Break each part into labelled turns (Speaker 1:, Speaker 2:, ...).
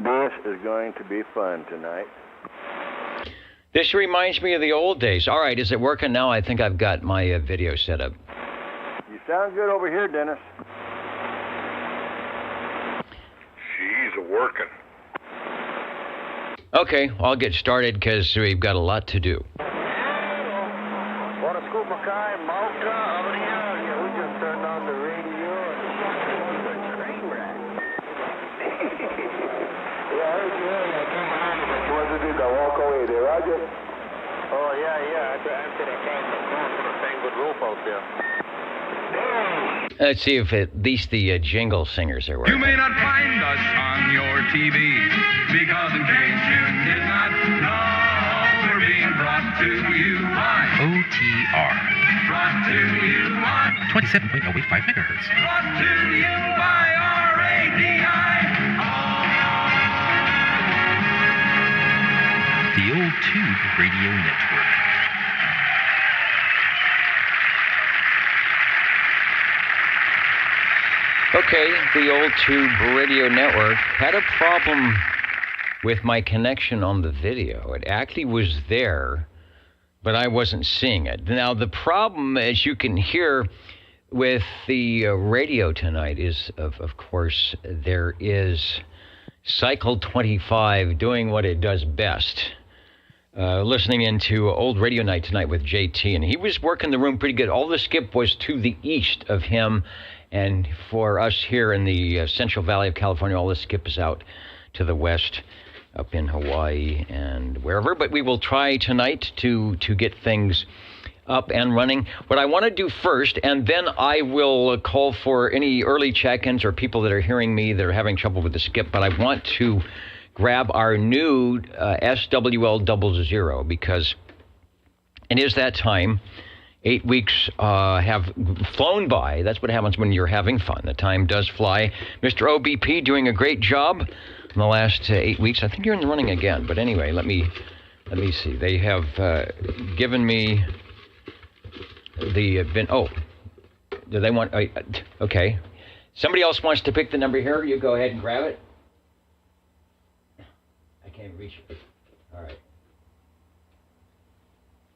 Speaker 1: This is going to be fun tonight.
Speaker 2: This reminds me of the old days. All right, is it working now? I think I've got my video set up.
Speaker 1: You sound good over here, Dennis.
Speaker 3: She's a-working.
Speaker 2: Okay, I'll get started because we've got a lot to do.
Speaker 1: Want to scoop a guy, Malta, over here? Yeah, we just turned on the radio. It's a train wreck. Yeah, I heard you earlier. I came behind you, but you wanted to do the walk away there, Roger? Oh, yeah. After the came across the thing with roof out there.
Speaker 2: Let's see if at least the jingle singers are working.
Speaker 4: You may not find us on your TV, because in case you did not know, we're being brought to you by
Speaker 5: OTR.
Speaker 4: Brought to you by
Speaker 5: 27.085 megahertz.
Speaker 4: Brought to you by RADI.
Speaker 5: The Old Tube Radio Network.
Speaker 2: Okay, the Old Tube Radio Network had a problem with my connection on the video. It actually was there, but I wasn't seeing it. Now, the problem, as you can hear with the radio tonight, is, of course, there is Cycle 25 doing what it does best. Listening into Old Radio Night tonight with JT, and he was working the room pretty good. All the skip was to the east of him, and for us here in the Central Valley of California, all the skip is out to the west, up in Hawaii and wherever. But we will try tonight to get things up and running. What I want to do first, and then I will call for any early check-ins or people that are hearing me that are having trouble with the skip, but I want to grab our new SWL 00, because it is that time. 8 weeks have flown by. That's what happens when you're having fun. The time does fly. Mr. OBP doing a great job in the last 8 weeks. I think you're in the running again. But anyway, let me see. They have given me the do they want? Okay. Somebody else wants to pick the number here. You go ahead and grab it. I can't reach it. All right.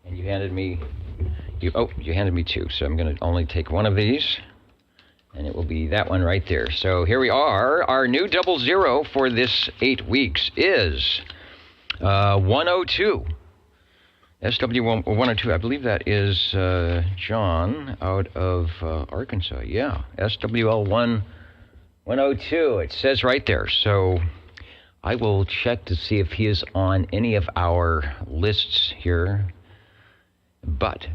Speaker 2: And you handed me. You handed me two, so I'm going to only take one of these, and it will be that one right there. So here we are. Our new 00 for this 8 weeks is 102. SW 102. I believe that is John out of Arkansas. Yeah, SWL 102. It says right there. So I will check to see if he is on any of our lists here. But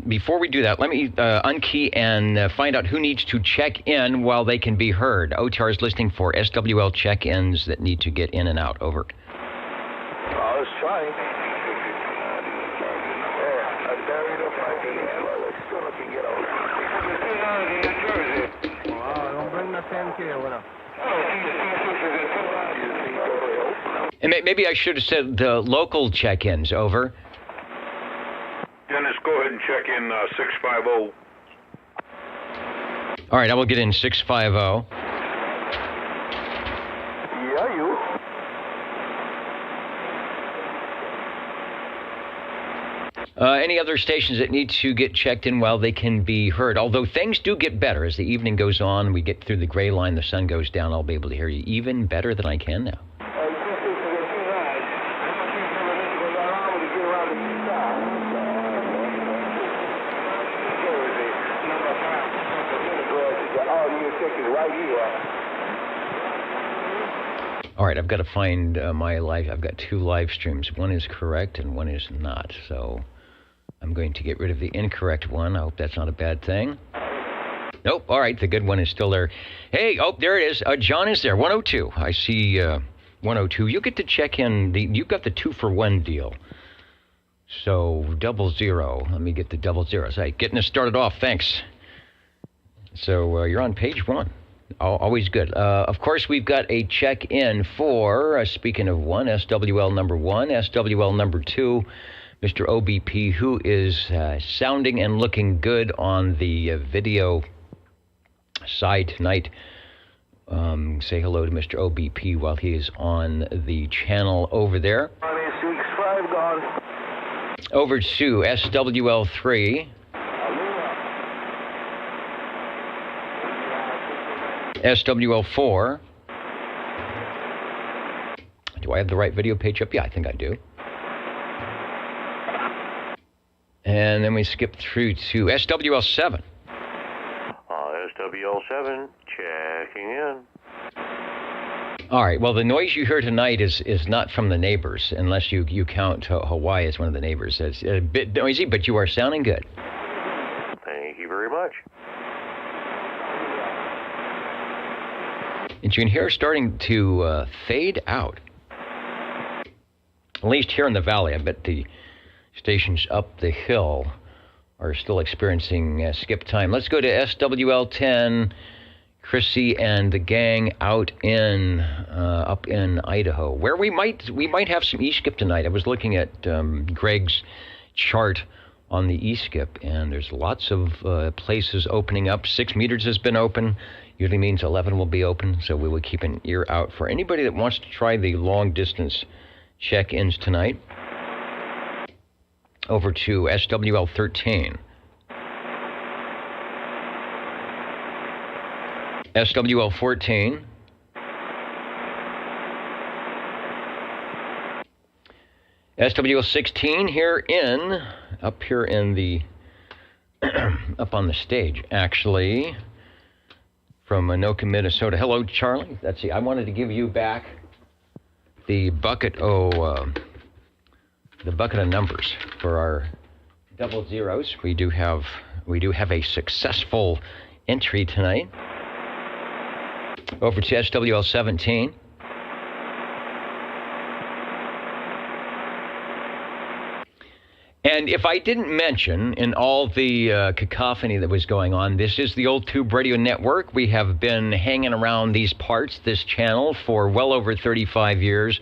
Speaker 2: before we do that, let me unkey and find out who needs to check in while they can be heard. OTR is listening for SWL check-ins that need to get in and out. Over.
Speaker 1: Let's try. Don't bring the 10K with him.
Speaker 2: And maybe I should have said the local check-ins. Over.
Speaker 3: Dennis, go ahead and check in 650.
Speaker 2: All right, I will get in 650.
Speaker 1: Yeah, you.
Speaker 2: Any other stations that need to get checked in while they can be heard? Although things do get better as the evening goes on, we get through the gray line, the sun goes down, I'll be able to hear you even better than I can now. All right, I've got to find my live. I've got two live streams. One is correct and one is not. So I'm going to get rid of the incorrect one. I hope that's not a bad thing. Nope. All right, the good one is still there. Hey, there it is. John is there. 102. I see 102. You get to check in. You've got the 2-for-1 deal. So 00. Let me get the 00. Hey, getting us started off. Thanks. So you're on page 1. Always good. Of course, we've got a check-in for, speaking of one, SWL number 1, SWL number 2, Mr. OBP, who is sounding and looking good on the video side tonight. Say hello to Mr. OBP while he is on the channel over there.
Speaker 1: 65 gone.
Speaker 2: Over to SWL3. SWL4. Do I have the right video page up? Yeah, I think I do. And then we skip through to SWL7.
Speaker 1: SWL7, checking in.
Speaker 2: All right, well, the noise you hear tonight is not from the neighbors, unless you count Hawaii as one of the neighbors. It's a bit noisy, but you are sounding good.
Speaker 1: Thank you very much.
Speaker 2: And you can hear starting to fade out. At least here in the valley. I bet the stations up the hill are still experiencing skip time. Let's go to SWL10. Chrissy and the gang out in up in Idaho, where we might have some e-skip tonight. I was looking at Greg's chart on the e-skip, and there's lots of places opening up. 6 meters has been open. Usually means 11 will be open, so we will keep an ear out for anybody that wants to try the long-distance check-ins tonight. Over to SWL 13. SWL 14. SWL 16 up here in the, up on the stage, actually, from Anoka, Minnesota. Hello, Charlie. Let's see, I wanted to give you back the bucket, the bucket of numbers for our double zeros. We do have a successful entry tonight. Over to SWL 17. And if I didn't mention in all the cacophony that was going on, this is the Old Tube Radio Network. We have been hanging around these parts, this channel, for well over 35 years.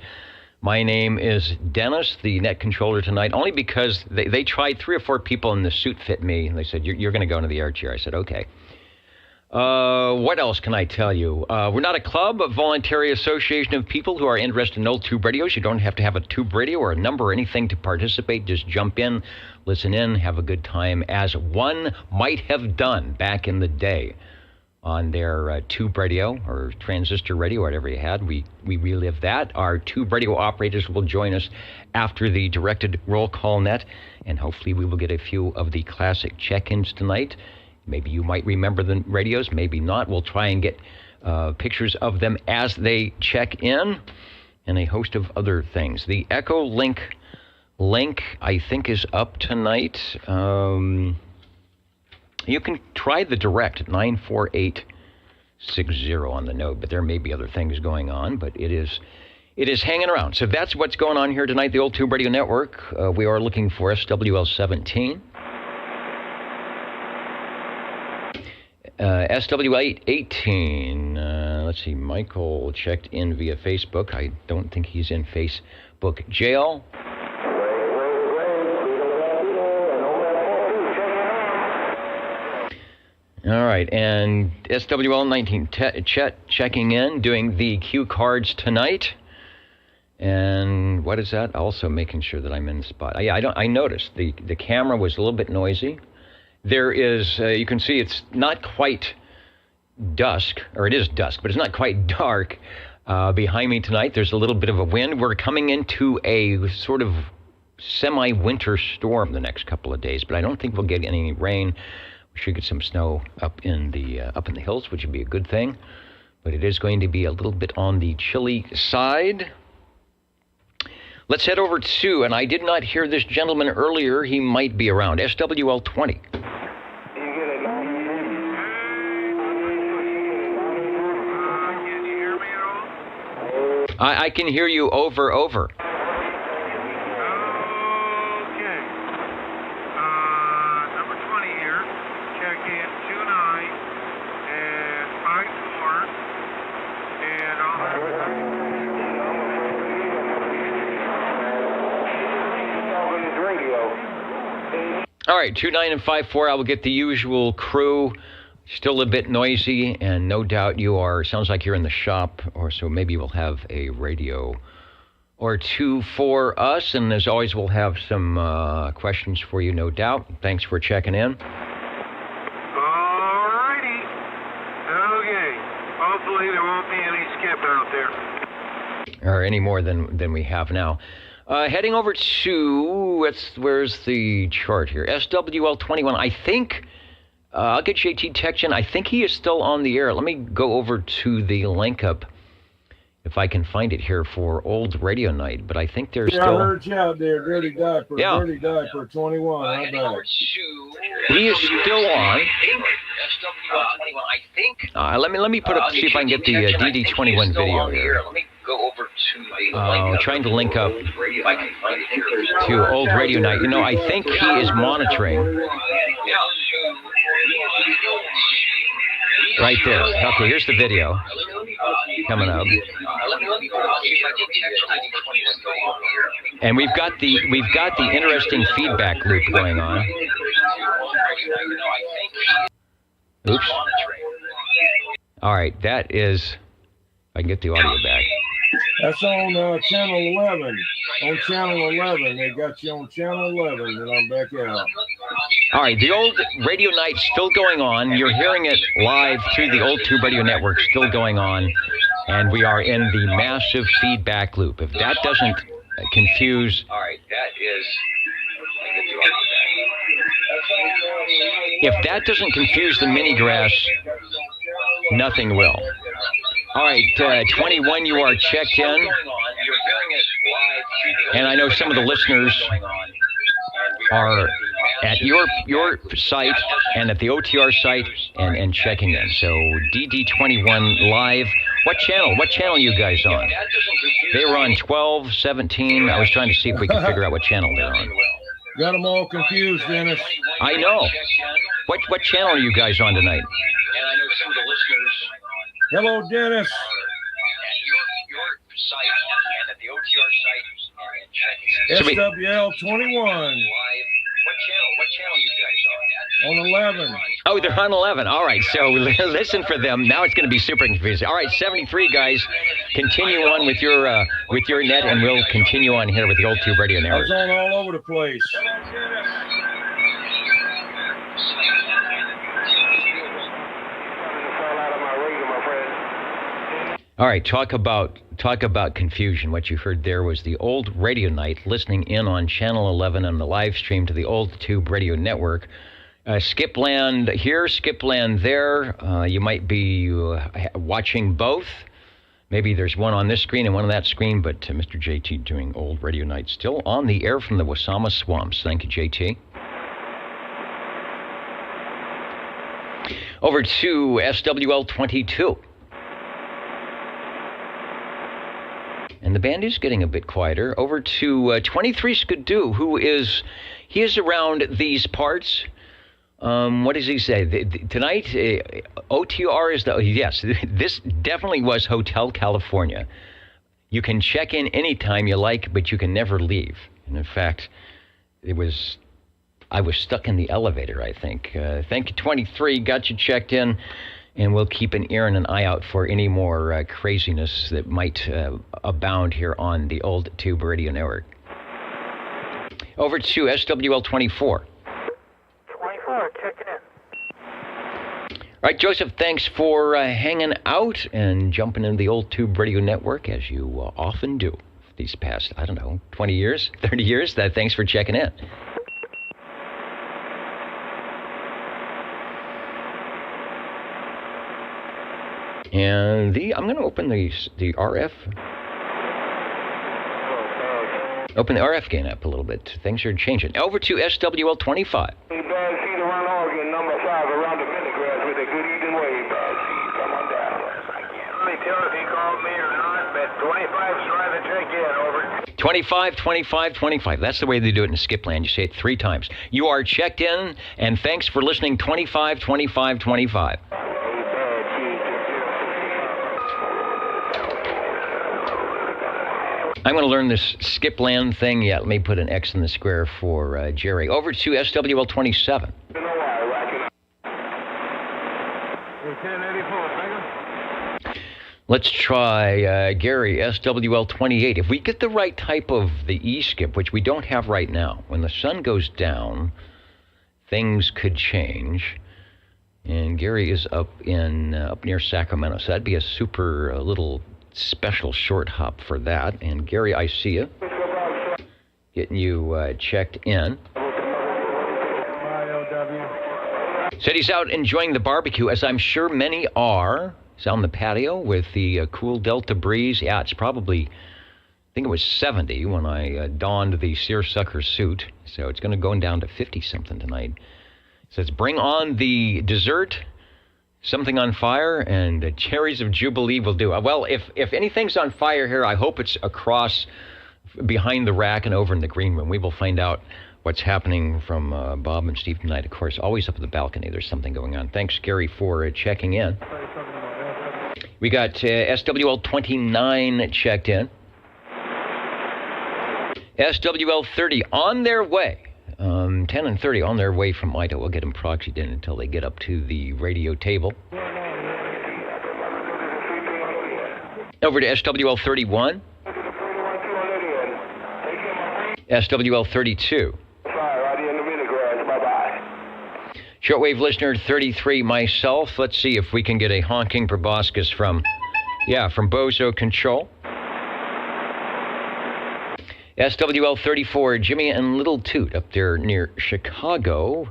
Speaker 2: My name is Dennis, the net controller tonight, only because they tried 3 or 4 people in the suit fit me, and they said, you're going to go into the air chair. I said, okay. What else can I tell you? We're not a club, a voluntary association of people who are interested in old tube radios. You don't have to have a tube radio or a number or anything to participate. Just jump in, listen in, have a good time, as one might have done back in the day on their tube radio or transistor radio, whatever you had. We relive that. Our tube radio operators will join us after the directed roll call net, and hopefully we will get a few of the classic check-ins tonight. Maybe you might remember the radios, maybe not. We'll try and get pictures of them as they check in, and a host of other things. The Echo link, I think, is up tonight. You can try the direct at 94860 on the node, but there may be other things going on, but it is hanging around. So that's what's going on here tonight, the Old Tube Radio Network. We are looking for SWL 17. SW 18, let's see, Michael checked in via Facebook. I don't think he's in Facebook jail. All right, and SWL 19, Chet checking in, doing the cue cards tonight. And what is that? Also making sure that I'm in the spot. I noticed the camera was a little bit noisy. There is, you can see it's not quite dusk, or it is dusk, but it's not quite dark behind me tonight. There's a little bit of a wind. We're coming into a sort of semi-winter storm the next couple of days, but I don't think we'll get any rain. We should get some snow up in the hills, which would be a good thing. But it is going to be a little bit on the chilly side. Let's head over to, and I did not hear this gentleman earlier. He might be around. SWL 20. I can hear you over.
Speaker 3: Okay. Number 20 here. Check in 29 and 54. And
Speaker 2: all right, 29 and 54. I will get the usual crew Still a bit noisy, and no doubt you are, sounds like you're in the shop, or so maybe we'll have a radio or two for us, and as always, we'll have some questions for you, no doubt. Thanks for checking in.
Speaker 3: Alrighty. Okay. Hopefully there won't be any skip out there.
Speaker 2: Or any more than we have now. Heading over to, where's the chart here? SWL21, I think... I'll get JT Tection. I think he is still on the air. Let me go over to the link up, if I can find it here, for Old Radio Night. But I think there's still...
Speaker 6: I heard you out there, Dirty Diaper.
Speaker 2: Yeah.
Speaker 6: Dirty Diaper 21. How about it?
Speaker 2: He is still on. Let me put up, see if I can get the DD21 video here.
Speaker 7: Let me go over to the
Speaker 2: trying to link up to Old Radio Night. You know, I think he is monitoring. Right there. Okay, here's the video coming up. And we've got the interesting feedback loop going on. Oops. All right, that is... I can get the audio back.
Speaker 6: That's on channel 11. On channel 11. They got you on channel 11, and I'm back out.
Speaker 2: All right, the Old Radio Night's still going on. You're hearing it live through the Old Tube Radio Network, still going on. And we are in the massive feedback loop. If that doesn't confuse... All right, that is... If that doesn't confuse the mini grass, nothing will. All right, 21, you are checked in. And I know some of the listeners are at your site and at the OTR site and checking in. So DD21 live. What channel? What channel are you guys on? They were on 12, 17. I was trying to see if we could figure out what channel they're on.
Speaker 6: Got them all confused, Dennis.
Speaker 2: I know. What channel are you guys on tonight?
Speaker 6: Hello, Dennis. SWL 21. On 11.
Speaker 2: Oh, they're on 11. All right, so listen for them. Now it's going to be super confusing. All right, 73 guys, continue on with your net, and we'll continue on here with the Old Tube Radio
Speaker 6: I
Speaker 2: Network.
Speaker 6: was on all over the place.
Speaker 2: All right, talk about confusion. What you heard there was the Old Radio Night listening in on Channel 11 on the live stream to the Old Tube Radio Network. Skipland here, Skipland there. You might be watching both. Maybe there's one on this screen and one on that screen, but Mr. JT doing Old Radio Night still on the air from the Wasama Swamps. Thank you, JT. Over to SWL 22. And the band is getting a bit quieter. Over to 23 Skidoo, who is around these parts. What does he say? Tonight, OTR is yes, this definitely was Hotel California. You can check in anytime you like, but you can never leave. And in fact, I was stuck in the elevator, I think. Thank you, 23, got you checked in. And we'll keep an ear and an eye out for any more craziness that might abound here on the Old Tube Radio Network. Over to SWL 24.
Speaker 1: 24, checking in.
Speaker 2: All right, Joseph, thanks for hanging out and jumping into the Old Tube Radio Network, as you often do these past, 20 years, 30 years. Thanks for checking in. And I'm going to open the RF. Open the RF gain up a little bit. Things are changing. Over to SWL 25.
Speaker 1: Bad seed around Oregon, number 5 around the Minigrass with a good evening wave. Bad seed, come on down. I can't really tell if he called me or not, but 25's trying to check in. Over.
Speaker 2: 25, 25, 25. That's the way they do it in Skipland. You say it 3 times. You are checked in, and thanks for listening. 25, 25, 25. I'm going to learn this Skipland thing. Yeah, let me put an X in the square for Jerry. Over to SWL 27.
Speaker 3: 1084, thank you.
Speaker 2: Let's try Gary, SWL28. If we get the right type of the E-skip, which we don't have right now, when the sun goes down, things could change. And Gary is up near Sacramento, so that'd be a super little special short hop for that. And Gary, I see you. Getting you checked in. Said he's out enjoying the barbecue, as I'm sure many are. He's out on the patio with the cool Delta breeze. Yeah, it's probably, I think it was 70 when I donned the seersucker suit. So it's going to go down to 50-something tonight. Says, bring on the dessert, something on fire, and cherries of Jubilee will do. Well, if anything's on fire here, I hope it's across behind the rack and over in the green room. We will find out what's happening from Bob and Steve tonight. Of course, always up at the balcony. There's something going on. Thanks, Gary, for checking in. We got SWL29 checked in. SWL30 on their way. 10 and 30 on their way from Idaho. We'll get them proxied in until they get up to the radio table. Over to SWL31. SWL32. Shortwave listener 33, myself. Let's see if we can get a honking proboscis from Bozo Control. SWL 34, Jimmy and Little Toot up there near Chicago,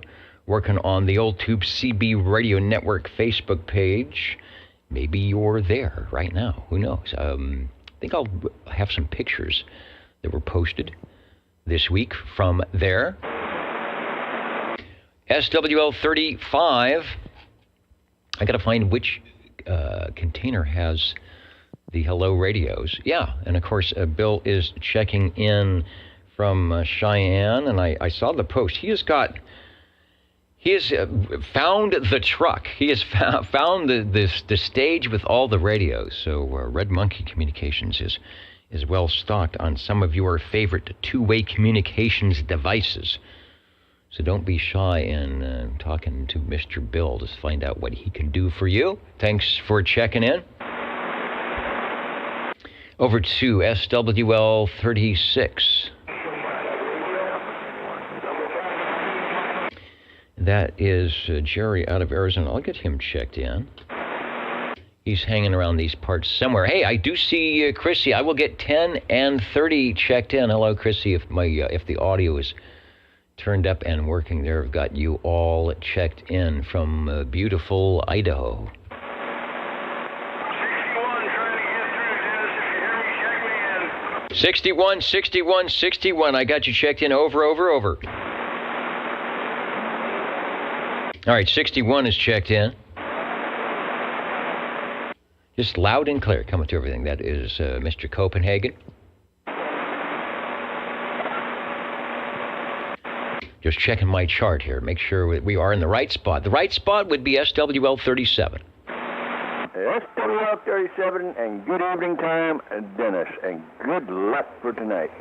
Speaker 2: working on the Old Tube CB Radio Network Facebook page. Maybe you're there right now. Who knows? I think I'll have some pictures that were posted this week from there. SWL 35, I got to find which container has the hello radios. Yeah, and of course, Bill is checking in from Cheyenne, and I saw the post. He has found the truck. He has found the stage with all the radios. So Red Monkey Communications is well stocked on some of your favorite two-way communications devices. So don't be shy in talking to Mr. Bill to find out what he can do for you. Thanks for checking in. Over to SWL 36. That is Jerry out of Arizona. I'll get him checked in. He's hanging around these parts somewhere. Hey, I do see Chrissy. I will get 10 and 30 checked in. Hello, Chrissy. If the audio is turned up and working there, I've got you all checked in from beautiful Idaho. 61, 61, 61. I got you checked in. Over. All right, 61 is checked in. Just loud and clear, coming to everything. That is Mr. Copenhagen. Just checking my chart here. Make sure we are in the right spot. The right spot would be SWL 37.
Speaker 1: SWL 37, and good evening time, Dennis, and good luck for tonight.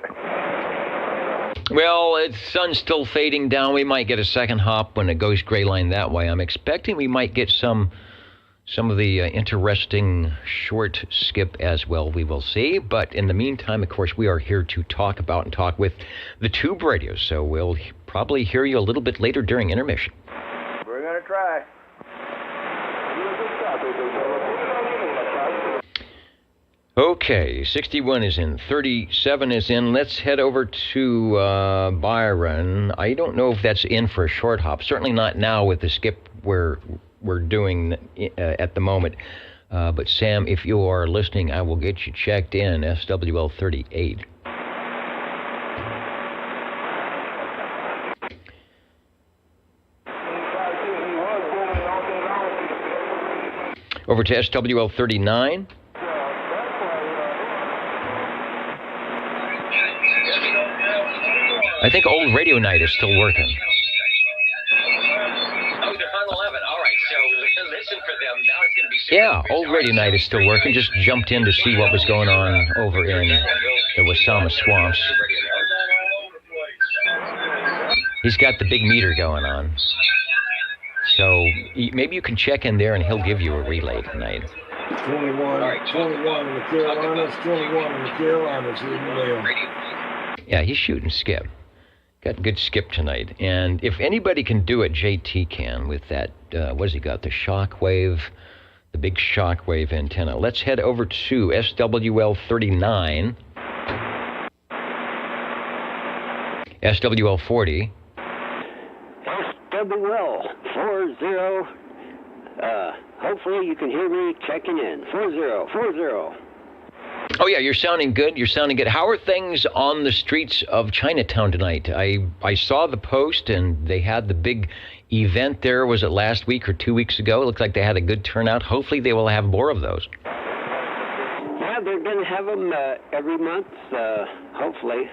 Speaker 2: Well, the sun's still fading down. We might get a second hop when it goes gray line that way. I'm expecting we might get some of the interesting short skip as well. We will see. But in the meantime, of course, we are here to talk about and talk with the tube radios. So we'll probably hear you a little bit later during intermission.
Speaker 1: We're going to try.
Speaker 2: Okay, 61 is in, 37 is in. Let's head over to Byron. I don't know if that's in for a short hop. Certainly not now with the skip we're doing at the moment. But Sam, if you are listening, I will get you checked in, SWL 38. Over to SWL 39. I think Old Radio Night is still working.
Speaker 7: Oh, they're on 11. All right, so listen for them. Now it's going to be super.
Speaker 2: Yeah, Old Radio Night is still working. Just jumped in to see what was going on over in the Wasama Swamps. He's got the big meter going on. So maybe you can check in there and he'll give you a relay tonight.
Speaker 6: 21 in the Carolinas, 21 in the Carolinas.
Speaker 2: Yeah, he's shooting skip. Got good skip tonight. And if anybody can do it, JT can with that, what has he got? The shockwave, the big shockwave antenna. Let's head over to SWL 39, SWL 40.
Speaker 8: SWL 40. Hopefully you can hear me checking in. 4040.
Speaker 2: Oh, yeah, you're sounding good. You're sounding good. How are things on the streets of Chinatown tonight? I saw the post, and they had the big event there. Was it last week or 2 weeks ago? It looked like they had a good turnout. Hopefully they will have more of those.
Speaker 8: Yeah, they're going to have them every month, hopefully,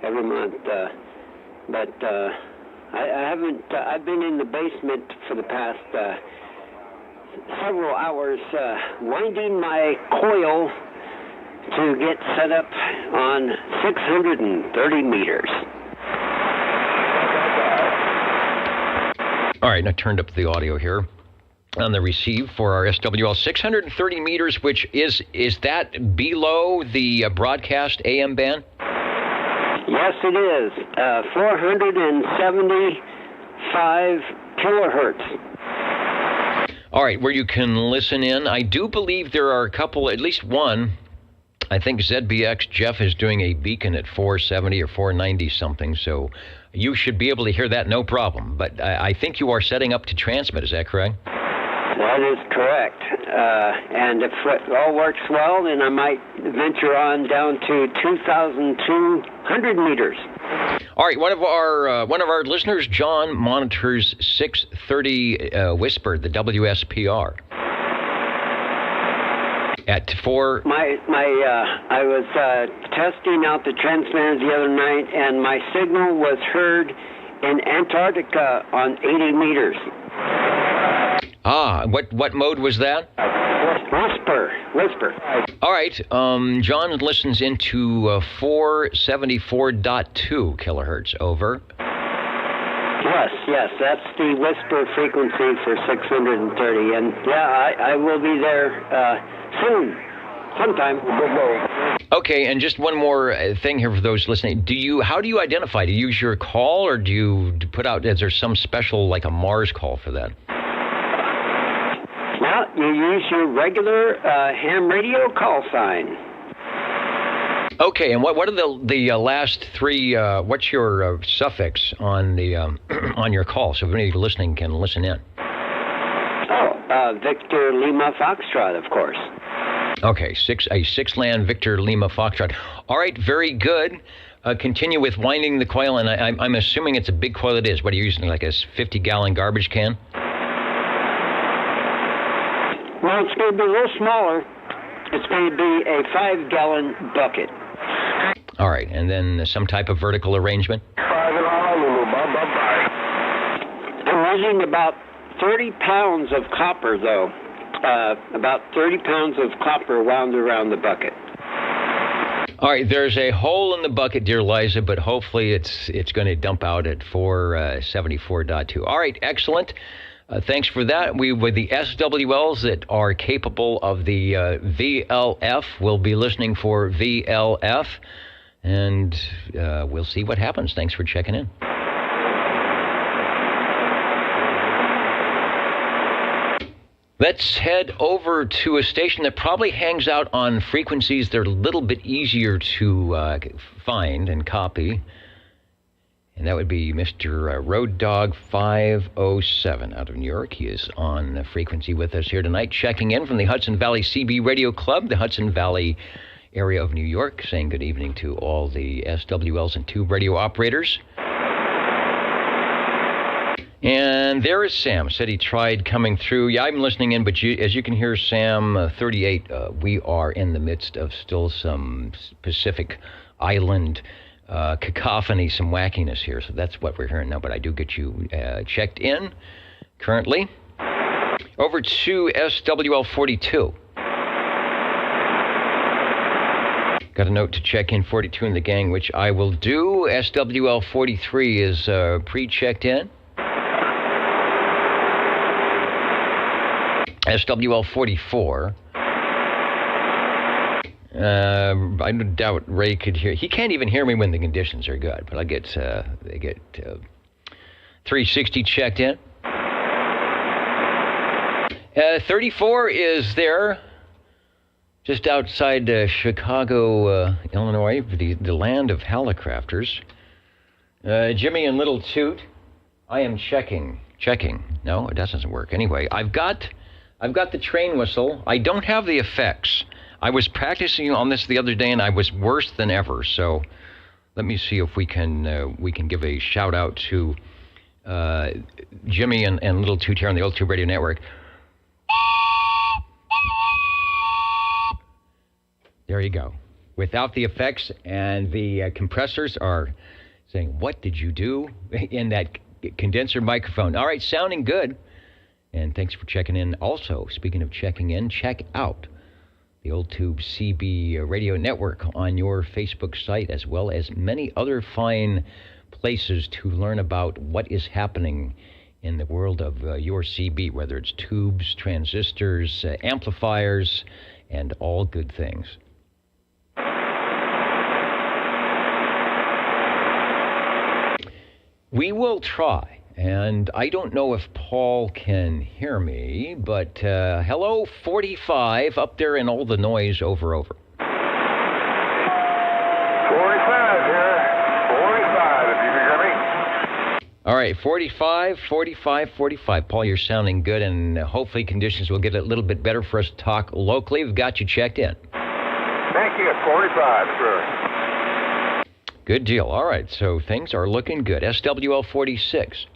Speaker 8: every month. But I haven't, I've been in the basement for the past several hours winding my coil to get set up on 630 meters.
Speaker 2: All right, I turned up the audio here on the receive for our SWL 630 meters, which is that below the broadcast AM band?
Speaker 8: Yes, it is. 475 kilohertz.
Speaker 2: All right, where you can listen in. I do believe there are a couple, at least one. I think ZBX Jeff is doing a beacon at 470 or 490 something, so you should be able to hear that no problem. But I think you are setting up to transmit, is that correct?
Speaker 8: That is correct. And if it all works well, then I might venture on down to 2,200 meters.
Speaker 2: All right, one of our listeners, John, monitors 630 Whisper, the WSPR. At 4.
Speaker 8: I was testing out the transmitters the other night, and my signal was heard in Antarctica on 80 meters.
Speaker 2: Ah, what mode was that?
Speaker 8: Whisper.
Speaker 2: All right, John listens into 474.2 kilohertz. Over.
Speaker 8: Yes, that's the whisper frequency for 630, and yeah, I will be there soon, sometime.
Speaker 2: Okay, and just one more thing here for those listening. How do you identify? Do you use your call, or do you put out? Is there some special, like a Mars call for that?
Speaker 8: Well, you use your regular ham radio call sign.
Speaker 2: Okay, and what are the last three? What's your suffix on the on your call, so if anybody listening can listen in?
Speaker 8: Victor Lima Foxtrot, of course.
Speaker 2: Okay, 6-land Victor Lima Foxtrot. All right, very good. Continue with winding the coil, and I'm assuming it's a big coil. It is. What are you using, like a 50-gallon garbage can?
Speaker 8: Well, it's going to be a little smaller. It's going to be a 5-gallon bucket.
Speaker 2: All right, and then some type of vertical arrangement?
Speaker 8: I'm using about 30 pounds of copper, though. About 30 pounds of copper wound around the bucket.
Speaker 2: All right, there's a hole in the bucket, dear Liza, but hopefully it's going to dump out at 474.2. All right, excellent. Thanks for that. With the SWLs that are capable of the VLF, we'll be listening for VLF, and we'll see what happens. Thanks for checking in. Let's head over to a station that probably hangs out on frequencies that are a little bit easier to find and copy. And that would be Mr. Road Dog 507 out of New York. He is on the frequency with us here tonight, checking in from the Hudson Valley CB Radio Club, the Hudson Valley area of New York, saying good evening to all the SWLs and tube radio operators. And there is Sam. Said he tried coming through. Yeah, I'm listening in, but as you can hear, Sam, 38, we are in the midst of still some Pacific Island cacophony, some wackiness here. So that's what we're hearing now, but I do get you checked in currently. Over to SWL 42. Got a note to check in 42 in the gang, which I will do. SWL 43 is pre-checked in. SWL 44. I doubt Ray could hear. He can't even hear me when the conditions are good. But I get 360 checked in. 34 is there, just outside Chicago, Illinois, the land of Hallicrafters. Jimmy and Little Toot. I am checking. No, it doesn't work. Anyway, I've got the train whistle. I don't have the effects. I was practicing on this the other day, and I was worse than ever. So let me see if we can give a shout out to Jimmy and Little Toot here on the Old Tube Radio Network. There you go. Without the effects, and the compressors are saying, "What did you do?" in that condenser microphone. All right, sounding good. And thanks for checking in. Also, speaking of checking in, check out the Old Tube CB Radio Network on your Facebook site, as well as many other fine places to learn about what is happening in the world of your CB, whether it's tubes, transistors, amplifiers, and all good things. We will try. And I don't know if Paul can hear me, but hello, 45, up there in all the noise, over.
Speaker 1: 45 here. 45, if you can hear me.
Speaker 2: All right, 45. Paul, you're sounding good, and hopefully conditions will get a little bit better for us to talk locally. We've got you checked in.
Speaker 1: Thank you, 45, sure.
Speaker 2: Good deal. All right, so things are looking good. SWL 46.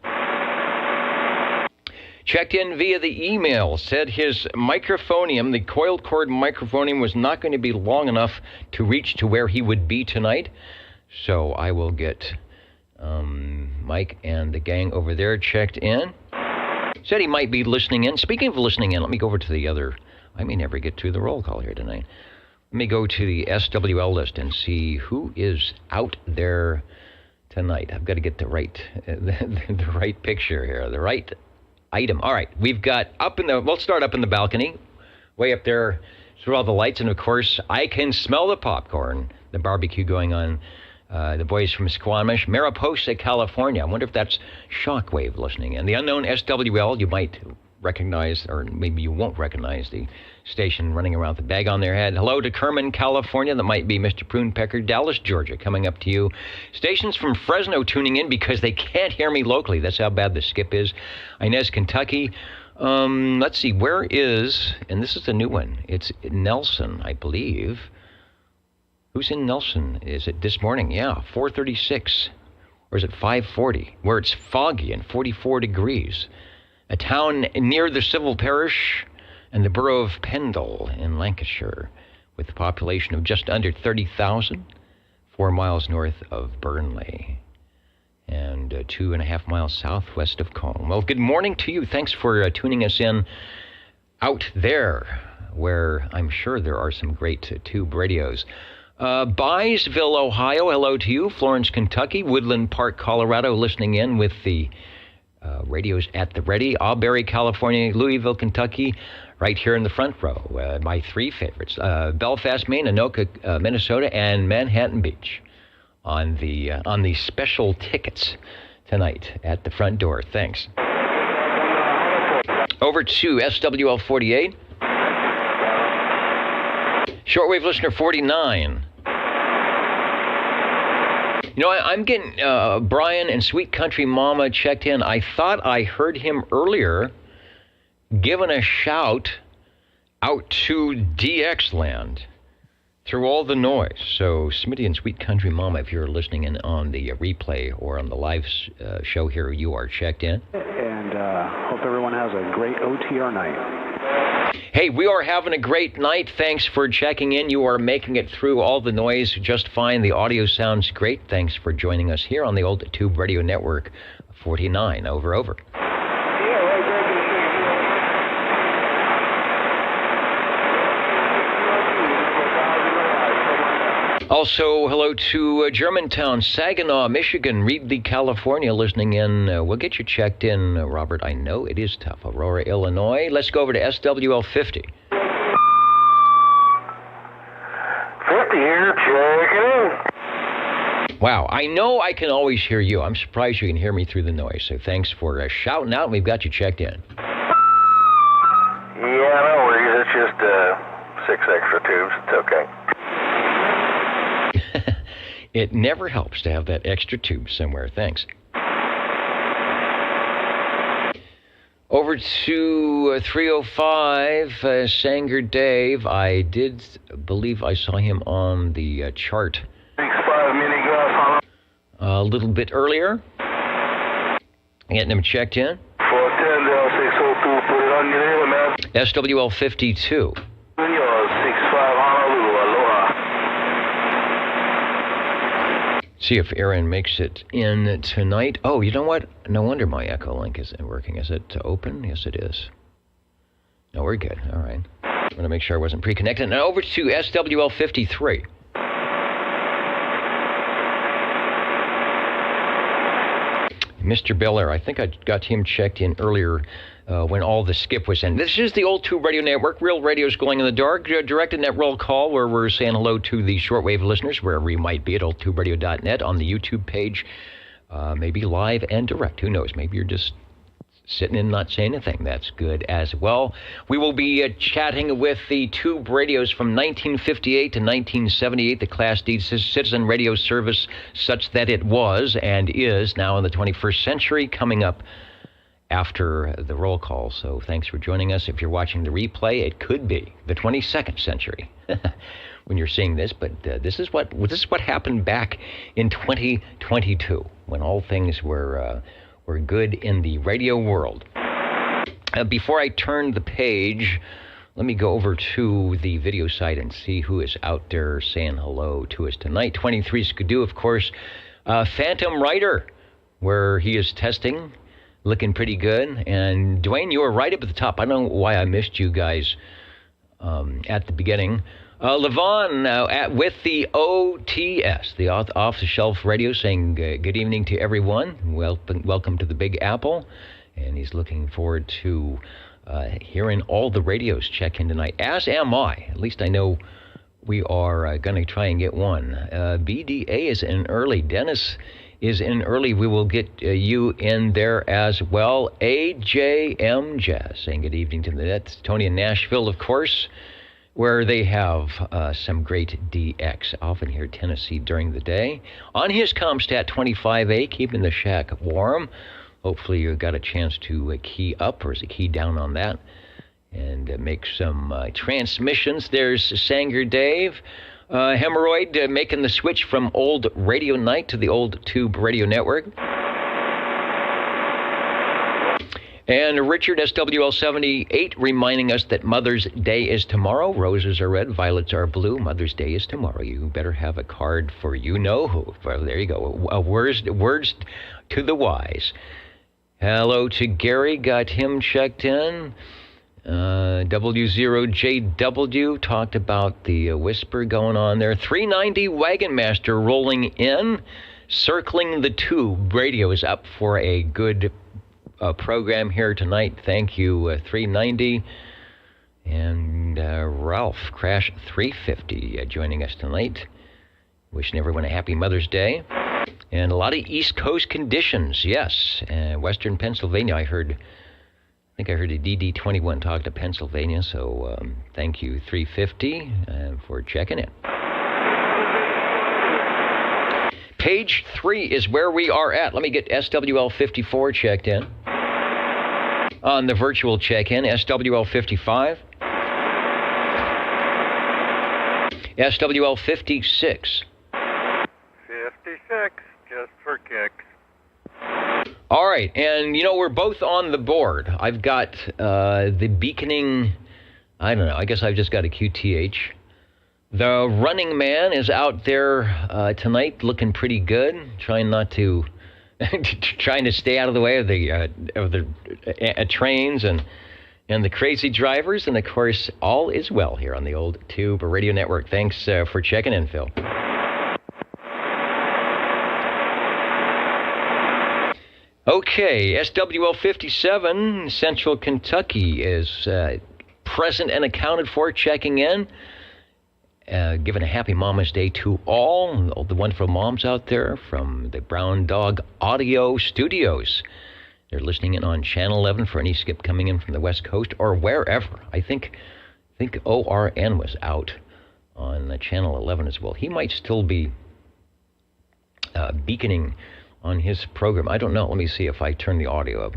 Speaker 2: Checked in via the email, said his microphonium, the coiled cord microphonium, was not going to be long enough to reach to where he would be tonight. So I will get Mike and the gang over there checked in. Said he might be listening in. Speaking of listening in, let me go over to the other. I may never get to the roll call here tonight. Let me go to the SWL list and see who is out there tonight. I've got to get the right picture here, the right item. All right, we've got we'll start up in the balcony, way up there through all the lights, and of course, I can smell the popcorn, the barbecue going on. The boys from Squamish, Mariposa, California. I wonder if that's Shockwave listening in. The unknown SWL, you might recognize, or maybe you won't recognize the station running around with the bag on their head. Hello to Kerman, California. That might be Mr. Prunepecker. Dallas, Georgia, coming up to you. Stations from Fresno tuning in because they can't hear me locally. That's how bad the skip is. Inez, Kentucky. Let's see, where is, and this is the new one. It's Nelson, I believe. Who's in Nelson? Is it this morning? Yeah, 4:36. Or is it 5:40? Where it's foggy and 44 degrees. A town near the civil parish and the borough of Pendle in Lancashire, with a population of just under 30,000, 4 miles north of Burnley, and 2.5 miles southwest of Combe. Well, good morning to you. Thanks for tuning us in out there, where I'm sure there are some great tube radios. Byesville, Ohio, hello to you. Florence, Kentucky. Woodland Park, Colorado, listening in with the radios at the ready. Auberry, California. Louisville, Kentucky, right here in the front row. My three favorites. Belfast, Maine, Anoka, Minnesota, and Manhattan Beach on the special tickets tonight at the front door. Thanks. Over to SWL 48. Shortwave listener 49. You know, I'm getting Brian and Sweet Country Mama checked in. I thought I heard him earlier giving a shout out to DX land through all the noise. So Smitty and Sweet Country Mama, if you're listening in on the replay or on the live show here, you are checked in.
Speaker 9: And hope everyone has a great OTR night.
Speaker 2: Hey, we are having a great night. Thanks for checking in. You are making it through all the noise just fine. The audio sounds great. Thanks for joining us here on the Old Tube Radio Network 49. Over. Also, hello to Germantown, Saginaw, Michigan, Reedley, California, listening in. We'll get you checked in, Robert. I know it is tough. Aurora, Illinois. Let's go over to SWL 50.
Speaker 1: 50 here, checking in.
Speaker 2: Wow, I know I can always hear you. I'm surprised you can hear me through the noise. So thanks for shouting out. We've got you checked in.
Speaker 1: Yeah, no worries. It's just 6 extra tubes. It's okay.
Speaker 2: It never helps to have that extra tube somewhere. Thanks. Over to 305, Sanger Dave. I did believe I saw him on the chart
Speaker 1: 65 mini gas.
Speaker 2: a little bit earlier. Getting him checked in.
Speaker 1: 410 602, put it on your name, man.
Speaker 2: SWL 52.
Speaker 1: 65 Honolulu, aloha.
Speaker 2: See if Aaron makes it in tonight. Oh, you know what? No wonder my Echo Link isn't working. Is it open? Yes, it is. No, we're good. All right. I'm going to make sure I wasn't pre-connected. Now over to SWL 53. Mr. Belair, I think I got him checked in earlier when all the skip was in. This is the Old Tube Radio Network. Real radio's glowing in the dark. Directed net roll call where we're saying hello to the shortwave listeners, wherever you might be at oldtuberadio.net, on the YouTube page. Maybe live and direct. Who knows? Maybe you're just sitting and not saying anything. That's good as well. We will be chatting with the tube radios from 1958 to 1978, the Class D citizen radio service such that it was and is now in the 21st century, coming up after the roll call. So thanks for joining us. If you're watching the replay, it could be the 22nd century when you're seeing this, but this is what happened back in 2022 when all things were good in the radio world. Before I turn the page, let me go over to the video site and see who is out there saying hello to us tonight. 23 Skidoo, of course. Phantom Rider, where he is testing, looking pretty good. And Dwayne, you were right up at the top. I don't know why I missed you guys at the beginning. Levon with the OTS, the off-the-shelf radio, saying good evening to everyone. Welcome to the Big Apple. And he's looking forward to hearing all the radios check in tonight, as am I. At least I know we are going to try and get one. BDA is in early. Dennis is in early. We will get you in there as well. AJM Jazz saying good evening to that's Tony in Nashville, of course, where they have some great DX. I often hear Tennessee during the day. On his Comstat 25A, keeping the shack warm. Hopefully you got a chance to key up, or is it key down on that, and make some transmissions. There's Sanger Dave. Hemorrhoid making the switch from old Radio Night to the Old Tube Radio Network. And Richard, SWL78, reminding us that Mother's Day is tomorrow. Roses are red, violets are blue. Mother's Day is tomorrow. You better have a card for you-know-who. Well, there you go. Words to the wise. Hello to Gary. Got him checked in. W0JW talked about the whisper going on there. 390 Wagon Master rolling in. Circling the Tube radio is up for a good program here tonight. Thank you, 390. And Ralph, Crash 350, joining us tonight. Wishing everyone a happy Mother's Day. And a lot of East Coast conditions, yes. Western Pennsylvania, I think I heard a DD21 talk to Pennsylvania, so thank you, 350, for checking in. Page 3 is where we are at. Let me get SWL 54 checked in. On the virtual check-in, SWL 55. SWL 56.
Speaker 3: 56, just for kicks.
Speaker 2: All right, and we're both on the board. I've got the beaconing, I don't know, I guess I've just got a QTH. The running man is out there tonight looking pretty good, trying to stay out of the way of the trains and the crazy drivers. And, of course, all is well here on the Old Tube Radio Network. Thanks for checking in, Phil. Okay, SWL 57, Central Kentucky is present and accounted for, checking in. Giving a happy Mama's Day to all the wonderful moms out there from the Brown Dog Audio Studios. They're listening in on Channel 11 for any skip coming in from the West Coast or wherever. I think ORN was out on Channel 11 as well. He might still be beaconing on his program. I don't know. Let me see if I turn the audio up.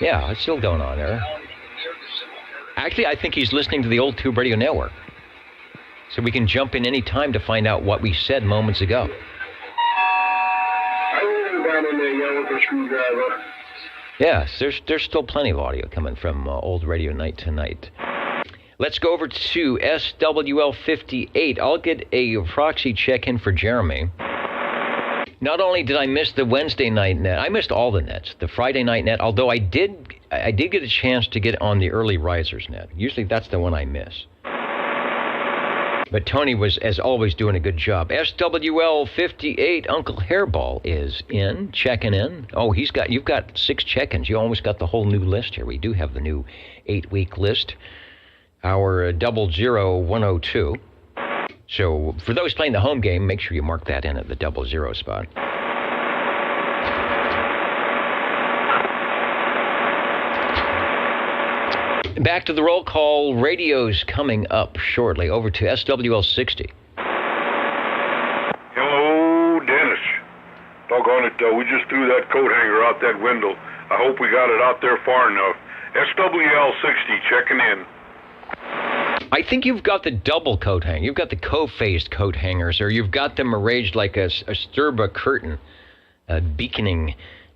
Speaker 2: Yeah, it's still going on there. Actually, I think he's listening to the Old Tube Radio Network. So we can jump in any time to find out what we said moments ago. Yes, there's still plenty of audio coming from Old Radio Night tonight. Let's go over to SWL 58. I'll get a proxy check-in for Jeremy. Not only did I miss the Wednesday night net, I missed all the nets, the Friday night net, although I did get a chance to get on the early risers net. Usually that's the one I miss. But Tony was, as always, doing a good job. SWL 58, Uncle Hairball is in, checking in. Oh, you've got 6 check-ins. You almost got the whole new list here. We do have the new 8-week list, our 00102. So for those playing the home game, make sure you mark that in at the 00 spot. Back to the roll call. Radio's coming up shortly. Over to SWL 60.
Speaker 3: Hello, Dennis. Doggone it, we just threw that coat hanger out that window. I hope we got it out there far enough. SWL 60 checking in.
Speaker 2: I think you've got the double coat hanger. You've got the co-phased coat hangers, or you've got them arranged like a Sturba curtain, beaconing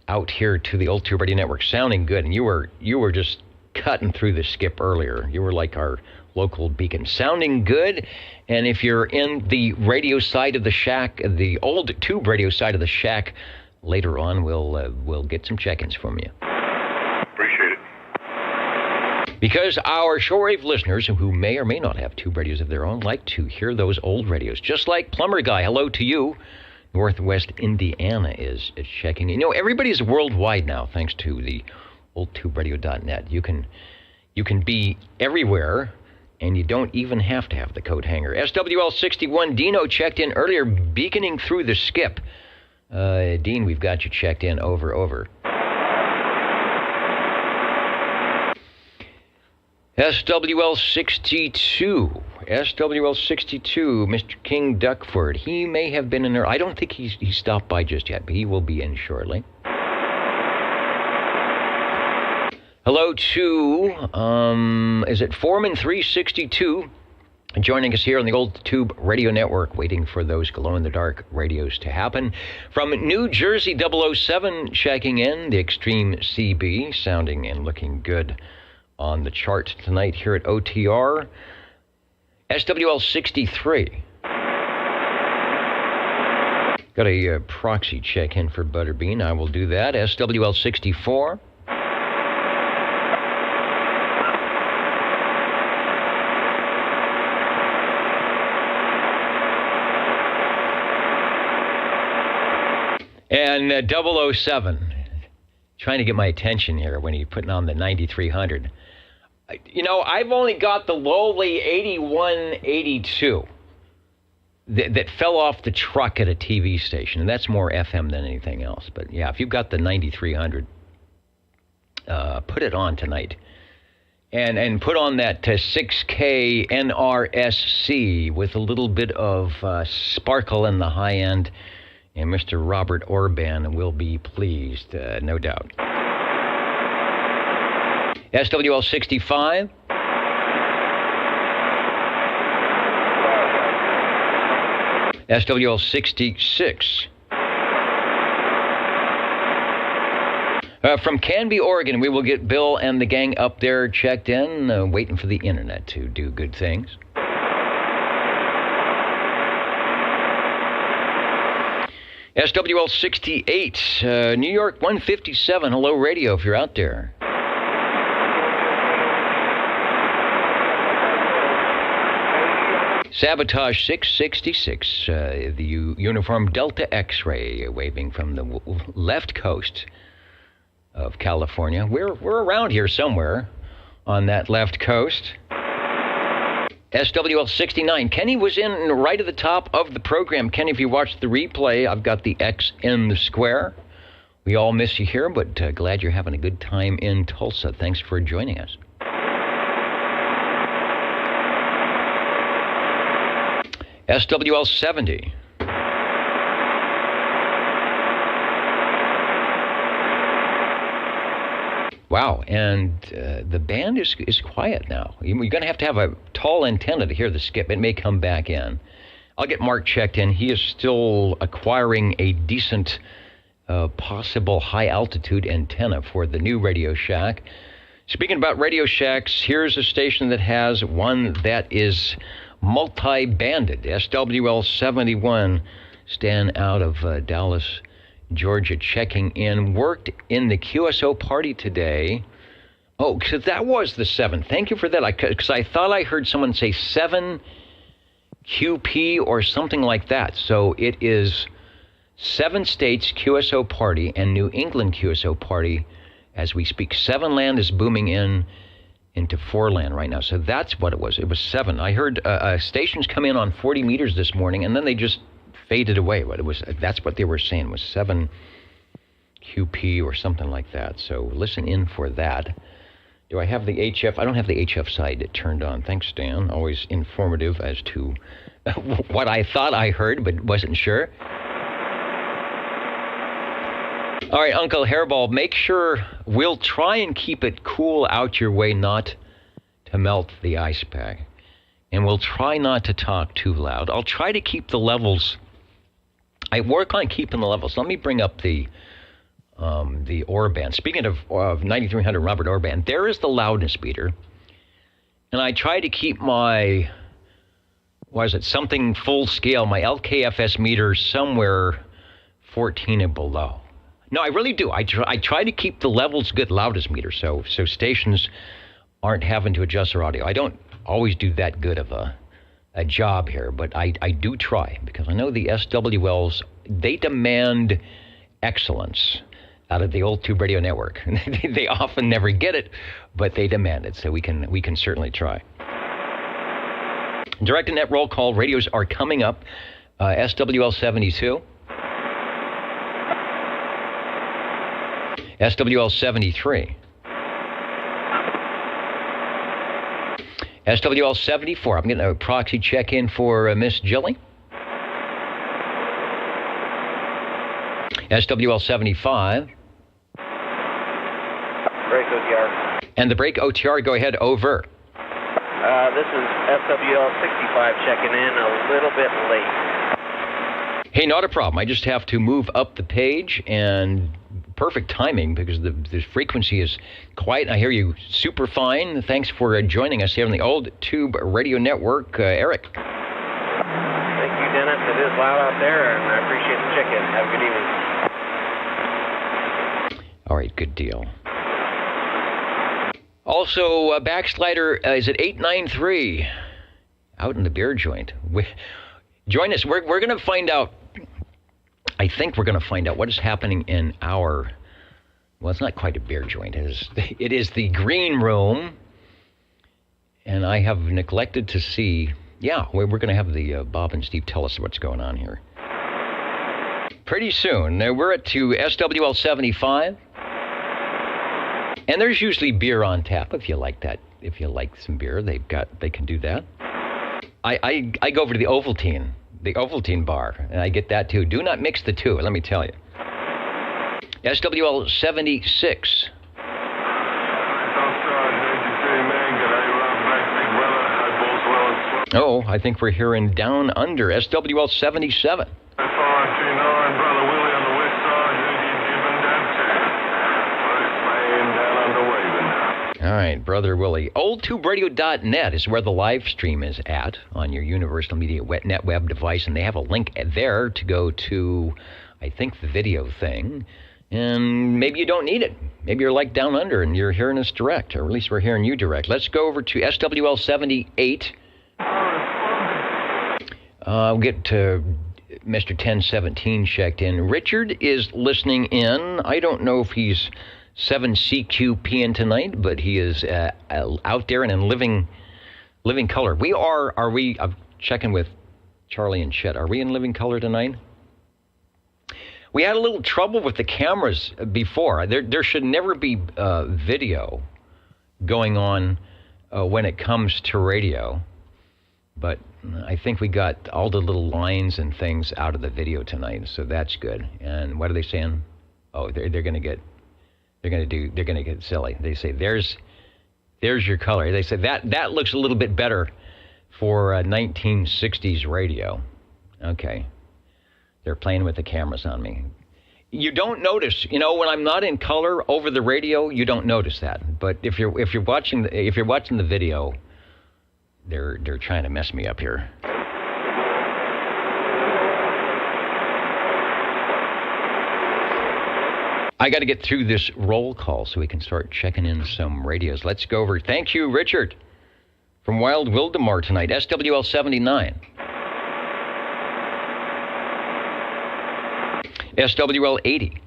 Speaker 2: out here to the Old Tube Radio Network, sounding good. And you were just cutting through the skip earlier. You were like our local beacon, sounding good. And if you're in the radio side of the shack, the old tube radio side of the shack, later on we'll get some check-ins from you.
Speaker 3: Appreciate it.
Speaker 2: Because our shortwave listeners, who may or may not have tube radios of their own, like to hear those old radios. Just like Plumber Guy, hello to you. Northwest Indiana is checking in. You know, everybody's worldwide now, thanks to the oldtuberadio.net. You can be everywhere, and you don't even have to have the coat hanger. SWL 61, Dino checked in earlier, beaconing through the skip. Dean, we've got you checked in. Over. SWL 62. SWL 62, Mr. King Duckford. He may have been in there. I don't think he stopped by just yet, but he will be in shortly. Hello to, is it Foreman 362, joining us here on the Old Tube Radio Network, waiting for those glow-in-the-dark radios to happen. From New Jersey 007, checking in, the Extreme CB, sounding and looking good on the chart tonight here at OTR. SWL 63. Got a proxy check-in for Butterbean. I will do that. SWL 64. And 007, trying to get my attention here when he's putting on the 9300. You know, I've only got the lowly 8182 that fell off the truck at a TV station, and that's more FM than anything else. But yeah, if you've got the 9300, put it on tonight. And put on that 6K NRSC with a little bit of sparkle in the high end. And Mr. Robert Orban will be pleased, no doubt. SWL 65. SWL 66. From Canby, Oregon, we will get Bill and the gang up there checked in, waiting for the internet to do good things. SWL 68, New York 157, hello radio if you're out there. Sabotage 666, the uniform Delta X-ray waving from the left coast of California. We're around here somewhere on that left coast. SWL 69. Kenny was in right at the top of the program. Kenny, if you watched the replay, I've got the X in the square. We all miss you here, but glad you're having a good time in Tulsa. Thanks for joining us. SWL 70. Wow, and the band is quiet now. You're going to have a tall antenna to hear the skip. It may come back in. I'll get Mark checked in. He is still acquiring a decent possible high-altitude antenna for the new Radio Shack. Speaking about Radio Shacks, here's a station that has one that is multi-banded. SWL 71, Stan out of Dallas, Georgia, checking in. Worked in the QSO party today. Oh, because that was the 7. Thank you for that. Because I thought I heard someone say 7 QP or something like that. So it is 7 states QSO party and New England QSO party as we speak. 7 land is booming into 4 land right now. So that's what it was. It was 7. I heard stations come in on 40 meters this morning, and then they just faded away. But that's what they were saying. It was 7 QP or something like that. So listen in for that. Do I have the HF? I don't have the HF side turned on. Thanks, Stan. Always informative as to what I thought I heard, but wasn't sure. All right, Uncle Hairball, make sure we'll try and keep it cool out your way, not to melt the ice pack. And we'll try not to talk too loud. I'll try to keep the levels. I work on keeping the levels. Let me bring up the Orr band. Speaking of 9300 Robert Orr band, there is the loudness meter. And I try to keep my, something full scale, my LKFS meter somewhere 14 and below. No, I really do. I try to keep the levels good, loudest meter, so stations aren't having to adjust their audio. I don't always do that good of a job here, but I do try, because I know the SWLs, they demand excellence out of the old Tube Radio Network. They often never get it, but they demand it, so we can certainly try. Direct and net roll call radios are coming up. SWL 72. SWL 73. SWL 74. I'm getting a proxy check-in for Miss Jilly. SWL 75.
Speaker 10: Break OTR.
Speaker 2: And the break OTR, go ahead, over.
Speaker 10: This is SWL 65 checking in a little bit late.
Speaker 2: Hey, not a problem. I just have to move up the page, and perfect timing because the frequency is quiet. I hear you super fine. Thanks for joining us here on the Old Tube Radio Network. Eric.
Speaker 10: Thank you, Dennis. It is loud out there, and I appreciate the check-in. Have a good evening.
Speaker 2: All right, good deal. Also, Backslider is at 893 out in the beer joint. Join us. We're going to find out. I think we're going to find out what is happening in our, well, it's not quite a beer joint. It is the green room. And I have neglected to see, we're going to have the Bob and Steve tell us what's going on here. Pretty soon. We're at to SWL 75. And there's usually beer on tap if you like that. If you like some beer, they can do that. I go over to the Ovaltine bar, and I get that too. Do not mix the two, let me tell you. SWL 76. Oh, I think we're hearing Down Under. SWL 77. All right, Brother Willie. OldTubeRadio.net is where the live stream is at on your Universal Media Net web device, and they have a link there to go to, I think, the video thing. And maybe you don't need it. Maybe you're like Down Under and you're hearing us direct, or at least we're hearing you direct. Let's go over to SWL 78. I'll get to Mr. 1017 checked in. Richard is listening in. I don't know if he's 7CQPN tonight, but he is out there and in living color. I'm checking with Charlie and Chet. Are we in living color tonight? We had a little trouble with the cameras before. There should never be video going on when it comes to radio. But I think we got all the little lines and things out of the video tonight, so that's good. And what are they saying? Oh, they're going to get silly. They say there's your color. They say that looks a little bit better for 1960s radio. Okay, they're playing with the cameras on me. You don't notice, when I'm not in color over the radio, you don't notice that. But if you're watching the video, they're trying to mess me up here. I got to get through this roll call so we can start checking in some radios. Let's go over. Thank you, Richard, from Wild Wildemar tonight. SWL 79. SWL 80.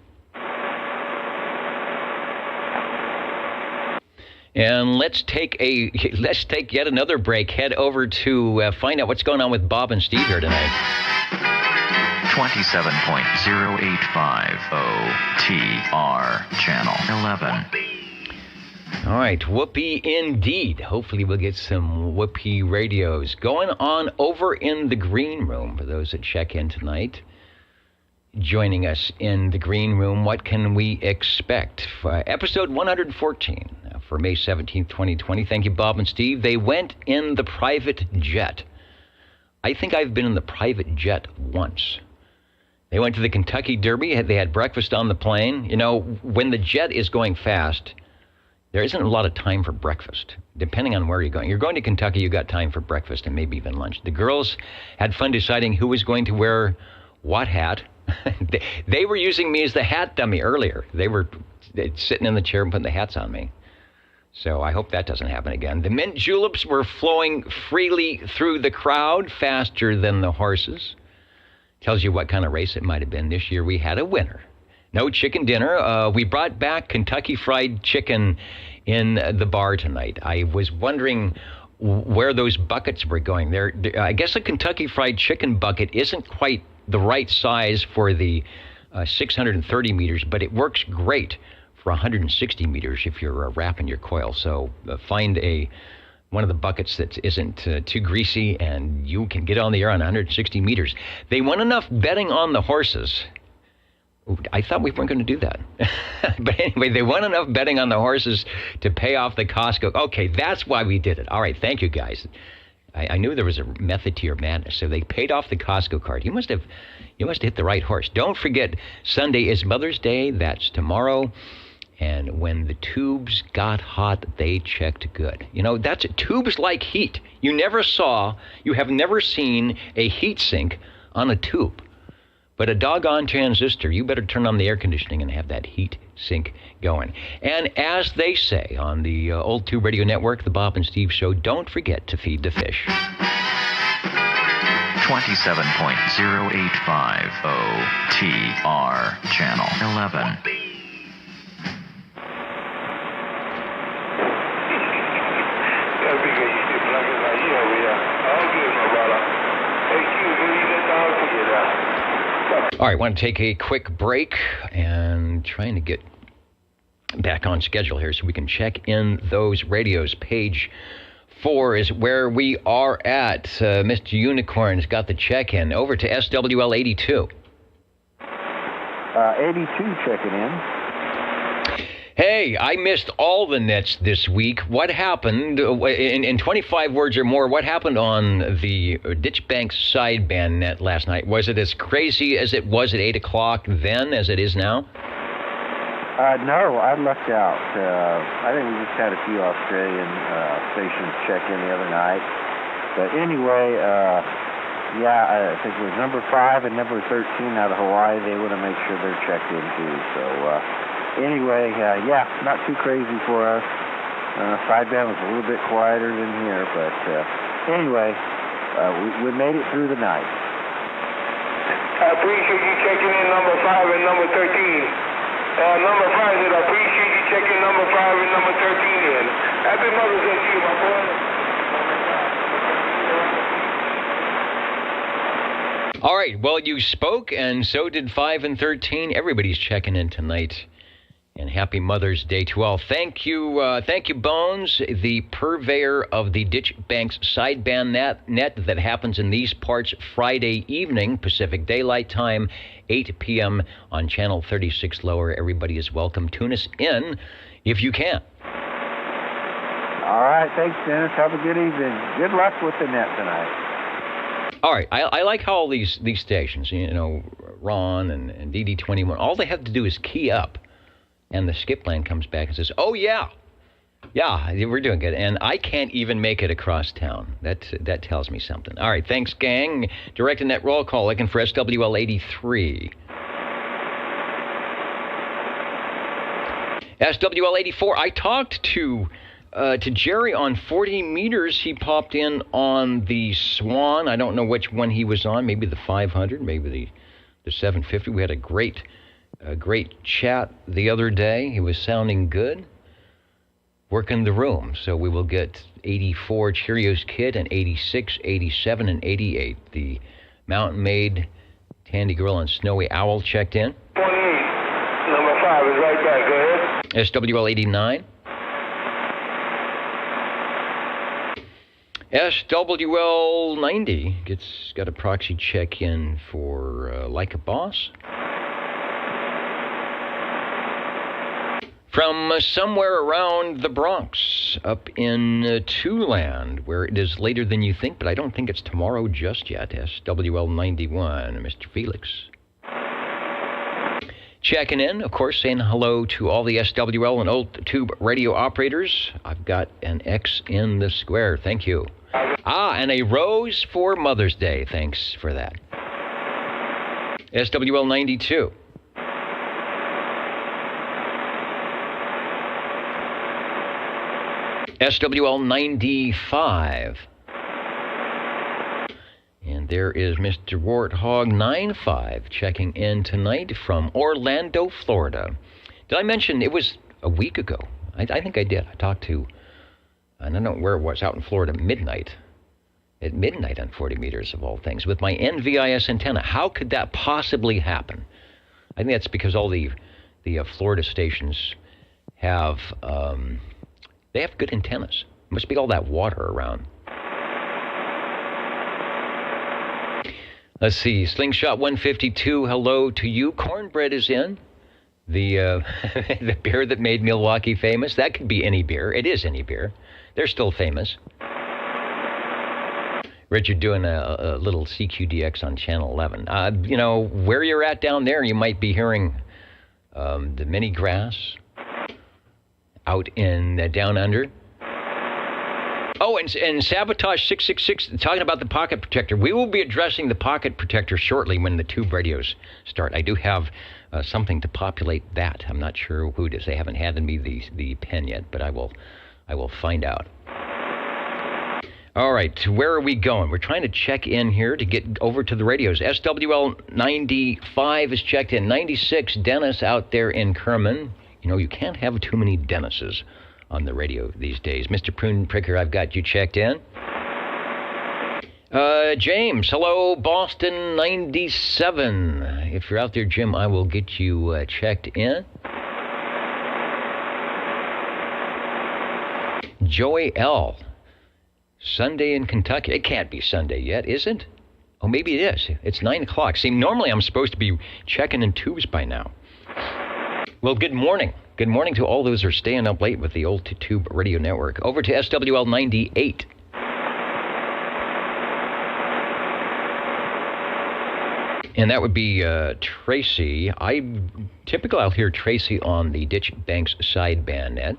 Speaker 2: And let's take yet another break. Head over to find out what's going on with Bob and Steve here tonight.
Speaker 5: 27.085 OTR channel 11.
Speaker 2: All right, whoopee indeed. Hopefully we'll get some whoopee radios going on over in the green room for those that check in tonight. Joining us in the green room, what can we expect? For episode 114 for May 17th, 2020. Thank you, Bob and Steve. They went in the private jet. I think I've been in the private jet once. They went to the Kentucky Derby. They had breakfast on the plane. When the jet is going fast, there isn't a lot of time for breakfast, depending on where you're going. You're going to Kentucky, you got time for breakfast and maybe even lunch. The girls had fun deciding who was going to wear what hat. They were using me as the hat dummy earlier. They were sitting in the chair and putting the hats on me. So I hope that doesn't happen again. The mint juleps were flowing freely through the crowd, faster than the horses. Tells you what kind of race it might have been. This year we had a winner. No chicken dinner. We brought back Kentucky Fried Chicken in the bar tonight. I was wondering where those buckets were going. I guess a Kentucky Fried Chicken bucket isn't quite the right size for the 630 meters, but it works great for 160 meters if you're wrapping your coil. So find one of the buckets that isn't too greasy, and you can get on the air on 160 meters. They won enough betting on the horses. I thought we weren't going to do that. But anyway, they won enough betting on the horses to pay off the Costco. Okay, that's why we did it. All right, thank you, guys. I knew there was a method to your madness. So they paid off the Costco card. You must have hit the right horse. Don't forget, Sunday is Mother's Day. That's tomorrow. And when the tubes got hot, they checked good. That's it. Tubes like heat. You have never seen a heat sink on a tube. But a doggone transistor, you better turn on the air conditioning and have that heat sink going. And as they say on the Old Tube Radio Network, the Bob and Steve Show, don't forget to feed the fish.
Speaker 5: 27.085 OTR channel 11.
Speaker 2: All right, want to take a quick break and trying to get back on schedule here so we can check in those radios. Page 4 is where we are at. Mr. Unicorn's got the check-in. Over to SWL 82.
Speaker 9: 82 checking in.
Speaker 2: Hey, I missed all the nets this week. What happened, in 25 words or more, what happened on the Ditchbank sideband net last night? Was it as crazy as it was at 8 o'clock then as it is now?
Speaker 9: No, I lucked out. I think we just had a few Australian stations check in the other night. But anyway, I think it was number 5 and number 13 out of Hawaii. They want to make sure they're checked in too. So anyway, not too crazy for us. Sideband was a little bit quieter than here, but anyway, we made it through the night.
Speaker 1: I appreciate you checking in number 5 and number 13. Number 5 said, I appreciate you checking number 5 and number 13 in. Happy Mother's Day to you, my boy.
Speaker 2: All right, well, you spoke, and so did 5 and 13. Everybody's checking in tonight. And happy Mother's Day to all. Thank you, Bones, the purveyor of the Ditch Banks sideband net that happens in these parts Friday evening, Pacific Daylight Time, 8 p.m. on Channel 36 Lower. Everybody is welcome. Tune us in if you can.
Speaker 9: All right, thanks, Dennis. Have a good evening. Good luck with the net tonight.
Speaker 2: All right, I like how all these stations, Ron and DD21, all they have to do is key up. And the skip line comes back and says, oh, yeah, we're doing good. And I can't even make it across town. That tells me something. All right, thanks, gang. Direct net roll call, looking for SWL 83. SWL 84, I talked to Jerry on 40 meters. He popped in on the Swan. I don't know which one he was on, maybe the 500, maybe the 750. We had a great chat the other day. He was sounding good, working the room. So we will get 84 Cheerios Kid and 86, 87, and 88. The Mountain Maid, Tandy Girl, and Snowy Owl checked in.
Speaker 1: 28, number 5 is right back. Go ahead.
Speaker 2: SWL 89. SWL 90 got a proxy check in for Like a Boss. From somewhere around the Bronx, up in Two-Land, where it is later than you think, but I don't think it's tomorrow just yet. SWL 91, Mr. Felix. Checking in, of course, saying hello to all the SWL and old tube radio operators. I've got an X in the square. Thank you. And a rose for Mother's Day. Thanks for that. SWL 92. SWL 95. And there is Mr. Warthog 95 checking in tonight from Orlando, Florida. Did I mention it was a week ago? I think I did. I talked to, I don't know where it was, out in Florida, at midnight on 40 meters of all things, with my NVIS antenna. How could that possibly happen? I think that's because all the Florida stations have... they have good antennas. Must be all that water around. Let's see. Slingshot 152, hello to you. Cornbread is in. The the beer that made Milwaukee famous. That could be any beer. It is any beer. They're still famous. Richard doing a little CQDX on Channel 11. Where you're at down there, you might be hearing the mini grass out in Down Under. Oh, and Sabotage 666, talking about the pocket protector. We will be addressing the pocket protector shortly when the tube radios start. I do have something to populate that. I'm not sure who it is. They haven't handed me the pen yet, but I will find out. All right, where are we going? We're trying to check in here to get over to the radios. SWL 95 is checked in. 96, Dennis out there in Kerman. You can't have too many Dennises on the radio these days. Mr. Prune Pricker, I've got you checked in. James, hello, Boston 97. If you're out there, Jim, I will get you checked in. Joey L. Sunday in Kentucky. It can't be Sunday yet, is it? Oh, maybe it is. It's 9 o'clock. See, normally I'm supposed to be checking in tubes by now. Well, good morning. Good morning to all those who are staying up late with the old tube radio network. Over to SWL 98. And that would be Tracy. Typically I'll hear Tracy on the Ditch Banks sideband net.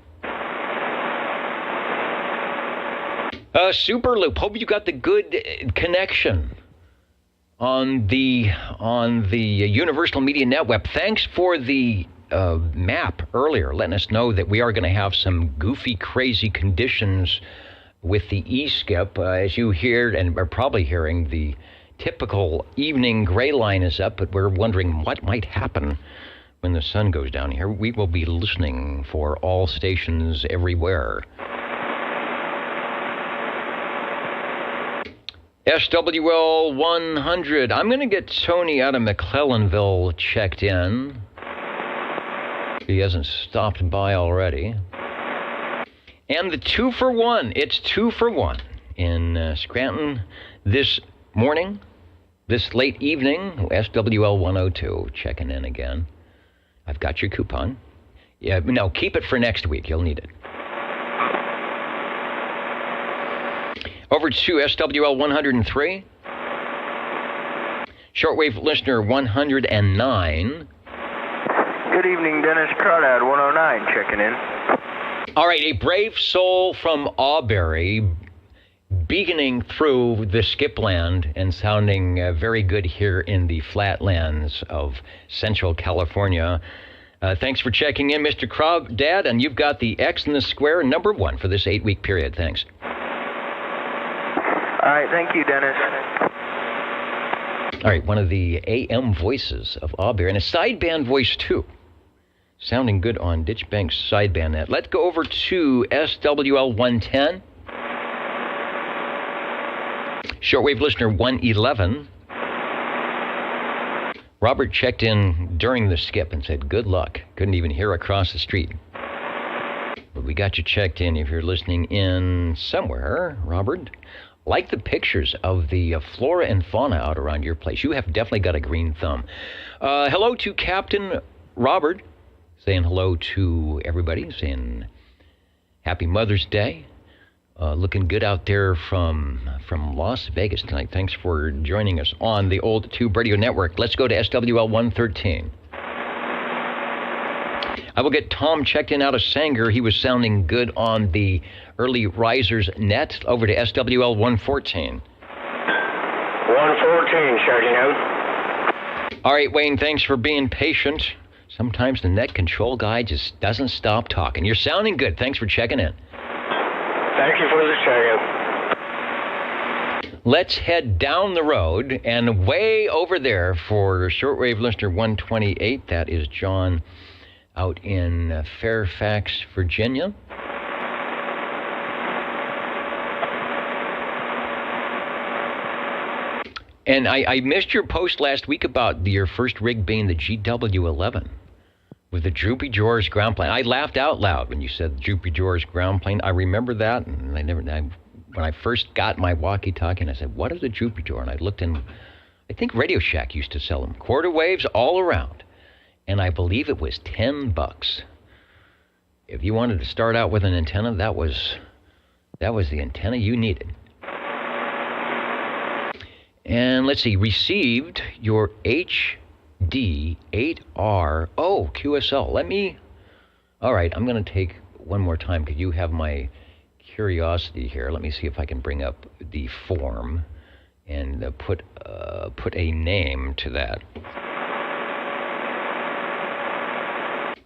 Speaker 2: Super Loop. Hope you got the good connection on the Universal Media Network. Thanks for the map earlier, letting us know that we are going to have some goofy, crazy conditions with the E-skip. As you hear and are probably hearing, the typical evening gray line is up, but we're wondering what might happen when the sun goes down here. We will be listening for all stations everywhere. SWL 100. I'm going to get Tony out of McClellanville checked in. He hasn't stopped by already. And the 2 for 1. It's 2 for 1 in Scranton this morning, this late evening. SWL 102 checking in again. I've got your coupon. Yeah, no, keep it for next week. You'll need it. Over to SWL 103. Shortwave listener 109.
Speaker 11: Good evening, Dennis Crawdad, 109, checking in.
Speaker 2: All right, a brave soul from Auberry, beaconing through the skipland and sounding very good here in the flatlands of Central California. Thanks for checking in, Mr. Crawdad, and you've got the X in the square, number 1 for this 8-week period. Thanks.
Speaker 11: All right, thank you, Dennis.
Speaker 2: All right, one of the AM voices of Auberry, and a sideband voice, too. Sounding good on Ditchbank's sideband net. Let's go over to SWL 110. Shortwave listener 111. Robert checked in during the skip and said, good luck. Couldn't even hear across the street. But we got you checked in if you're listening in somewhere, Robert. Like the pictures of the flora and fauna out around your place. You have definitely got a green thumb. Hello to Captain Robert. Saying hello to everybody. Saying Happy Mother's Day. Looking good out there from Las Vegas tonight. Thanks for joining us on the Old Tube Radio Network. Let's go to SWL 113. I will get Tom checked in out of Sanger. He was sounding good on the early risers net. Over to SWL 114.
Speaker 1: 114, checking out.
Speaker 2: All right, Wayne, thanks for being patient. Sometimes the net control guy just doesn't stop talking. You're sounding good. Thanks for checking in.
Speaker 1: Thank you for the check-in.
Speaker 2: Let's head down the road and way over there for shortwave listener 128. That is John out in Fairfax, Virginia. And I missed your post last week about your first rig being the GW11 with the Droopy Jaws ground plane. I laughed out loud when you said Droopy Jaws ground plane. I remember that, and when I first got my walkie-talkie, and I said, what is a Droopy Jaws? And I looked in, I think Radio Shack used to sell them. Quarter waves all around. And I believe it was $10. If you wanted to start out with an antenna, that was the antenna you needed. And let's see, received your HD8R. Oh, QSL. All right, I'm going to take one more time because you have my curiosity here. Let me see if I can bring up the form and put a name to that.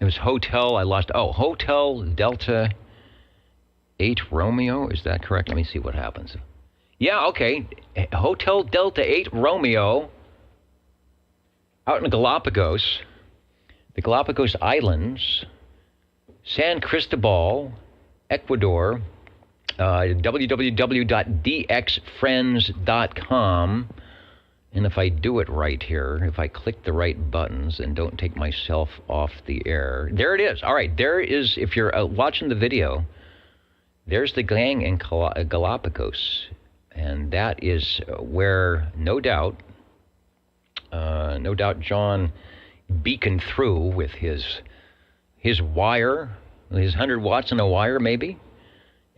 Speaker 2: It was Hotel, I lost, Hotel Delta 8 Romeo, is that correct? Let me see what happens. Yeah, okay, Hotel Delta 8 Romeo, out in the Galapagos Islands, San Cristobal, Ecuador, www.dxfriends.com. And if I do it right here, if I click the right buttons and don't take myself off the air, there it is. All right, there is, if you're watching the video, there's the gang in Galapagos. And that is where, no doubt, John beaconed through with his wire, his 100 watts in a wire maybe,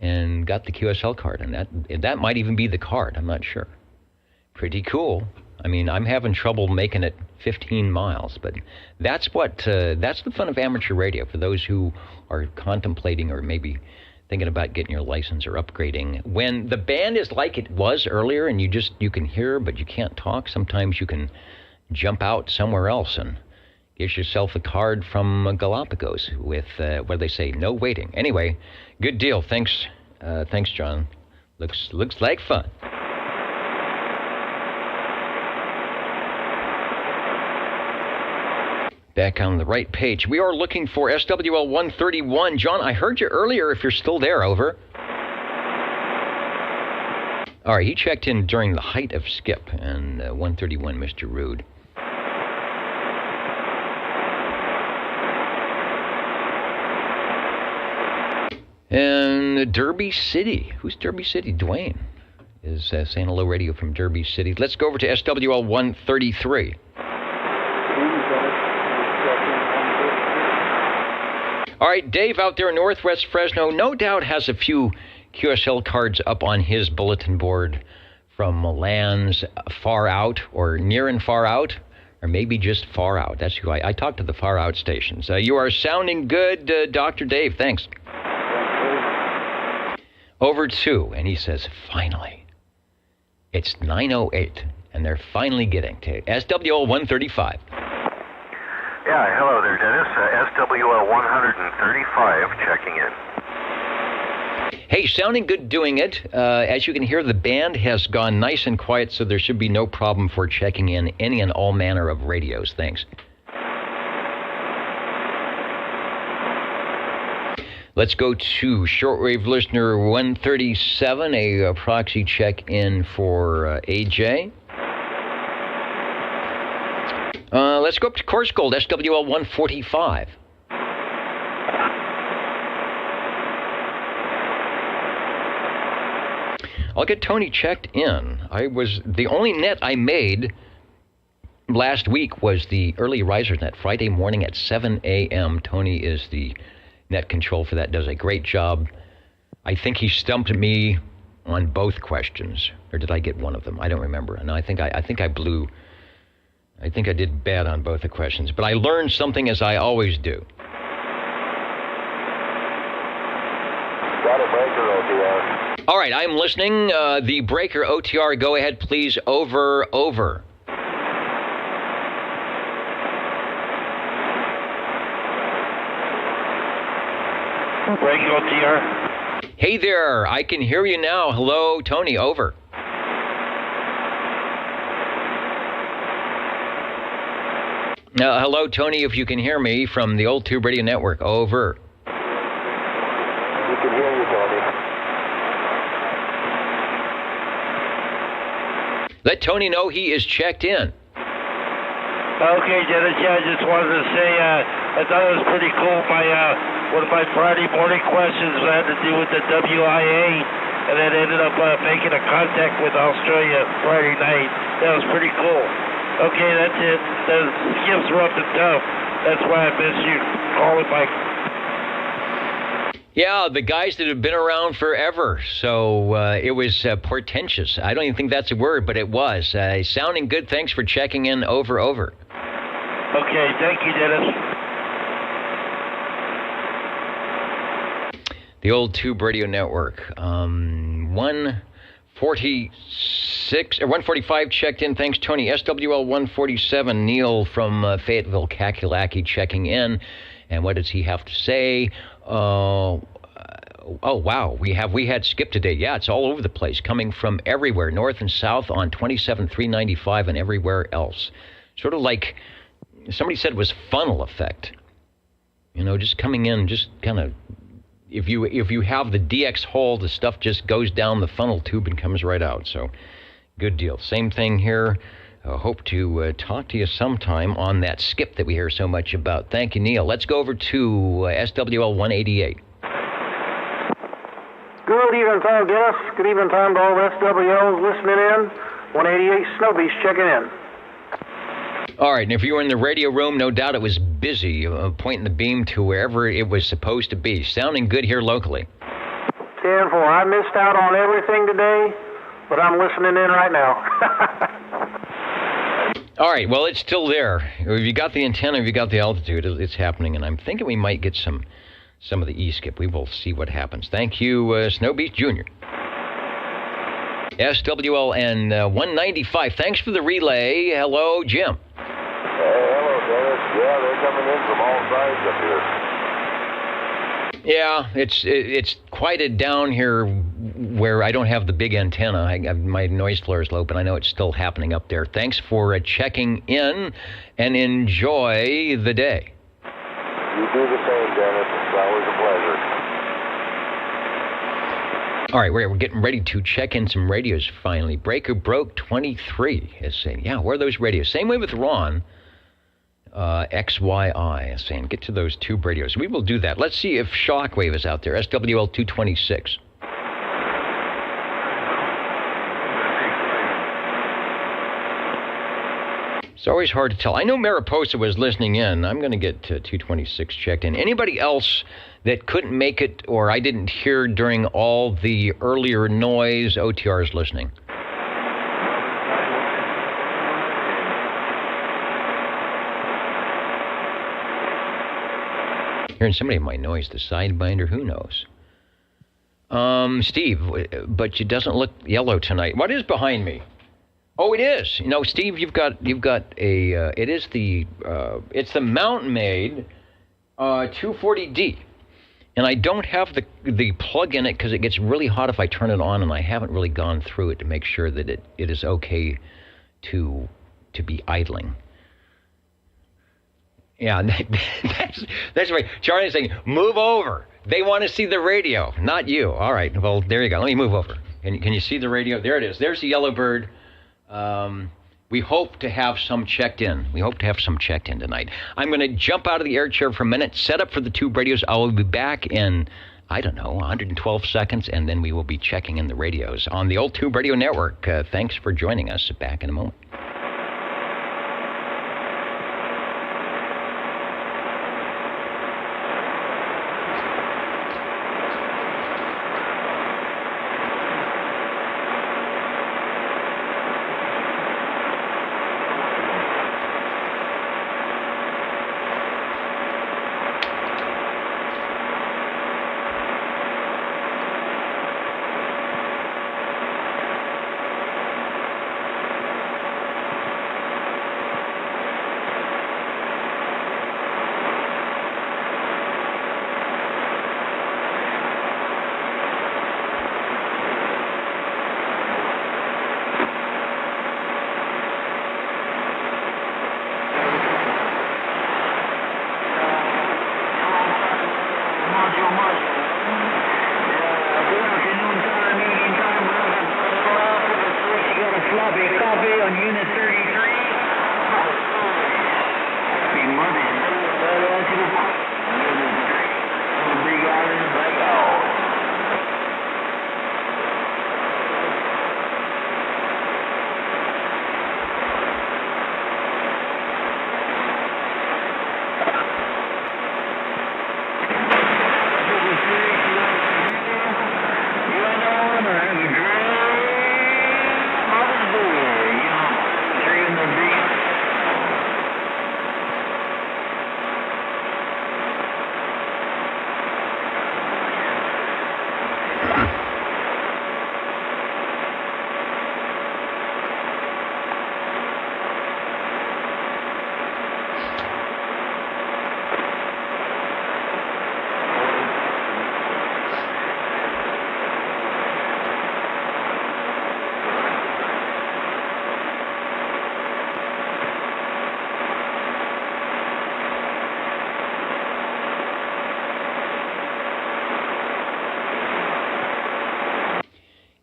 Speaker 2: and got the QSL card. And that might even be the card, I'm not sure. Pretty cool. I mean, I'm having trouble making it 15 miles, but that's the fun of amateur radio for those who are contemplating or maybe thinking about getting your license or upgrading. When the band is like it was earlier and you can hear but you can't talk, sometimes you can jump out somewhere else and get yourself a card from Galapagos with, what do they say, no waiting. Anyway, good deal. Thanks, John. Looks like fun. Back on the right page. We are looking for SWL 131. John, I heard you earlier if you're still there, over. All right, he checked in during the height of skip, and 131, Mr. Rude. And Derby City. Who's Derby City? Dwayne is saying hello radio from Derby City. Let's go over to SWL 133. All right, Dave out there in Northwest Fresno, no doubt has a few QSL cards up on his bulletin board from lands far out or near and far out, or maybe just far out. That's who I talked to the far out stations. You are sounding good, Dr. Dave. Thanks. Over 2, and he says, finally. It's 9:08, and they're finally getting to SWL 135.
Speaker 12: Yeah, hello there, Dennis. SWL 135 checking in.
Speaker 2: Hey, sounding good doing it. As you can hear, the band has gone nice and quiet, so there should be no problem for checking in any and all manner of radios. Thanks. Let's go to shortwave listener 137, a proxy check-in for AJ. Let's go up to Course Gold, SWL 145. I'll get Tony checked in. The only net I made last week was the early riser net, Friday morning at 7 a.m. Tony is the net control for that, does a great job. I think he stumped me on both questions, or did I get one of them? I don't remember. And I think I did bad on both the questions, but I learned something as I always do.
Speaker 12: Got a breaker OTR.
Speaker 2: All right, I'm listening. The breaker OTR, go ahead, please. Over.
Speaker 12: Breaker OTR.
Speaker 2: Hey there, I can hear you now. Hello, Tony, over. Hello, Tony, if you can hear me from the Old Tube Radio Network. Over.
Speaker 12: We can hear you, Tony.
Speaker 2: Let Tony know he is checked in.
Speaker 13: Okay, Dennis, yeah, I just wanted to say I thought it was pretty cool. One of my Friday morning questions had to do with the WIA, and then ended up making a contact with Australia Friday night. That was pretty cool. Okay, that's it. The skips were up and tough. That's why I miss you. Calling Mike.
Speaker 2: Yeah, the guys that have been around forever. So it was portentous. I don't even think that's a word, but it was. Sounding good. Thanks for checking in. Over.
Speaker 13: Okay, thank you, Dennis.
Speaker 2: The Old Tube Radio Network. 145 checked in. Thanks, Tony. SWL 147, Neil from Fayetteville, Kakalaki checking in. And what does he have to say? Oh, wow. We had skip today. Yeah, it's all over the place, coming from everywhere, north and south on 27-395 and everywhere else. Sort of like somebody said it was funnel effect. You know, just coming in, just kind of, if you have the DX hole, the stuff just goes down the funnel tube and comes right out. So, good deal. Same thing here. Hope to talk to you sometime on that skip that we hear so much about. Thank you, Neil. Let's go over to SWL 188.
Speaker 14: Good evening time, Dennis. Good evening time to all the SWLs listening in. 188 Snowbeast checking in.
Speaker 2: All right, and if you were in the radio room, no doubt it was busy, pointing the beam to wherever it was supposed to be. Sounding good here locally.
Speaker 14: 10-4. I missed out on everything today, but I'm listening in right now.
Speaker 2: All right, well, it's still there. If you got the antenna, if you got the altitude, it's happening, and I'm thinking we might get some of the E-skip. We will see what happens. Thank you, Snowbeast Jr. SWL and 195. Thanks for the relay. Hello, Jim.
Speaker 12: Hello, Dennis. Yeah, they're coming in from all sides up here.
Speaker 2: Yeah, it's quieted down here where I don't have the big antenna. My noise floor is low, but I know it's still happening up there. Thanks for checking in, and enjoy the day.
Speaker 12: You do the same, Dennis. It's always a pleasure.
Speaker 2: All right, we're getting ready to check in some radios finally. Breaker Broke 23 is saying, yeah, where are those radios? Same way with Ron. XYI is saying, get to those tube radios. We will do that. Let's see if Shockwave is out there. SWL 226. It's always hard to tell. I know Mariposa was listening in. I'm going to get 226 checked in. Anybody else that couldn't make it or I didn't hear during all the earlier noise, OTR is listening? Hearing somebody in my noise, the Sidebinder, who knows? Steve, but it doesn't look yellow tonight. What is behind me? Oh, it is. You know, Steve, you've got a. It is the. It's the Mountain Made 240D, and I don't have the plug in it because it gets really hot if I turn it on, and I haven't really gone through it to make sure that it is okay to be idling. Yeah, that's right. Charlie's saying, move over. They want to see the radio, not you. All right, well, there you go. Let me move over. Can you see the radio? There it is. There's the Yellowbird. We hope to have some checked in. We hope to have some checked in tonight. I'm going to jump out of the air chair for a minute, set up for the tube radios. I will be back in, I don't know, 112 seconds, and then we will be checking in the radios on the old Tube Radio Network. Thanks for joining us. Back in a moment.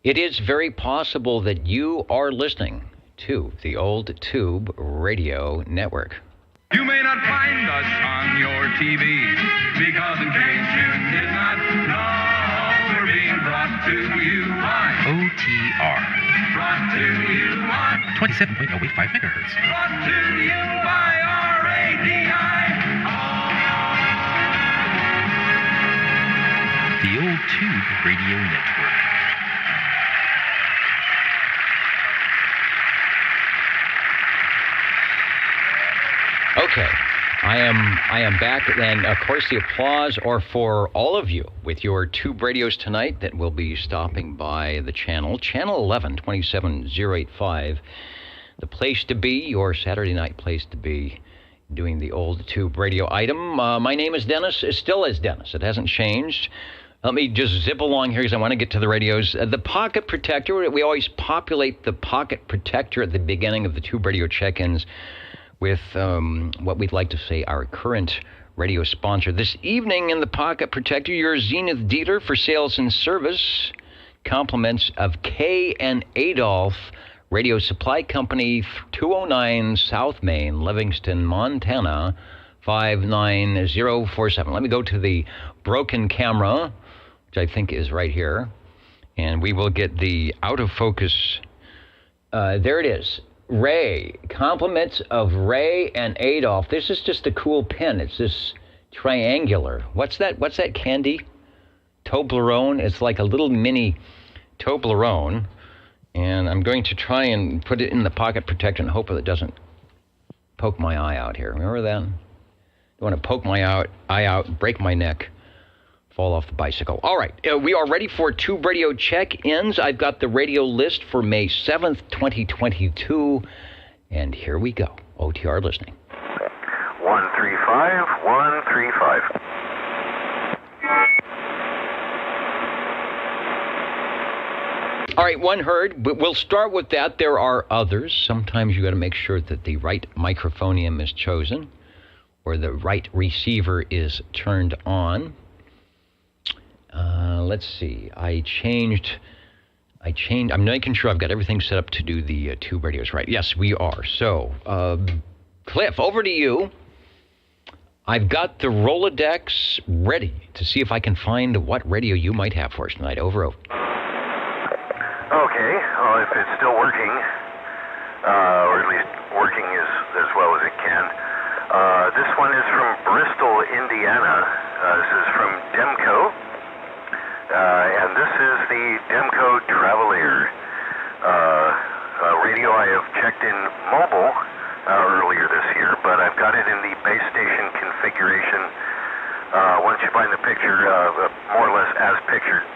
Speaker 2: It is very possible that you are listening to the old Tube Radio Network.
Speaker 4: You may not find us on your TV, because in case you did not know, we're being brought to you by
Speaker 15: OTR.
Speaker 4: Brought to you by
Speaker 15: 27.085 megahertz.
Speaker 4: Brought to you by RADI.
Speaker 15: The old Tube Radio Network.
Speaker 2: Okay, I am back, and of course the applause are for all of you with your tube radios tonight that will be stopping by the channel 11, 27085, the place to be, your Saturday night place to be, doing the old tube radio item. My name is Dennis, still is Dennis, it hasn't changed. Let me just zip along here because I want to get to the radios. The pocket protector, we always populate the pocket protector at the beginning of the tube radio check-ins with what we'd like to say our current radio sponsor. This evening in the pocket protector, your Zenith dealer for sales and service. Compliments of K and Adolph Radio Supply Company, 209 South Main, Livingston, Montana, 59047. Let me go to the broken camera, which I think is right here, and we will get the out of focus. There it is. Ray. Compliments of Ray and Adolph. This is just a cool pen. It's this triangular. What's that candy? Toblerone. It's like a little mini Toblerone. And I'm going to try and put it in the pocket protector and hope that it doesn't poke my eye out here. Remember that? Don't want to poke my eye out, break my neck, fall off the bicycle. All right, we are ready for tube radio check-ins. I've got the radio list for May 7th, 2022. And here we go. OTR listening.
Speaker 12: 135, 135.
Speaker 2: All right, one heard, but we'll start with that. There are others. Sometimes you got to make sure that the right microphonium is chosen or the right receiver is turned on. Let's see. I'm making sure I've got everything set up to do the tube radios right. Yes, we are. So, Cliff, over to you. I've got the Rolodex ready to see if I can find what radio you might have for us tonight. Over.
Speaker 12: Okay, well, if it's still working, or at least working as well as it can, this one is from Bristol, Indiana. This is from Demco, and this is the Demco Travelier radio. I have checked in mobile earlier this year, but I've got it in the base station configuration. Once you find the picture, more or less as pictured.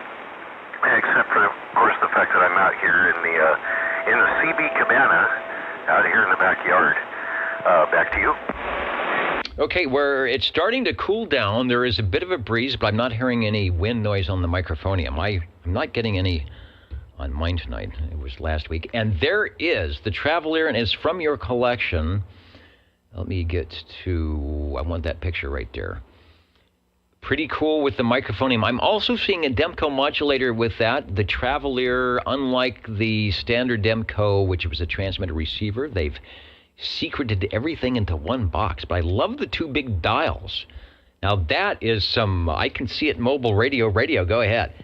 Speaker 12: Except for, of course, the fact that I'm out here in the CB cabana, out here in the backyard. Back to you.
Speaker 2: Okay, it's starting to cool down. There is a bit of a breeze, but I'm not hearing any wind noise on the microphonium. I'm not getting any on mine tonight. It was last week. And there is the Travelier, and it's from your collection. Let me get to, I want that picture right there. Pretty cool with the microphonium. I'm also seeing a Demco modulator with that. The Travelier, unlike the standard Demco, which was a transmitter receiver, they've secreted everything into one box. But I love the two big dials. Now that is I can see it mobile radio. Go ahead.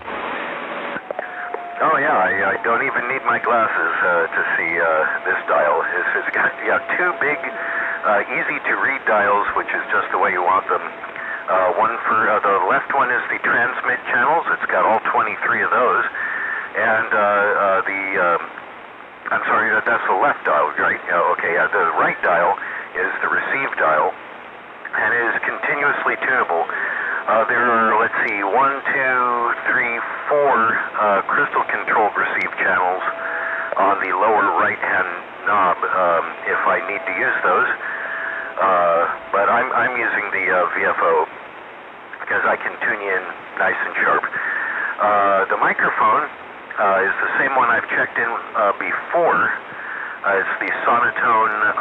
Speaker 12: Oh yeah, I don't even need my glasses to see this dial. It's got two big, easy to read dials, which is just the way you want them. One for the left one is the transmit channels. It's got all 23 of those. And I'm sorry, that's the left dial, right? Okay, the right dial is the receive dial, and it is continuously tunable. There are, let's see, 1, 2, 3, 4 crystal controlled receive channels on the lower right-hand knob if I need to use those. But I'm using the VFO because I can tune you in nice and sharp. The microphone is the same one I've checked in before. It's the Sonotone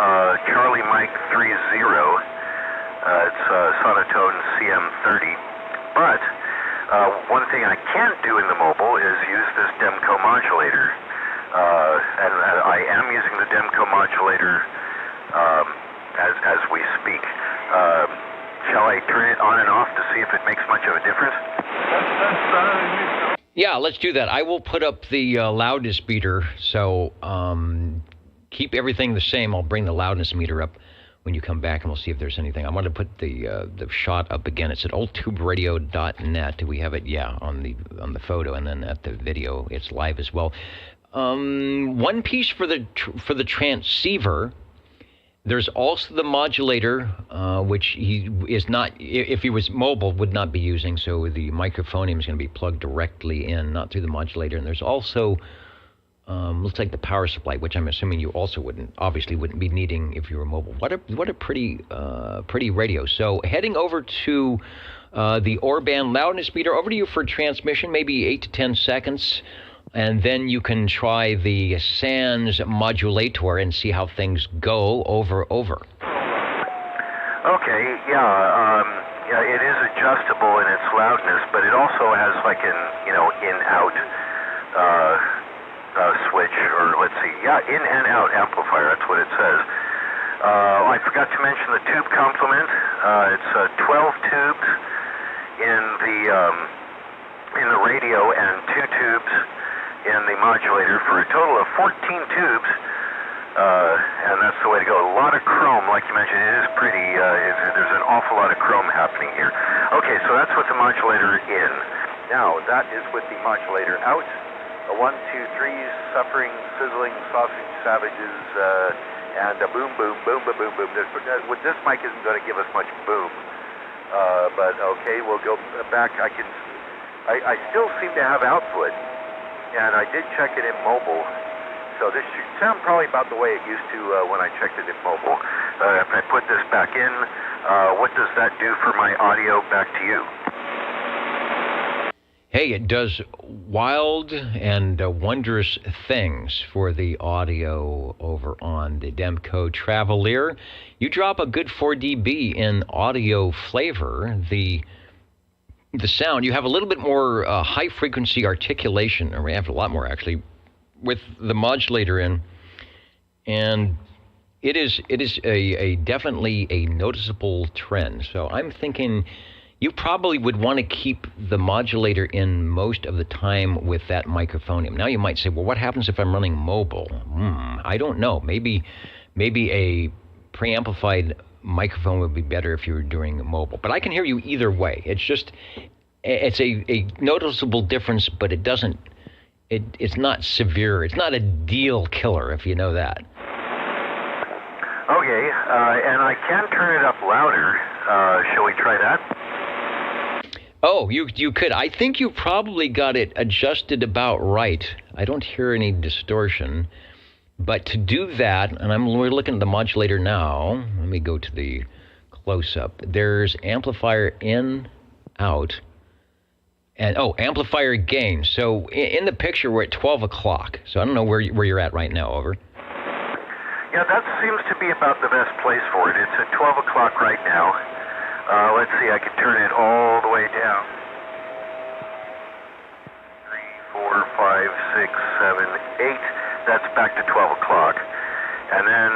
Speaker 12: Charlie Mike 30. It's Sonotone CM30. But one thing I can't do in the mobile is use this Demco modulator. And I am using the Demco modulator as we speak. Shall I turn it on and off to see if it makes much of a difference?
Speaker 2: Yeah, let's do that. I will put up the loudness meter, so keep everything the same. I'll bring the loudness meter up when you come back, and we'll see if there's anything. I want to put the shot up again. It's at oldtuberadio.net. We have it, on the photo, and then at the video, it's live as well. One piece for the transceiver. There's also the modulator, which he is not, if he was mobile, would not be using. So the microphonium is going to be plugged directly in, not through the modulator. And there's also, looks like the power supply, which I'm assuming you also obviously wouldn't be needing if you were mobile. What a pretty radio. So heading over to the Orban loudness meter. Over to you for transmission, maybe 8 to 10 seconds. And then you can try the SANS modulator and see how things go over.
Speaker 12: Okay, yeah, it is adjustable in its loudness, but it also has like an, in-out switch, or let's see, in and out amplifier, that's what it says. I forgot to mention the tube complement. It's 12 tubes in the radio and 2 tubes in the modulator for a total of 14 tubes, and that's the way to go. A lot of chrome, like you mentioned, it is pretty, there's an awful lot of chrome happening here. Okay, so that's with the modulator in. Now, that is with the modulator out. A 1, 2, 3, suffering, sizzling, sausage savages, and a boom, boom, boom, boom, boom, boom. This mic isn't going to give us much boom, but okay, we'll go back. I still seem to have output, and I did check it in mobile, so this should sound probably about the way it used to when I checked it in mobile. If I put this back in, what does that do for my audio? Back to you.
Speaker 2: Hey, it does wild and wondrous things for the audio over on the Demco Travelier. You drop a good 4 dB in audio flavor, the sound, you have a little bit more high-frequency articulation, or we have a lot more, actually, with the modulator in, and it is a definitely a noticeable trend. So I'm thinking you probably would want to keep the modulator in most of the time with that microphone. Now you might say, well, what happens if I'm running mobile? I don't know. Maybe a preamplified microphone would be better if you were doing mobile. But I can hear you either way. It's a noticeable difference, but it's not severe. It's not a deal killer, if you know that.
Speaker 12: Okay, and I can turn it up louder. Shall we try that?
Speaker 2: Oh, you could. I think you probably got it adjusted about right. I don't hear any distortion. But to do that, and we're looking at the modulator now. Let me go to the close-up. There's amplifier in, out, and amplifier gain. So in the picture, we're at 12 o'clock. So I don't know where you're at right now. Over.
Speaker 12: Yeah, that seems to be about the best place for it. It's at 12 o'clock right now. Let's see, I can turn it all the way down. 3, 4, 5, 6, 7, 8. That's back to 12 o'clock. And then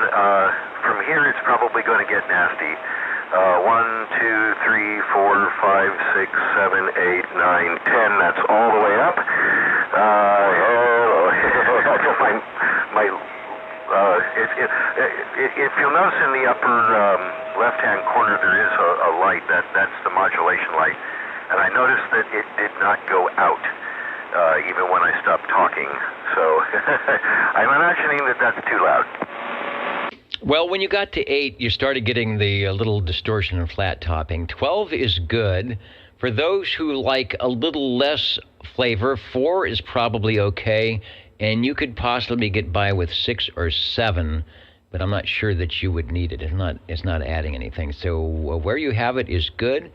Speaker 12: from here, it's probably going to get nasty. 1, 2, 3, 4, 5, 6, 7, 8, 9, 10. That's all the way up. If you'll notice in the upper left-hand corner, there is a light. That's the modulation light. And I noticed that it did not go out even when I stopped talking. So I'm imagining that that's too loud.
Speaker 2: Well, when you got to 8, you started getting the little distortion and flat topping. 12 is good. For those who like a little less flavor, 4 is probably okay. And you could possibly get by with 6 or 7, but I'm not sure that you would need it. It's not adding anything. So where you have it is good.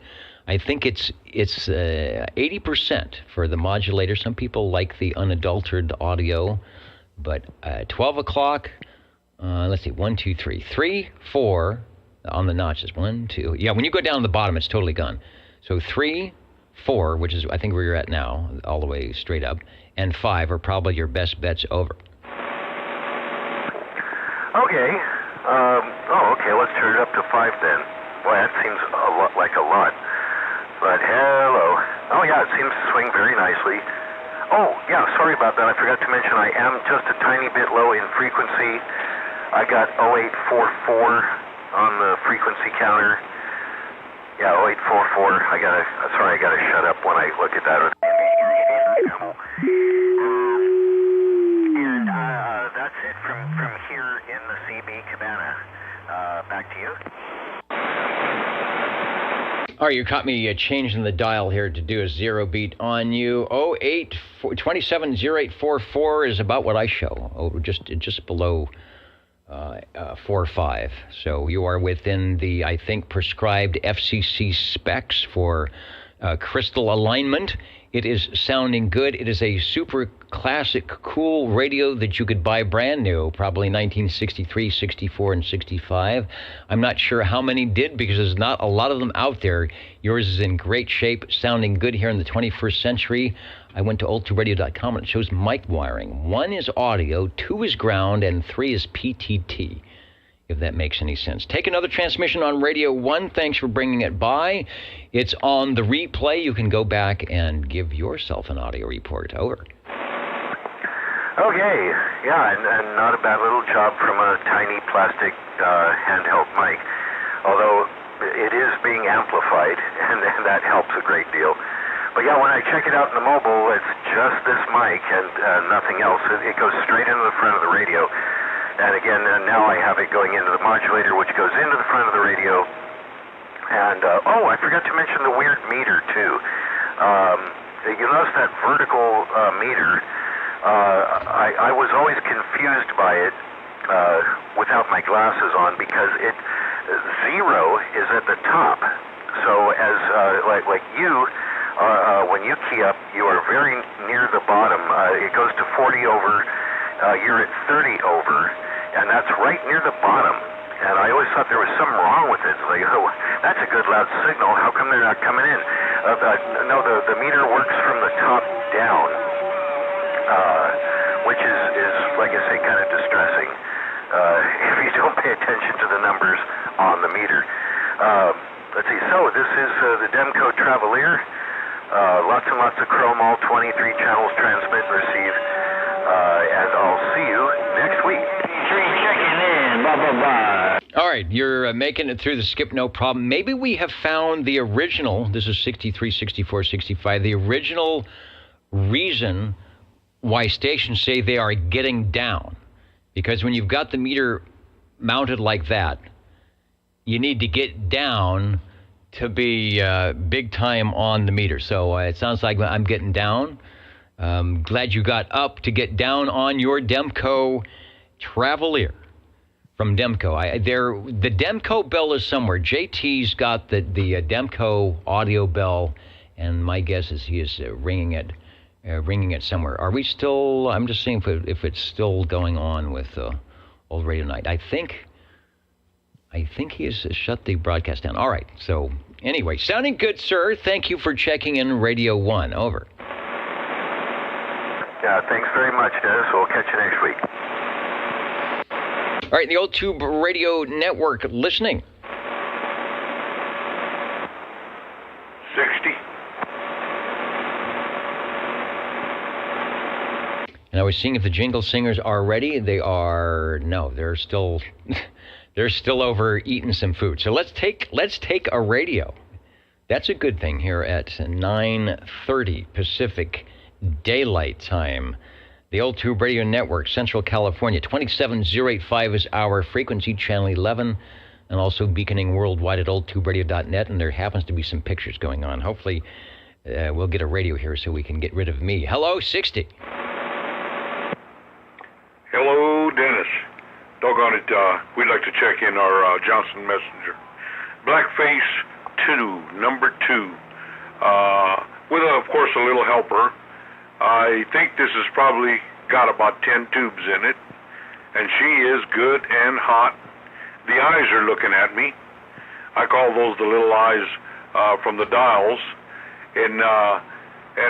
Speaker 2: I think it's 80% for the modulator. Some people like the unadulterated audio, but 12 o'clock. Let's see, 1, 2, 3, 3, 4 on the notches. 1, 2. Yeah, when you go down to the bottom, it's totally gone. So 3, 4, which is I think where you're at now, all the way straight up, and 5 are probably your best bets over.
Speaker 12: Okay. Okay. Let's turn it up to 5 then. Boy, that seems a lot like a lot. But hello. Oh yeah, it seems to swing very nicely. Oh yeah, sorry about that. I forgot to mention I am just a tiny bit low in frequency. I got 0844 on the frequency counter. Yeah, 0844. I gotta shut up when I look at that. And that's it from here in the CB Cabana. Back to you.
Speaker 2: All right, you caught me changing the dial here to do a zero beat on you. 270844 is about what I show. Just below 4.5. So you are within the, I think, prescribed FCC specs for crystal alignment. It is sounding good. It is a super classic, cool radio that you could buy brand new, probably 1963, 64, and 65. I'm not sure how many did because there's not a lot of them out there. Yours is in great shape, sounding good here in the 21st century. I went to old2radio.com and it shows mic wiring. 1 is audio, 2 is ground, and 3 is PTT, if that makes any sense. Take another transmission on Radio 1. Thanks for bringing it by. It's on the replay. You can go back and give yourself an audio report. Over.
Speaker 12: Okay, yeah, and not a bad little job from a tiny plastic handheld mic, although it is being amplified, and that helps a great deal. But yeah, when I check it out in the mobile, it's just this mic and nothing else. It goes straight into the front of the radio. And again, now I have it going into the modulator, which goes into the front of the radio. And, I forgot to mention the weird meter, too. You notice that vertical meter. I was always confused by it without my glasses on because 0 is at the top. So as, like you... when you key up, you are very near the bottom. It goes to 40 over. You're at 30 over, and that's right near the bottom. And I always thought there was something wrong with it. It's like, oh, that's a good loud signal. How come they're not coming in? No, the meter works from the top down, which is, like I say, kind of distressing if you don't pay attention to the numbers on the meter. Let's see. So this is the Demco Travelier. Lots and lots of chrome, all 23 channels transmit and receive. And I'll see you next week.
Speaker 8: Checking in. Bye-bye-bye.
Speaker 2: All right, you're making it through the skip, no problem. Maybe we have found the original, this is 63, 64, 65, the original reason why stations say they are getting down. Because when you've got the meter mounted like that, you need to get down to be big time on the meter. So it sounds like I'm getting down. Glad you got up to get down on your Demco Travelier from Demco. The Demco bell is somewhere. JT's got the Demco audio bell, and my guess is he is ringing it somewhere. Are we still? I'm just seeing if it's still going on with Old Radio Night. I think he has shut the broadcast down. All right. So anyway, sounding good, sir. Thank you for checking in Radio 1. Over.
Speaker 12: Yeah, thanks very much, Dennis. We'll catch you next week.
Speaker 2: All right, the Old Tube Radio Network listening.
Speaker 3: 60.
Speaker 2: And I was seeing if the jingle singers are ready. They are. No, they're still over eating some food. So let's take a radio. That's a good thing here at 9:30 Pacific Daylight Time. The Old Tube Radio Network, Central California. 27085 is our frequency, channel 11, and also beaconing worldwide at oldtuberadio.net. And there happens to be some pictures going on. Hopefully, we'll get a radio here so we can get rid of me. Hello, 60.
Speaker 3: Hello, Dennis. Doggone it, we'd like to check in our Johnson Messenger. Blackface 2, number 2, with, of course, a little helper. I think this has probably got about 10 tubes in it, and she is good and hot. The eyes are looking at me. I call those the little eyes from the dials, and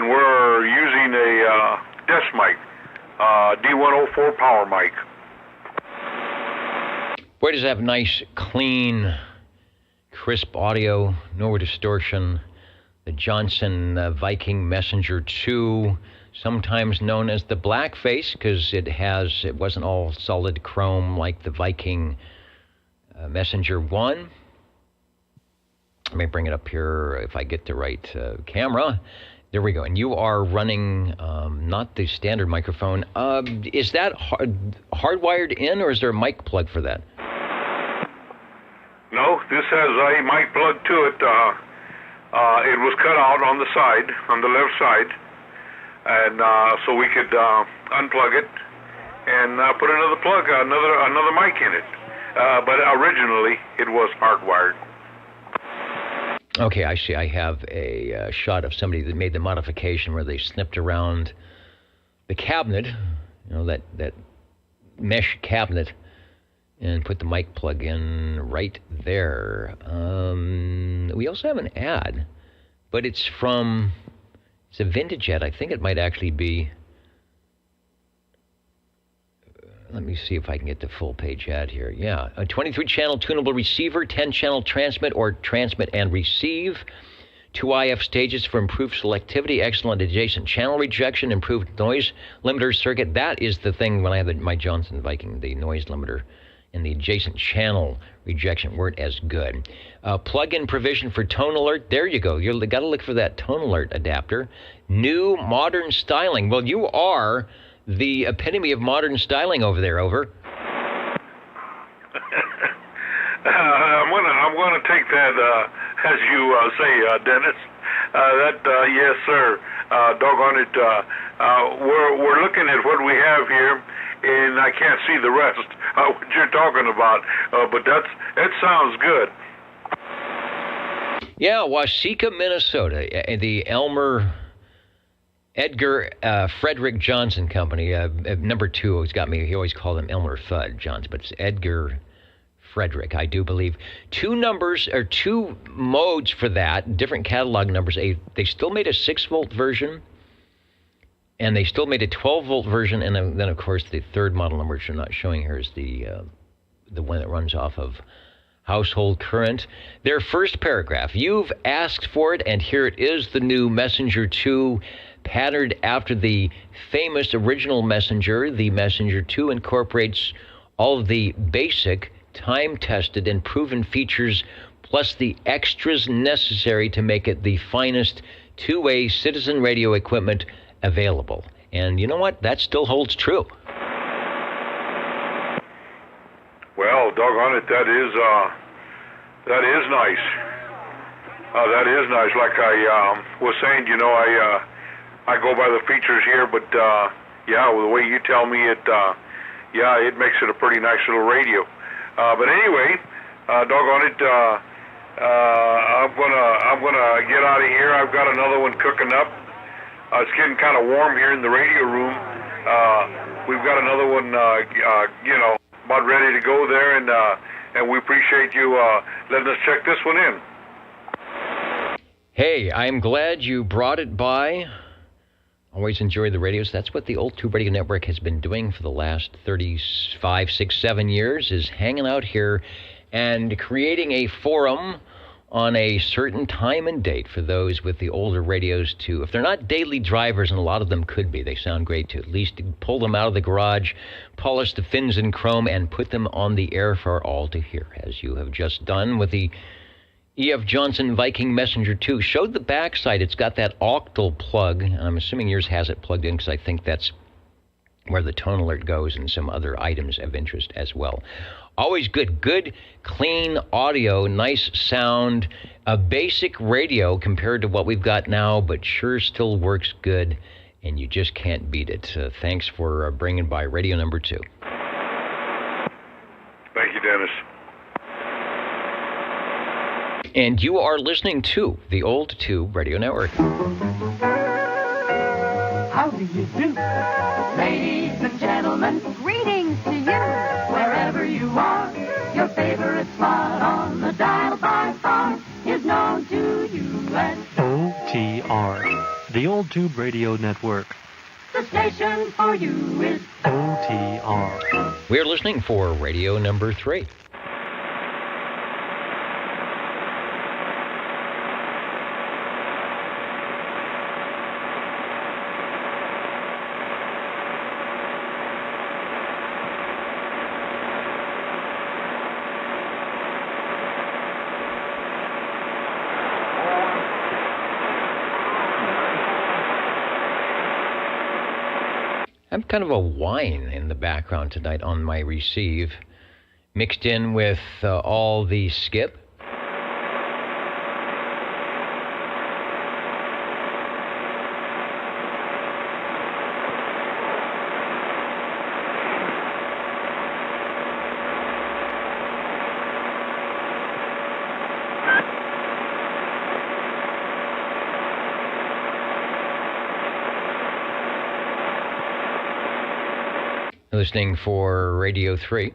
Speaker 3: we're using a desk mic, D104 power mic.
Speaker 2: Boy, does it have nice, clean, crisp audio, no distortion. The Johnson Viking Messenger 2, sometimes known as the Blackface, because it wasn't all solid chrome like the Viking Messenger 1. Let me bring it up here if I get the right camera. There we go. And you are running not the standard microphone. Is that hardwired in, or is there a mic plug for that?
Speaker 3: No, this has a mic plug to it. It was cut out on the side, on the left side, and so we could unplug it and put another plug, another mic in it. But originally it was hardwired.
Speaker 2: Okay, I see. I have a shot of somebody that made the modification where they snipped around the cabinet, that mesh cabinet, and put the mic plug in right there. We also have an ad, but it's a vintage ad. I think it might actually be... Let me see if I can get the full page ad here. Yeah, a 23-channel tunable receiver, 10-channel transmit or transmit and receive, 2 IF stages for improved selectivity, excellent adjacent channel rejection, improved noise limiter circuit. That is the thing when I have my Johnson Viking, the noise limiter and the adjacent channel rejection weren't as good. Plug-in provision for tone alert. There you go. You got to look for that tone alert adapter. New modern styling. Well, you are the epitome of modern styling over there. Over.
Speaker 3: I'm gonna take that as you say, Dennis. Yes, sir. Doggone it. We're looking at what we have here, and I can't see the rest. What you're talking about, but that sounds good.
Speaker 2: Yeah, Waseca, Minnesota. The Edgar Frederick Johnson Company, number 2, always got me. He always called him Elmer Fudd Johnson, but it's Edgar Frederick, I do believe. 2 modes for that, different catalog numbers. They still made a 6-volt version, and they still made a 12-volt version, and then of course the third model number, which I'm not showing here, is the one that runs off of household current. Their first paragraph: you've asked for it, and here it is, the new Messenger 2. Patterned after the famous original Messenger, the Messenger 2 incorporates all of the basic, time-tested, and proven features, plus the extras necessary to make it the finest two-way citizen radio equipment available. And you know what? That still holds true.
Speaker 3: Well, doggone it, that is nice. That is nice. Like I was saying, I go by the features here, but yeah, the way you tell me it, yeah, it makes it a pretty nice little radio. But anyway, doggone it, I'm gonna get out of here. I've got another one cooking up. It's getting kind of warm here in the radio room. We've got another one, about ready to go there, and we appreciate you letting us check this one in.
Speaker 2: Hey, I'm glad you brought it by. Always enjoy the radios. That's what the Old Tube Radio Network has been doing for the last 35, 6, 7 years, is hanging out here and creating a forum on a certain time and date for those with the older radios to, if they're not daily drivers, and a lot of them could be, they sound great, to at least pull them out of the garage, polish the fins in chrome, and put them on the air for all to hear, as you have just done with the E.F. Johnson Viking Messenger 2. Showed the backside. It's got that octal plug. I'm assuming yours has it plugged in because I think that's where the tone alert goes and some other items of interest as well. Always good, clean audio, nice sound, a basic radio compared to what we've got now, but sure still works good, and you just can't beat it. Thanks for bringing by radio number 2.
Speaker 3: Thank you, Dennis.
Speaker 2: And you are listening to the Old Tube Radio Network.
Speaker 16: How do you do? Ladies and gentlemen, greetings to you. Wherever you are, your favorite spot on the dial by far is known to you as
Speaker 17: OTR, the Old Tube Radio Network.
Speaker 16: The station for you is
Speaker 17: OTR.
Speaker 2: We're listening for radio number 3. I'm kind of a whine in the background tonight on my receive, mixed in with all the skip. listening for Radio 3.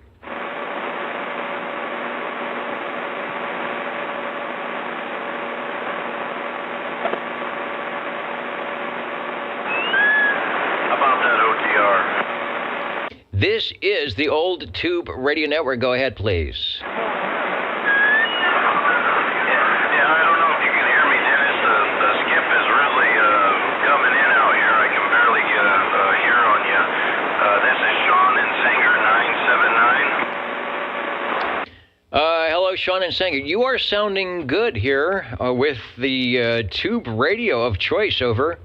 Speaker 2: This is the Old Tube Radio Network. Go ahead, please.
Speaker 1: Yeah, I don't know if you can hear me, Dennis. The skip is really coming in out here. I can barely get a hear on you. This is Sean in Sanger, 979.
Speaker 2: Hello, Sean and Sanger. You are sounding good here with the tube radio of choice, over.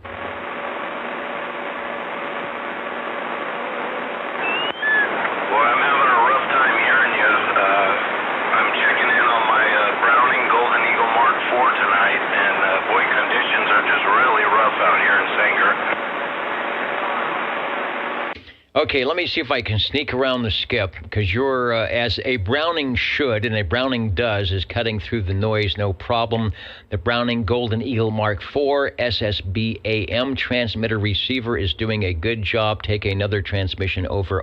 Speaker 2: Okay, let me see if I can sneak around the skip, because you're, as a Browning should, and a Browning does, is cutting through the noise, no problem. The Browning Golden Eagle Mark IV SSB AM transmitter receiver is doing a good job. Take another transmission, over.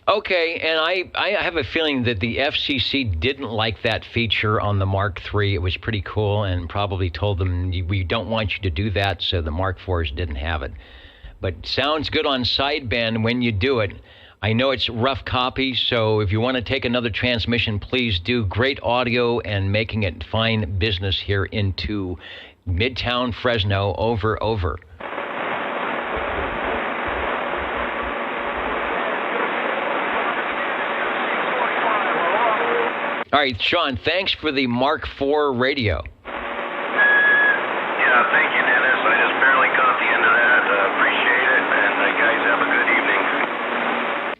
Speaker 2: Okay, and I have a feeling that the FCC didn't like that feature on the Mark III. It was pretty cool, and probably told them, we don't want you to do that, so the Mark IVs didn't have it. But sounds good on sideband when you do it. I know it's rough copy, so if you want to take another transmission, please do. Great audio and making it fine business here into Midtown Fresno, over. All right, Sean, thanks for the Mark IV radio.
Speaker 1: Yeah, thank you, Dennis. I just barely caught the end of that. Appreciate it, and guys, have a good evening.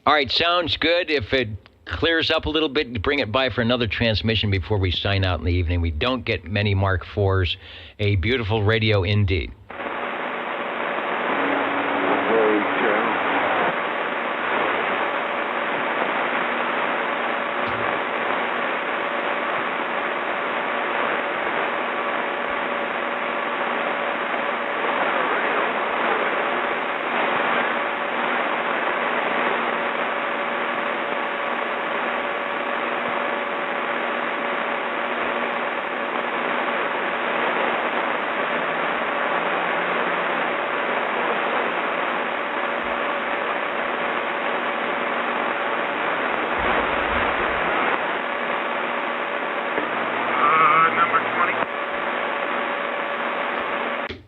Speaker 2: All right, sounds good. If it clears up a little bit, bring it by for another transmission before we sign out in the evening. We don't get many Mark IVs. A beautiful radio indeed.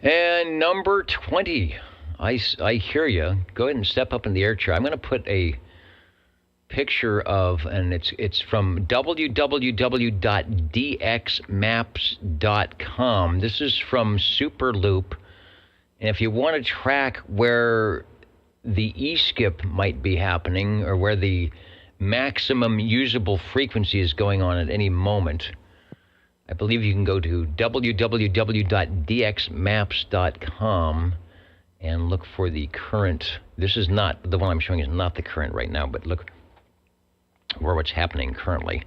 Speaker 2: And number 20, I hear you. Go ahead and step up in the air chair. I'm going to put a picture of, and it's from www.dxmaps.com. This is from Superloop. And if you want to track where the E-skip might be happening, or where the maximum usable frequency is going on at any moment, I believe you can go to www.dxmaps.com and look for the current. This is not, the one I'm showing is not the current right now, but look for what's happening currently.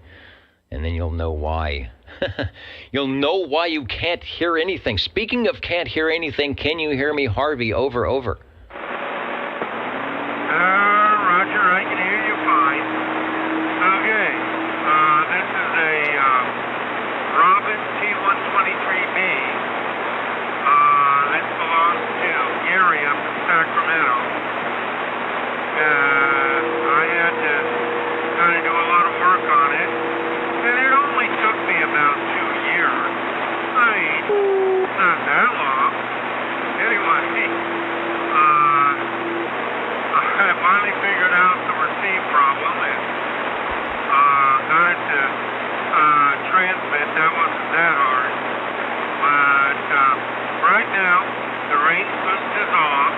Speaker 2: And then you'll know why. You'll know why you can't hear anything. Speaking of can't hear anything, can you hear me, Harvey? Over.
Speaker 1: Roger, I can hear you fine. Okay, this is a Robin T123B. This belongs to Gary up in Sacramento. I had to kind of do a lot of work on it, and it only took me about 2 years. I mean, not that long. Anyway, I finally figured out the receive problem and got it to transmit. That wasn't that hard. right now, the range boost is off,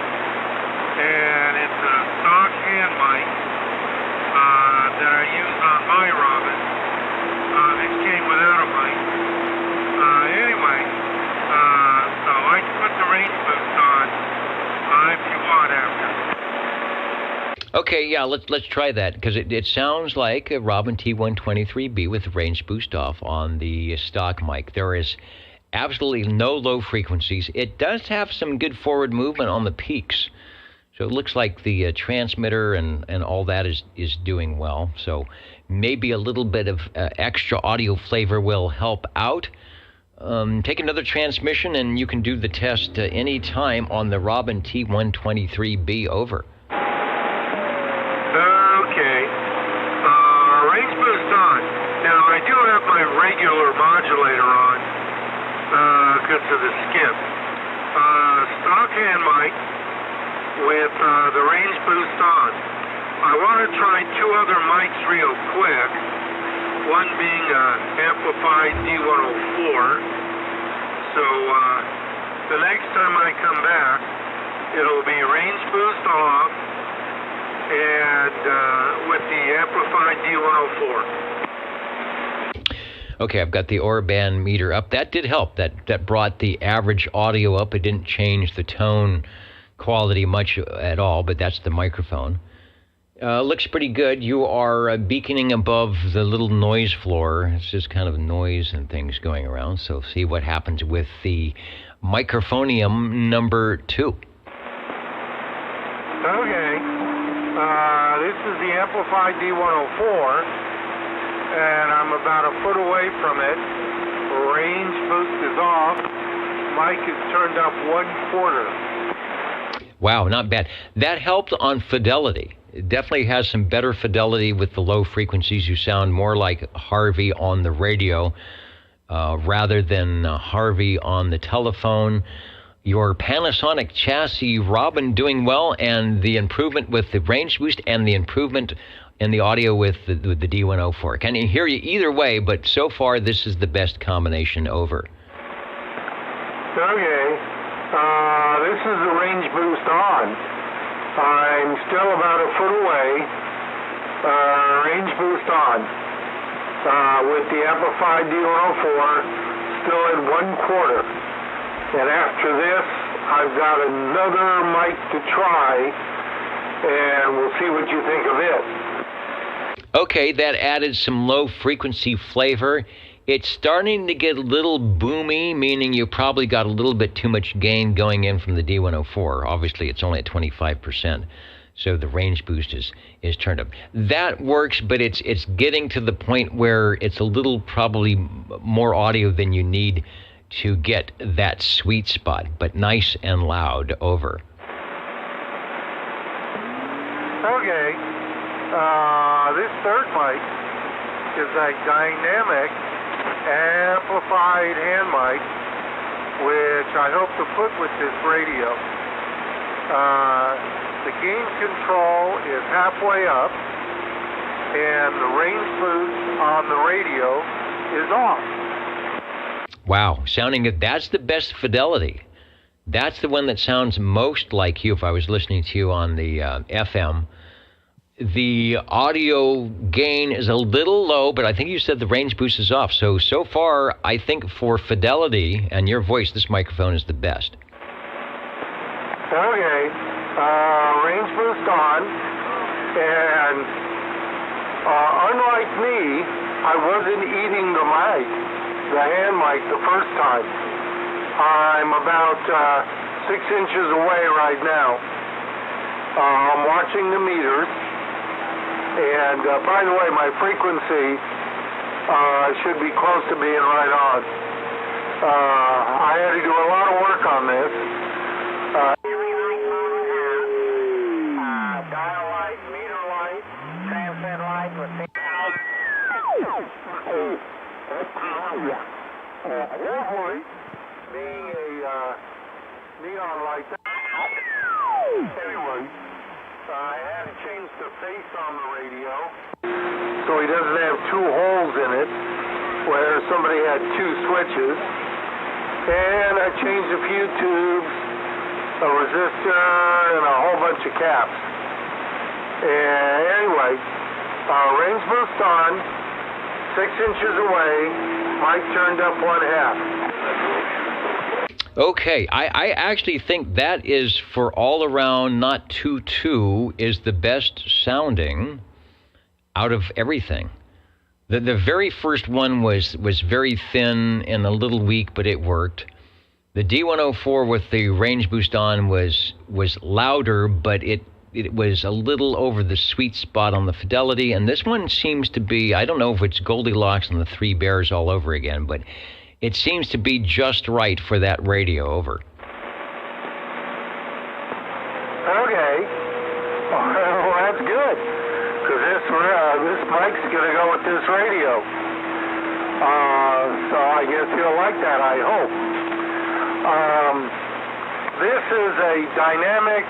Speaker 1: and it's a stock hand mic that I use on my Robin. This came without a mic. Anyway, so I can put the range boost on if you want after.
Speaker 2: Okay, yeah, let's try that, because it sounds like a Robin T123B with range boost off on the stock mic. There is absolutely no low frequencies. It does have some good forward movement on the peaks. So it looks like the transmitter and all that is doing well. So maybe a little bit of extra audio flavor will help out. Take another transmission and you can do the test any time on the Robin T123B. Over.
Speaker 1: Okay. Range boost on. Now I do have my regular modulator on because of the skip. Stock hand mic with the range boost on. I want to try two other mics real quick. One being amplified D104. So the next time I come back, it'll be range boost off and with the amplified D104.
Speaker 2: Okay, I've got the Otr band meter up. That did help. That brought the average audio up. It didn't change the tone quality much at all, but that's the microphone. Looks pretty good. You are beaconing above the little noise floor. It's just kind of noise and things going around. So see what happens with the microphonium number 2.
Speaker 1: Okay. This is the amplified D104, and I'm about a foot away from it. Range boost is off. Mic is turned up 1/4.
Speaker 2: Wow, not bad. That helped on fidelity. It definitely has some better fidelity with the low frequencies. You sound more like Harvey on the radio rather than Harvey on the telephone. Your Panasonic chassis, Robin, doing well, and the improvement with the range boost and the improvement in the audio with the D104. Can you hear you either way, but so far this is the best combination. Over.
Speaker 1: Okay. This is the range boost on. I'm still about a foot away. Range boost on. With the amplified D104 still at 1/4. And after this, I've got another mic to try, and we'll see what you think of it.
Speaker 2: Okay, that added some low frequency flavor. It's starting to get a little boomy, meaning you probably got a little bit too much gain going in from the D104. Obviously, it's only at 25%, so the range boost is turned up. That works, but it's getting to the point where it's a little probably more audio than you need to get that sweet spot, but nice and loud. Over.
Speaker 1: Okay. This third mic is a dynamic amplified hand mic, which I hope to put with this radio. The gain control is halfway up, and the range boost on the radio is off.
Speaker 2: Wow, sounding good. That's the best fidelity. That's the one that sounds most like you if I was listening to you on the FM. The audio gain is a little low, but I think you said the range boost is off. So far, I think for fidelity and your voice, this microphone is the best.
Speaker 1: Okay. Range boost on. And unlike me, I wasn't eating the mic, the hand mic, the first time. I'm about 6 inches away right now. I'm watching the meters. And by the way, my frequency should be close to being right on. I had to do a lot of work on this. Dial light, meter light, transmit light with being a neon light. Anyway. I had to change the face on the radio so he doesn't have 2 holes in it where somebody had 2 switches.
Speaker 14: And I changed a few tubes, a resistor, and a whole bunch of caps. And anyway, range boost on, 6 inches away, mic turned up 1/2.
Speaker 2: Okay, I actually think that is for all around, not 2.2, is the best sounding out of everything. The very first one was very thin and a little weak, but it worked. The D104 with the range boost on was louder, but it was a little over the sweet spot on the fidelity. And this one seems to be, I don't know if it's Goldilocks and the Three Bears all over again, but it seems to be just right for that radio. Over.
Speaker 14: Okay. Well, that's good. Because this mic's going to go with this radio. So I guess you'll like that, I hope. This is a dynamic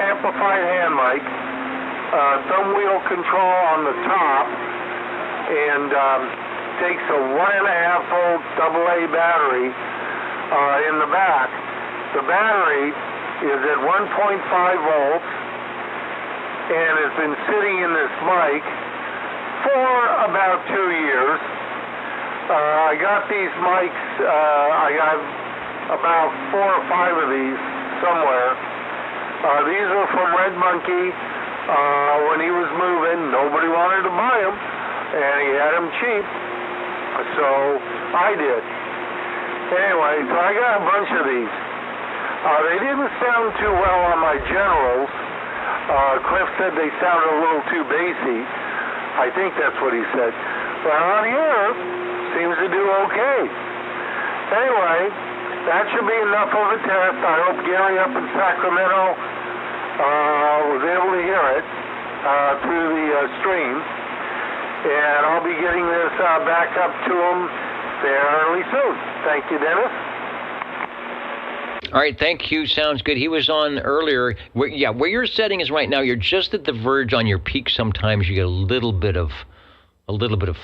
Speaker 14: amplified hand mic. Thumb wheel control on the top. And takes a 1.5-volt AA battery in the back. The battery is at 1.5 volts and has been sitting in this mic for about 2 years. I got these mics, I got about 4 or 5 of these somewhere. These were from Red Monkey. When he was moving, nobody wanted to buy them, and he had them cheap. So I did. Anyway, so I got a bunch of these. They didn't sound too well on my Generals. Cliff said they sounded a little too bassy. I think that's what he said. But on here, seems to do okay. Anyway, that should be enough of a test. I hope Gary up in Sacramento was able to hear it through the stream. And I'll be getting this back up to him fairly soon. Thank you, Dennis.
Speaker 2: All right, thank you. Sounds good. He was on earlier. Where your setting is right now, you're just at the verge on your peak. Sometimes you get a little bit of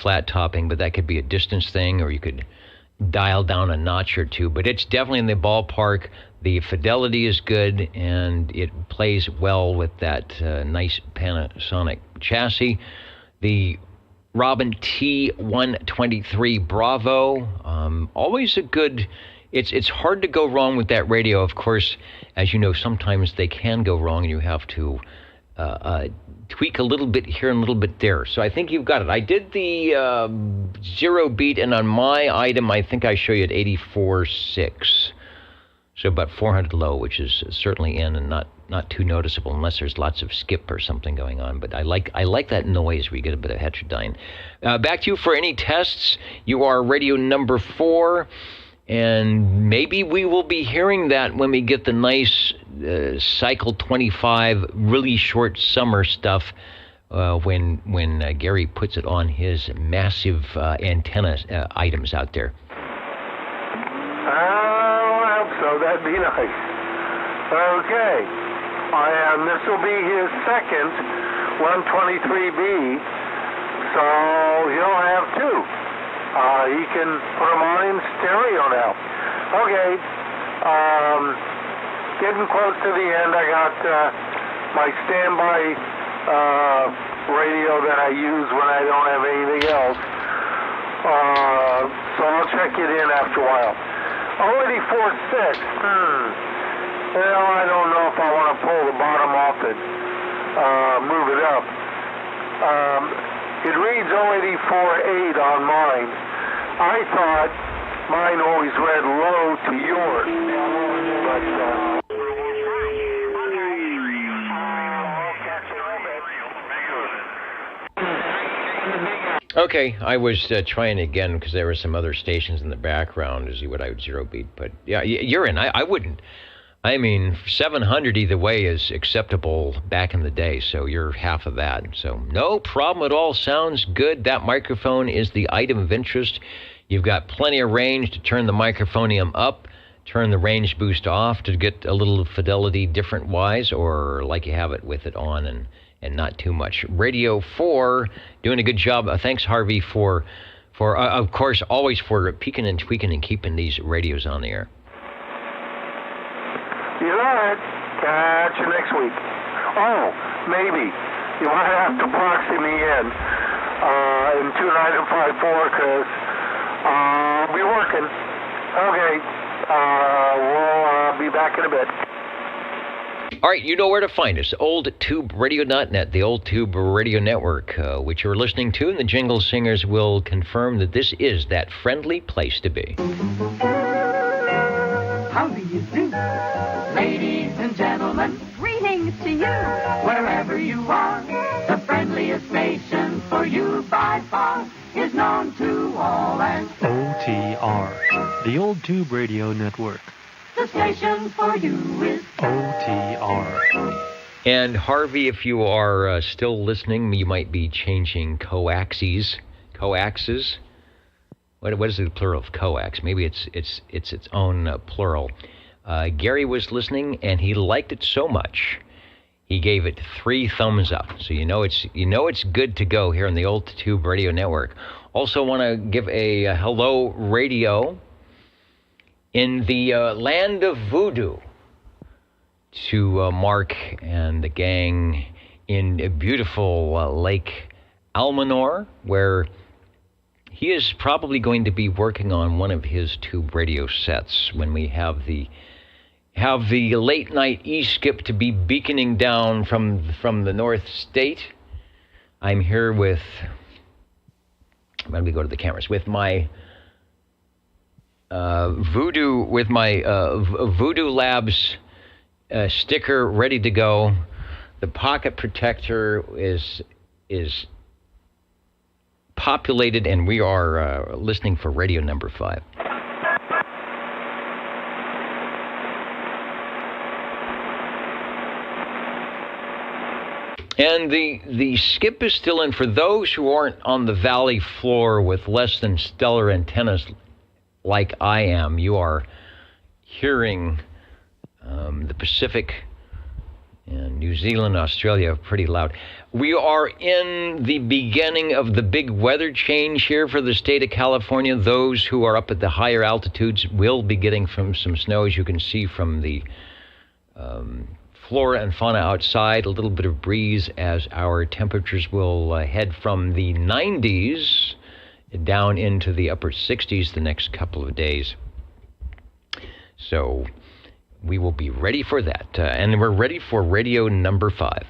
Speaker 2: flat topping, but that could be a distance thing, or you could dial down a notch or two. But it's definitely in the ballpark. The fidelity is good, and it plays well with that nice Panasonic chassis. The Robin T123 Bravo, always a good. It's hard to go wrong with that radio. Of course, as you know, sometimes they can go wrong, and you have to tweak a little bit here and a little bit there. So I think you've got it. I did the zero beat, and on my item, I think I show you at 84.6. So about 400 low, which is certainly in and not too noticeable unless there's lots of skip or something going on. But I like that noise where you get a bit of heterodyne. Back to you for any tests. You are radio number 4. And maybe we will be hearing that when we get the nice Cycle 25 really short summer stuff when Gary puts it on his massive antenna items out there.
Speaker 14: So that'd be nice. Okay. This will be his second 123B, so he'll have 2. He can put them on in stereo now. Okay. Getting close to the end. I got my standby radio that I use when I don't have anything else. So I'll check it in after a while. 084.6. Well, I don't know if I want to pull the bottom off and move it up. It reads 084.8 on mine. I thought mine always read low to yours.
Speaker 2: Okay, I was trying again because there were some other stations in the background to see what I would zero beat. But yeah, you're in. I wouldn't. I mean, 700 either way is acceptable back in the day, so you're half of that. So no problem at all. Sounds good. That microphone is the item of interest. You've got plenty of range to turn the microphonium up, turn the range boost off to get a little fidelity different wise, or like you have it with it on and not too much. Radio 4, doing a good job. Thanks, Harvey, for For, of course, always for peeking and tweaking and keeping these radios on the air.
Speaker 14: You know it. Catch you next week. Oh, maybe. You might have to proxy me in 29854 because I'll be working. Okay. We'll be back in a bit.
Speaker 2: All right, you know where to find us. OldTubeRadio.net, the Old Tube Radio Network, which you're listening to, and the Jingle Singers will confirm that this is that friendly place to be.
Speaker 16: How do you do? Ladies and gentlemen, greetings to you. Wherever you are, the friendliest station for you by far is known to all as
Speaker 17: OTR, the Old Tube Radio Network.
Speaker 16: the station for you is
Speaker 17: OTR.
Speaker 2: And Harvey, if you are still listening, you might be changing coaxes. Coaxes? What is the plural of coax? Maybe it's its own plural. Gary was listening, and he liked it so much, he gave it 3 thumbs up. So you know it's good to go here on the Old Tube Radio Network. Also want to give a hello radio in the land of voodoo to Mark and the gang in beautiful Lake Almanor, where he is probably going to be working on one of his tube radio sets when we have the late night E-skip to be beaconing down from the North State. I'm here with, let me go to the cameras, with my Voodoo Labs sticker ready to go. The pocket protector is populated, and we are listening for radio number 5. And the skip is still in. For those who aren't on the valley floor with less than stellar antennas like I am, you are hearing the Pacific and New Zealand, Australia pretty loud. We are in the beginning of the big weather change here for the state of California. Those who are up at the higher altitudes will be getting from some snow, as you can see from the flora and fauna outside. A little bit of breeze as our temperatures will head from the 90s down into the upper 60s the next couple of days. So we will be ready for that. And we're ready for radio number 5.
Speaker 3: 60.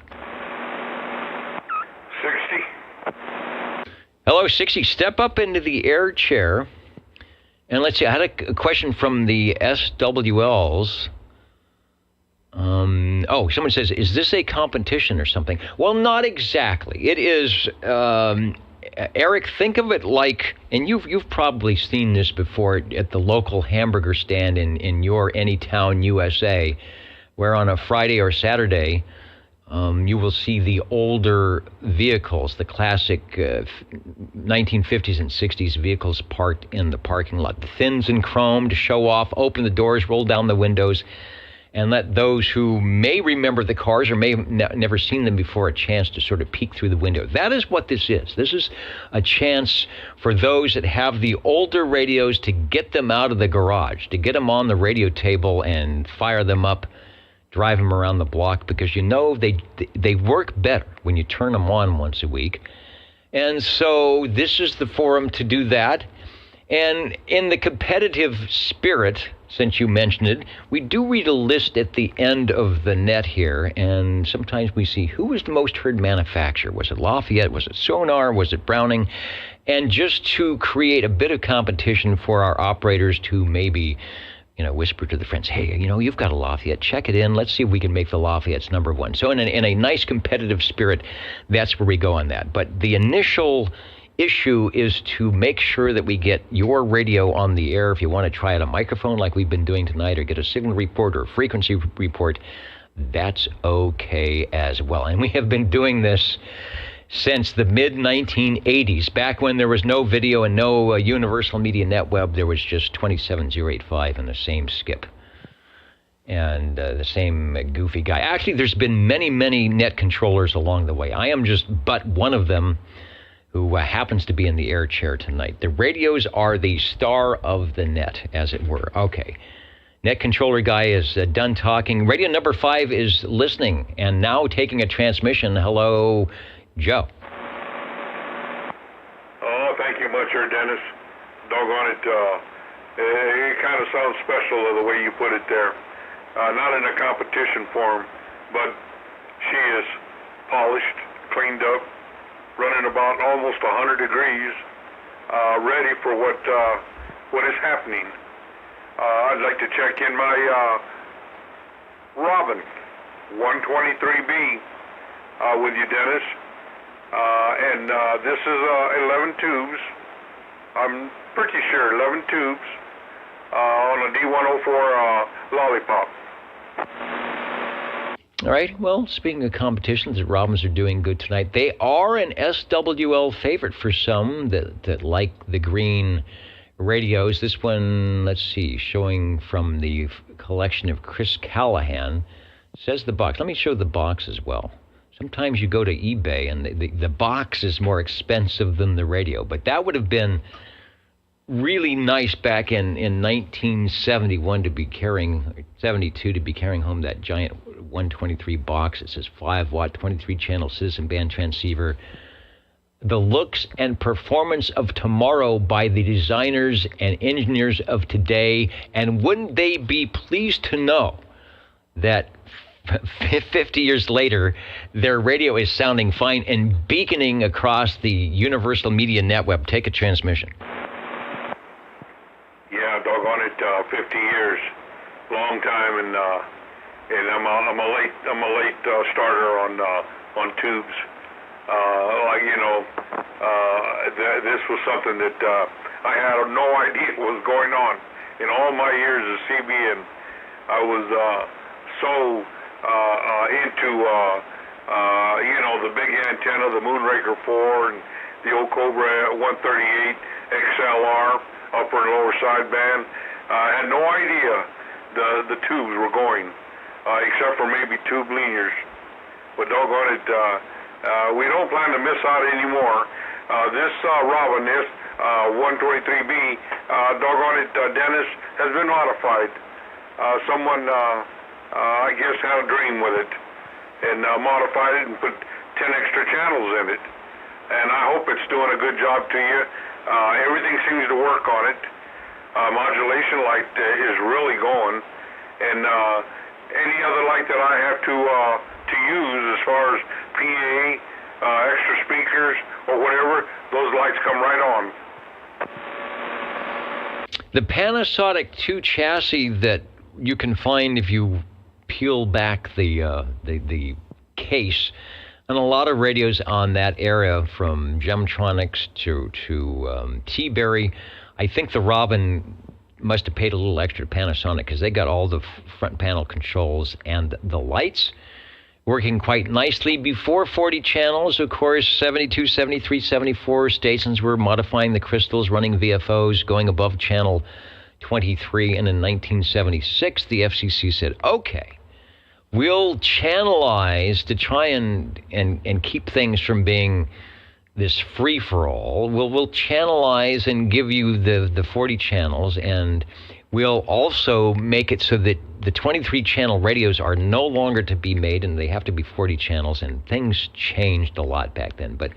Speaker 2: Hello, 60. Step up into the air chair. And let's see, I had a question from the SWLs. Someone says, is this a competition or something? Well, not exactly. It is, Eric, think of it like, and you've probably seen this before at the local hamburger stand in your any town, USA, where on a Friday or Saturday, you will see the older vehicles, the classic 1950s and 60s vehicles parked in the parking lot. The thins and chrome to show off, open the doors, roll down the windows, and let those who may remember the cars or may have never seen them before a chance to sort of peek through the window. That is what this is. This is a chance for those that have the older radios to get them out of the garage, to get them on the radio table and fire them up, drive them around the block, because you know they work better when you turn them on once a week. And so this is the forum to do that. And in the competitive spirit, since you mentioned it, we do read a list at the end of the net here, and sometimes we see who was the most heard manufacturer. Was it Lafayette? Was it Sonar? Was it Browning? And just to create a bit of competition for our operators to maybe, whisper to the friends, hey, you've got a Lafayette, check it in. Let's see if we can make the Lafayette's number 1. So in a nice competitive spirit, that's where we go on that. But the initial issue is to make sure that we get your radio on the air. If you want to try out a microphone like we've been doing tonight, or get a signal report or a frequency report, that's okay as well. And we have been doing this since the mid-1980s, back when there was no video and no Universal Media Netweb. There was just 27085 and the same skip and the same goofy guy. Actually, there's been many, many net controllers along the way. I am just but one of them who happens to be in the air chair tonight. The radios are the star of the net, as it were. Okay. Net controller guy is done talking. Radio number 5 is listening and now taking a transmission. Hello, Joe.
Speaker 3: Oh, thank you much, Dennis. Doggone it. It kind of sounds special the way you put it there. Not in a competition form, but she is polished, cleaned up, running about almost 100 degrees, ready for what is happening. I'd like to check in my Robin 123B with you, Dennis. And this is 11 tubes. I'm pretty sure 11 tubes on a D104 lollipop.
Speaker 2: All right. Well, speaking of competitions, the Robins are doing good tonight. They are an SWL favorite for some that like the green radios. This one, let's see, showing from the collection of Chris Callahan. Says the box. Let me show the box as well. Sometimes you go to eBay and the box is more expensive than the radio, but that would have been really nice back in 1971 to be carrying, 72 to be carrying home that giant 123 box. It says 5-watt, 23-channel citizen band transceiver. The looks and performance of tomorrow by the designers and engineers of today. And wouldn't they be pleased to know that 50 years later, their radio is sounding fine and beaconing across the Universal Media Network. Take a transmission.
Speaker 3: Yeah, doggone it, 50 years, long time, and I'm a late starter on tubes. This was something that I had no idea what was going on. In all my years of CBN, I was so into the big antenna, the Moonraker 4, and the old Cobra 138 XLR, upper and lower sideband. I had no idea the tubes were going, except for maybe tube linears. But doggone it, we don't plan to miss out anymore. This Robin, this 123B, doggone it, Dennis, has been modified. Someone, I guess, had a dream with it and modified it and put 10 extra channels in it. And I hope it's doing a good job to you. Everything seems to work on it. Modulation light is really going. And any other light that I have to use as far as PA, extra speakers, or whatever, those lights come right on.
Speaker 2: The Panasonic 2 chassis that you can find if you peel back the case, and a lot of radios on that era, from Gemtronics to T-Berry. I think the Robin must have paid a little extra to Panasonic because they got all the front panel controls and the lights working quite nicely. Before 40 channels, of course, 72, 73, 74 stations were modifying the crystals, running VFOs, going above channel 23. And in 1976, the FCC said, okay, we'll channelize to try and keep things from being this free-for-all. We'll channelize and give you the 40 channels, and we'll also make it so that the 23-channel radios are no longer to be made, and they have to be 40 channels, and things changed a lot back then. But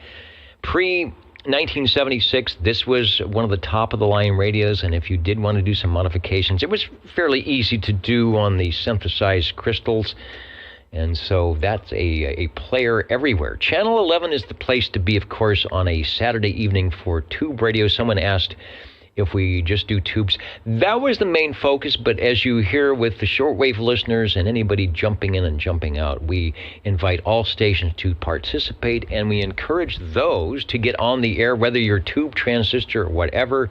Speaker 2: pre-1976, this was one of the top-of-the-line radios, and if you did want to do some modifications, it was fairly easy to do on the synthesized crystals. And so that's a player everywhere. Channel 11 is the place to be, of course, on a Saturday evening for tube radio. Someone asked if we just do tubes. That was the main focus, but as you hear with the shortwave listeners and anybody jumping in and jumping out, we invite all stations to participate, and we encourage those to get on the air, whether you're tube, transistor, or whatever,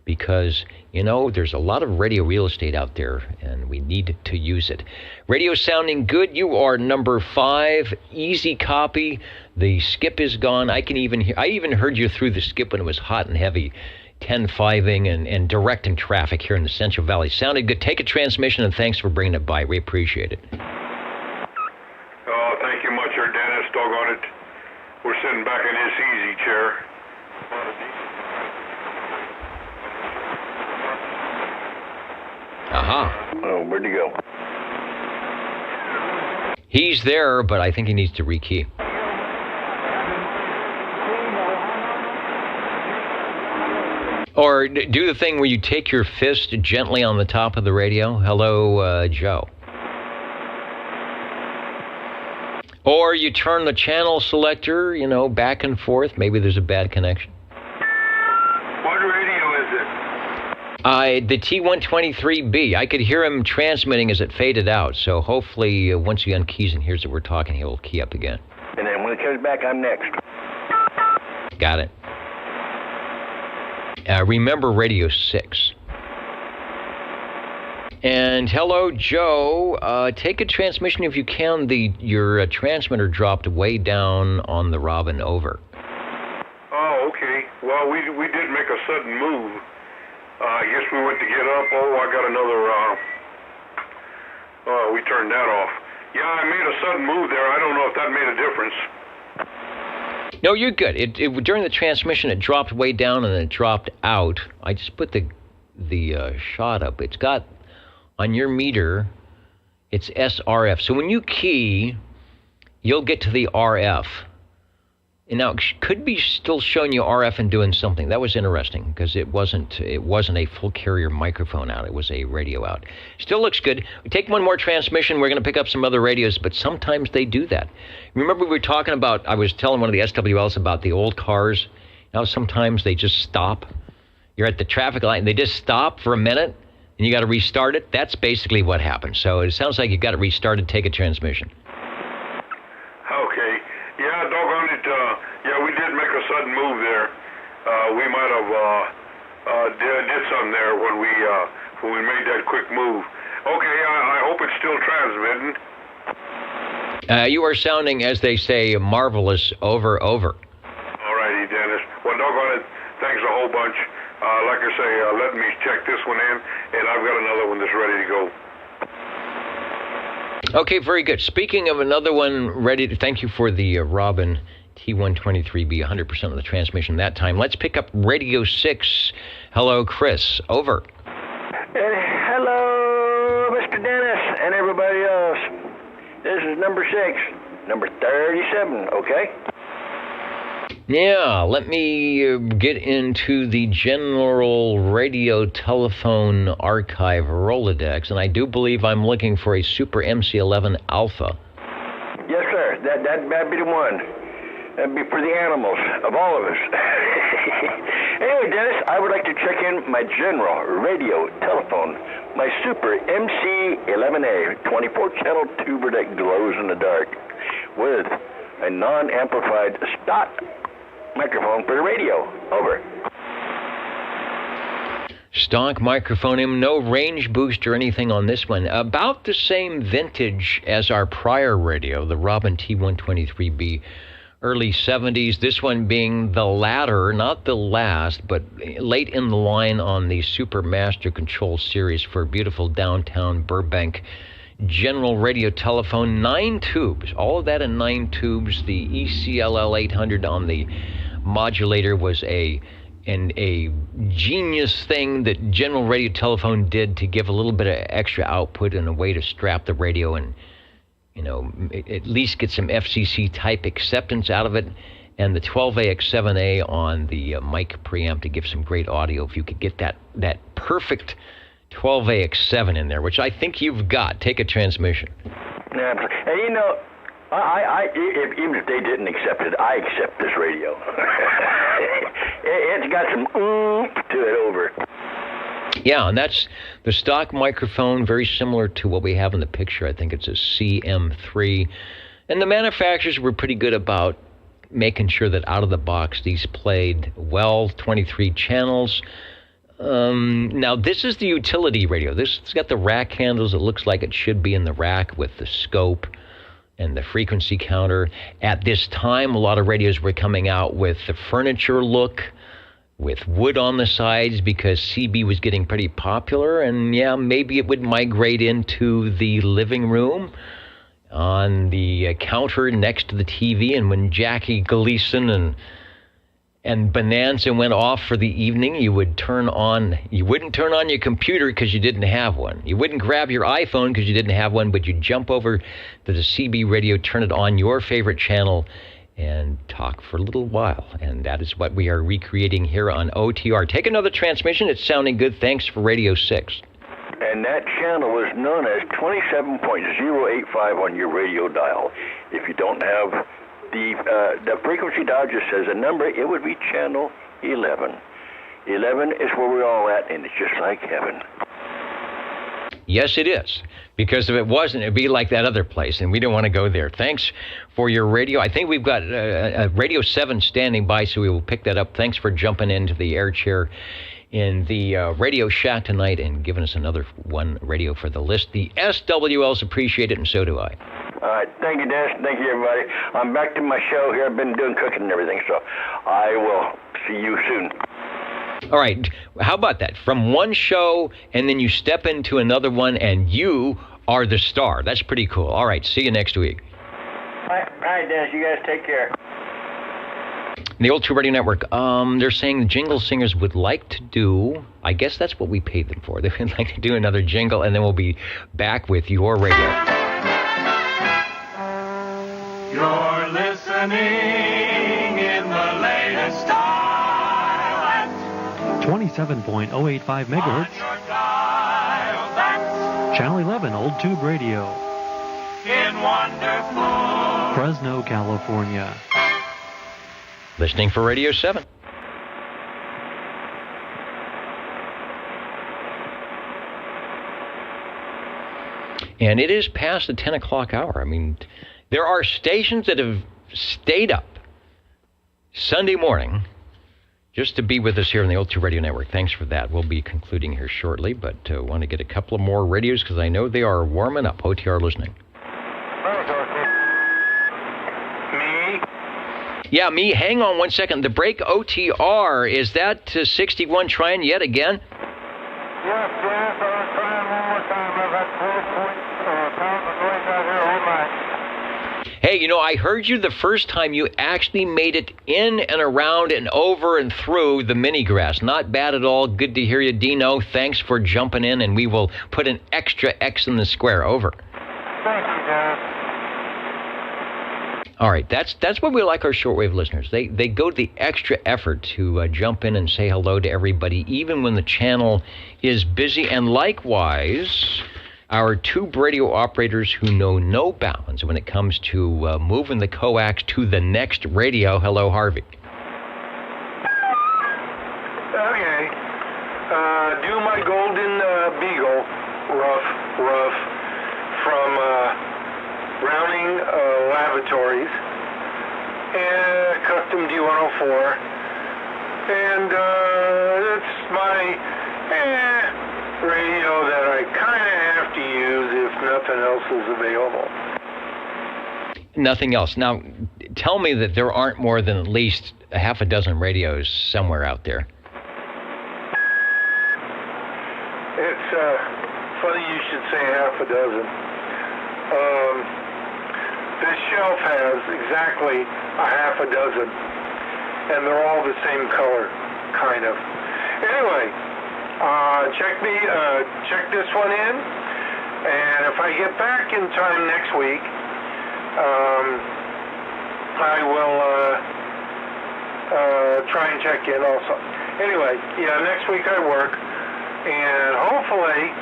Speaker 2: because, you know, there's a lot of radio real estate out there, and we need to use it. Radio sounding good. You are number 5. Easy copy. The skip is gone. I even heard you through the skip when it was hot and heavy. 10-5ing and directing traffic here in the Central Valley. Sounded good. Take a transmission, and thanks for bringing it by. We appreciate it.
Speaker 3: Oh, thank you much, Dennis. Doggone it. We're sitting back in this easy chair.
Speaker 2: Aha.
Speaker 11: Oh, where'd he go?
Speaker 2: He's there, but I think he needs to rekey. Or do the thing where you take your fist gently on the top of the radio. Hello, Joe. Or you turn the channel selector, back and forth. Maybe there's a bad connection.
Speaker 3: What radio is it?
Speaker 2: The T123B. I could hear him transmitting as it faded out. So hopefully, once he unkeys and hears that we're talking, he'll key up again.
Speaker 11: And then when it comes back, I'm next.
Speaker 2: Got it. Remember Radio 6. And hello, Joe. Take a transmission if you can. Your transmitter dropped way down on the Robin. Over.
Speaker 3: Oh, okay. Well, we did make a sudden move. I guess we went to get up. Oh, I got another. We turned that off. Yeah, I made a sudden move there. I don't know if that made a difference.
Speaker 2: No, you're good. During the transmission, it dropped way down and then it dropped out. I just put the shot up. It's got, on your meter, it's SRF. So when you key, you'll get to the RF. And now it could be still showing you RF and doing something. That was interesting because it wasn't a full carrier microphone out. It was a radio out. Still looks good. We take one more transmission. We're going to pick up some other radios, but sometimes they do that. Remember we were talking about, I was telling one of the SWLs about the old cars. Now sometimes they just stop. You're at the traffic light and they just stop for a minute and you got to restart it. That's basically what happens. So it sounds like you've got to restart and take a transmission.
Speaker 3: Okay. Yeah, doggone it. Yeah, we did make a sudden move there. We might have did something there when we made that quick move. Okay, I hope it's still transmitting.
Speaker 2: You are sounding, as they say, marvelous. Over.
Speaker 3: All righty, Dennis. Well, doggone it. Thanks a whole bunch. Like I say, let me check this one in, and I've got another one that's ready to go.
Speaker 2: Okay, very good. Speaking of another one ready to, thank you for the Robin T123B, 100% of the transmission that time. Let's pick up Radio 6. Hello, Chris. Over.
Speaker 11: Hello, Mr. Dennis and everybody else. This is number 6, number 37, okay?
Speaker 2: Yeah, let me get into the General Radio Telephone Archive Rolodex, and I do believe I'm looking for a Super MC11 Alpha.
Speaker 11: Yes, sir. That'd be the one. That'd be for the animals, of all of us. Anyway, Dennis, I would like to check in my General Radio Telephone, my Super MC11A 24-channel tuber that glows in the dark with a non-amplified stock microphone for the radio. Over.
Speaker 2: Stock microphone, no range boost or anything on this one. About the same vintage as our prior radio, the Robin T123B, early 70s. This one being the latter, not the last, but late in the line on the Super Master Control series for beautiful downtown Burbank General Radio Telephone. 9 tubes, all of that in 9 tubes. The ECLL 800 on the modulator was a genius thing that General Radio Telephone did to give a little bit of extra output and a way to strap the radio and, at least get some FCC type acceptance out of it. And the 12AX7A on the mic preamp to give some great audio. If you could get that perfect 12AX7 in there, which I think you've got. Take a transmission.
Speaker 11: Yeah, and even if they didn't accept it, I accept this radio. It's got some oomph to it. Over.
Speaker 2: Yeah, and that's the stock microphone, very similar to what we have in the picture. I think it's a CM3. And the manufacturers were pretty good about making sure that out of the box these played well, 23 channels. Now, this is the utility radio. It's got the rack handles. It looks like it should be in the rack with the scope and the frequency counter. At this time, a lot of radios were coming out with the furniture look, with wood on the sides, because CB was getting pretty popular. And yeah, maybe it would migrate into the living room on the counter next to the TV. And when Jackie Gleason and Bonanza went off for the evening, you wouldn't turn on your computer because you didn't have one. You wouldn't grab your iPhone because you didn't have one, but you'd jump over to the CB radio, turn it on, your favorite channel, and talk for a little while. And that is what we are recreating here on OTR. Take another transmission. It's sounding good. Thanks for Radio 6.
Speaker 11: And that channel is known as 27.085 on your radio dial. If you don't have the frequency dial, just says a number, it would be channel 11. 11 is where we're all at, and it's just like heaven.
Speaker 2: Yes, it is. Because if it wasn't, it'd be like that other place, and we don't want to go there. Thanks for your radio. I think we've got Radio 7 standing by, so we will pick that up. Thanks for jumping into the air chair in the Radio Shack tonight and giving us another one radio for the list. The SWLs appreciate it, and so do I.
Speaker 11: All right. Thank you, Dennis. Thank you, everybody. I'm back to my show here. I've been doing cooking and everything, so I will see you soon.
Speaker 2: All right. How about that? From one show, and then you step into another one, and you are the star. That's pretty cool. All right. See you next week.
Speaker 11: All right, Dennis. You guys take care.
Speaker 2: The Old True Radio Network, they're saying the jingle singers would like to do, I guess that's what we paid them for. They would like to do another jingle, and then we'll be back with your radio.
Speaker 4: You're listening in the latest style at
Speaker 17: 27.085 megahertz. Channel 11, Old Tube Radio.
Speaker 4: In wonderful
Speaker 17: Fresno, California.
Speaker 2: Listening for Radio 7. And it is past the 10 o'clock hour. I mean, there are stations that have stayed up Sunday morning just to be with us here on the O2 Radio Network. Thanks for that. We'll be concluding here shortly, but want to get a couple of more radios because I know they are warming up. OTR listening.
Speaker 1: Me?
Speaker 2: Yeah, me. Hang on one second. The break OTR, is that 61 trying yet again?
Speaker 14: Yes, I'll try one more time. I've had 4 pounds of noise out here all night.
Speaker 2: Hey, you know, I heard you the first time you actually made it in and around and over and through the mini grass. Not bad at all. Good to hear you, Dino. Thanks for jumping in, and we will put an extra X in the square. Over.
Speaker 14: Thank you, Dennis.
Speaker 2: All right, that's what we like our shortwave listeners. They go to the extra effort to jump in and say hello to everybody, even when the channel is busy. And likewise, our tube radio operators who know no bounds when it comes to moving the coax to the next radio. Hello, Harvey.
Speaker 14: Okay. Do my golden beagle, rough, from Browning Lavatories, and custom D104, and it's my radio that I kind of have to use if nothing else is available.
Speaker 2: Nothing else. Now, tell me that there aren't more than at least a half a dozen radios somewhere out there.
Speaker 14: It's funny you should say half a dozen. This shelf has exactly a half a dozen, and they're all the same color, kind of. Anyway, check this one in, and if I get back in time next week, I will try and check in also. Anyway, yeah, next week I work, and hopefully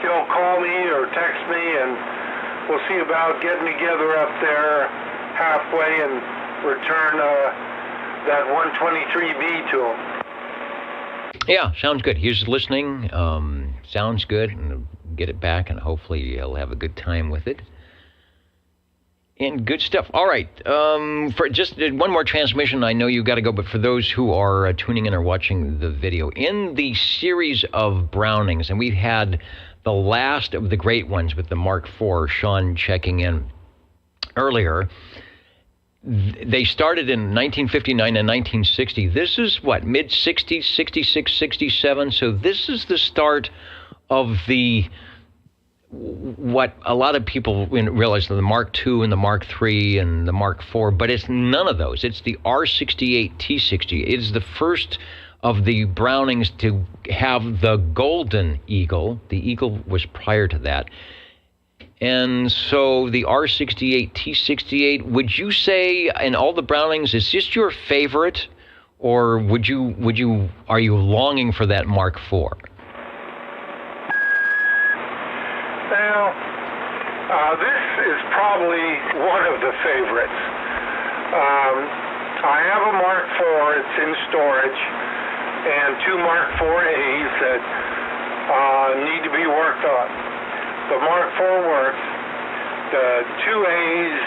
Speaker 14: he'll call me or text me, and we'll see about getting together up there halfway and return that 123B to him.
Speaker 2: Yeah, sounds good. He's listening. Sounds good. And get it back, and hopefully he'll have a good time with it. And good stuff. All right. For just one more transmission, I know you got to go, but for those who are tuning in or watching the video, in the series of Brownings, and we've had the last of the great ones with the Mark IV, Sean checking in earlier. They started in 1959 and 1960. This is what, mid-60s, 66, 67? So this is the start of the what a lot of people realize, the Mark II and the Mark III and the Mark IV, but it's none of those. It's the R68 T60. It is the first of the Brownings to have the golden eagle. The eagle was prior to that. And so the R68 T68, would you say in all the Brownings, is this your favorite, or are you longing for that Mark IV?
Speaker 14: Well, this is probably one of the favorites. I have a Mark IV, it's in storage, and 2 Mark IVs that need to be worked on. The Mark IV works. The 2As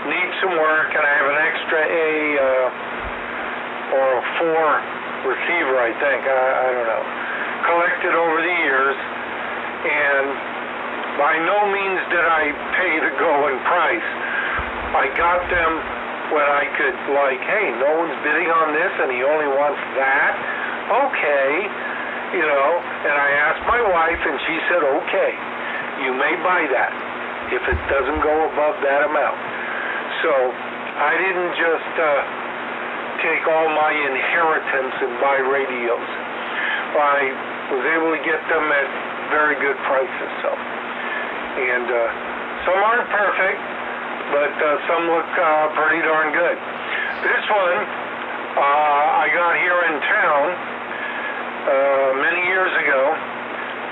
Speaker 14: need some work, and I have an extra A or a 4 receiver, I think. I don't know. Collected over the years, and by no means did I pay the going price. I got them when I could, hey, no one's bidding on this, and he only wants that. Okay. And I asked my wife, and she said, okay, you may buy that if it doesn't go above that amount. So I didn't just take all my inheritance and buy radios. I was able to get them at very good prices. And some aren't perfect, but some look pretty darn good. This one I got here in town many years ago.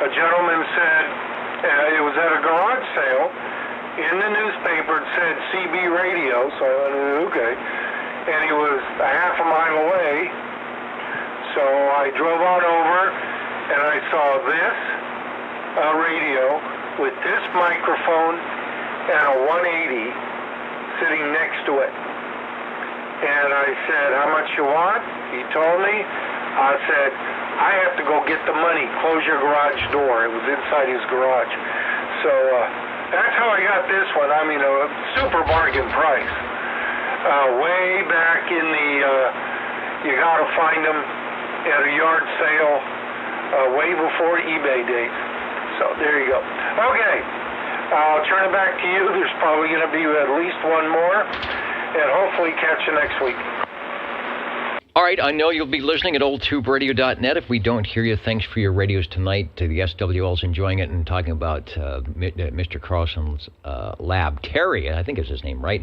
Speaker 14: A gentleman said, it was at a garage sale, in the newspaper it said CB radio, so I went, okay. And he was a half a mile away, so I drove on over, and I saw this radio with this microphone and a 180 sitting next to it. And I said, how much you want? He told me. I said, I have to go get the money. Close your garage door. It was inside his garage. So that's how I got this one. I mean, a super bargain price. Way back in the, you got to find them at a yard sale way before eBay days. So there you go. Okay, I'll turn it back to you. There's probably going to be at least one more, and hopefully catch you next week.
Speaker 2: All right, I know you'll be listening at oldtuberadio.net. If we don't hear you, thanks for your radios tonight. The SWL's enjoying it and talking about Mr. Carlson's lab. Terry, I think is his name, right?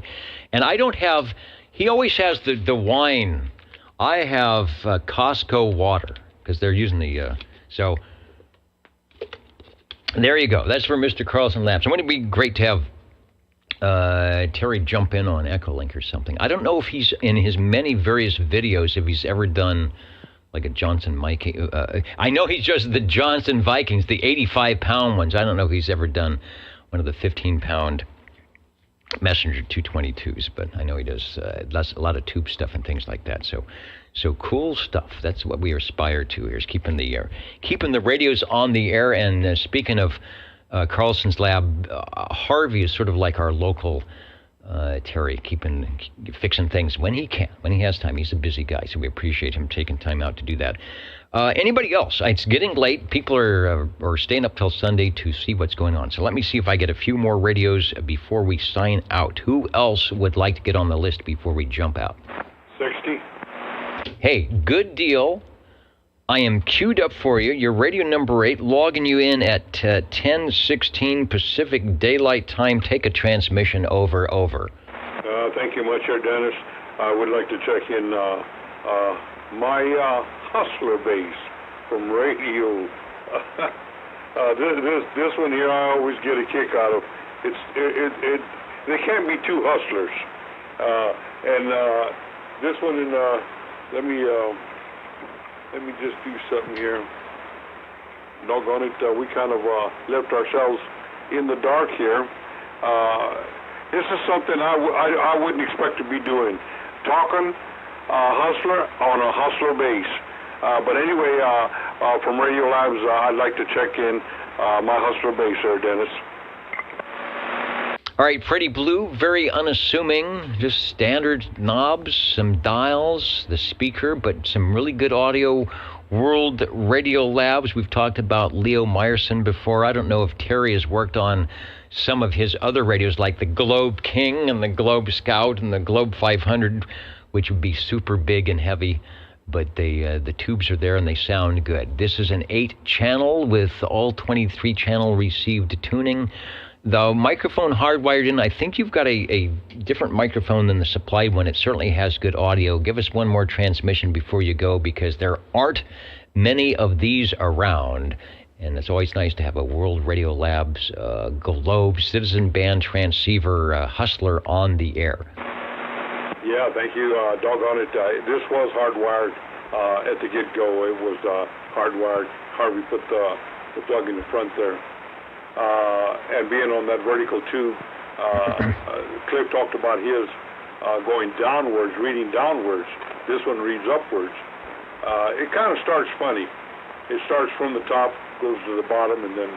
Speaker 2: And I don't have, he always has the wine. I have Costco water, because they're using the, so there you go. That's for Mr. Carlson Labs. And wouldn't it be great to have Terry jump in on Echolink or something? I don't know if he's, in his many various videos, if he's ever done like a Johnson Mike. I know he's just the Johnson Vikings, the 85-pound ones. I don't know if he's ever done one of the 15-pound Messenger 222s, but I know he does a lot of tube stuff and things like that. So cool stuff. That's what we aspire to here, is keeping the radios on the air. And speaking of Carlson's lab, Harvey is sort of like our local Terry, fixing things when he can, when he has time. He's a busy guy, so we appreciate him taking time out to do that. Anybody else? It's getting late. People are staying up till Sunday to see what's going on. So let me see if I get a few more radios before we sign out. Who else would like to get on the list before we jump out?
Speaker 3: 60.
Speaker 2: Hey, good deal. I am queued up for you. Your radio number 8, logging you in at 10:16 Pacific Daylight Time. Take a transmission. Over.
Speaker 3: Thank you much, Dennis. I would like to check in my Hustler base from radio. This one here I always get a kick out of. There can't be two hustlers. And this one in let me just do something here. Doggone it, we kind of left ourselves in the dark here. This is something I wouldn't expect to be doing. Talking hustler on a hustler base. But anyway, from Radio Labs, I'd like to check in my hustler base there, Dennis.
Speaker 2: All right, Freddie Blue, very unassuming, just standard knobs, some dials, the speaker, but some really good audio. World Radio Labs. We've talked about Leo Meyerson before. I don't know if Terry has worked on some of his other radios like the Globe King and the Globe Scout and the Globe 500, which would be super big and heavy, but the tubes are there and they sound good. This is an 8-channel with all 23-channel received tuning. The microphone hardwired in, I think you've got a different microphone than the supplied one. It certainly has good audio. Give us one more transmission before you go, because there aren't many of these around. And it's always nice to have a World Radio Labs Globe Citizen Band transceiver Hustler on the air.
Speaker 3: Yeah, thank you. Doggone it. This was hardwired at the get-go. It was hardwired. Harvey put the plug in the front there. And being on that vertical tube, Cliff talked about his going downwards, reading downwards. This one reads upwards. It kind of starts funny. It starts from the top, goes to the bottom, and then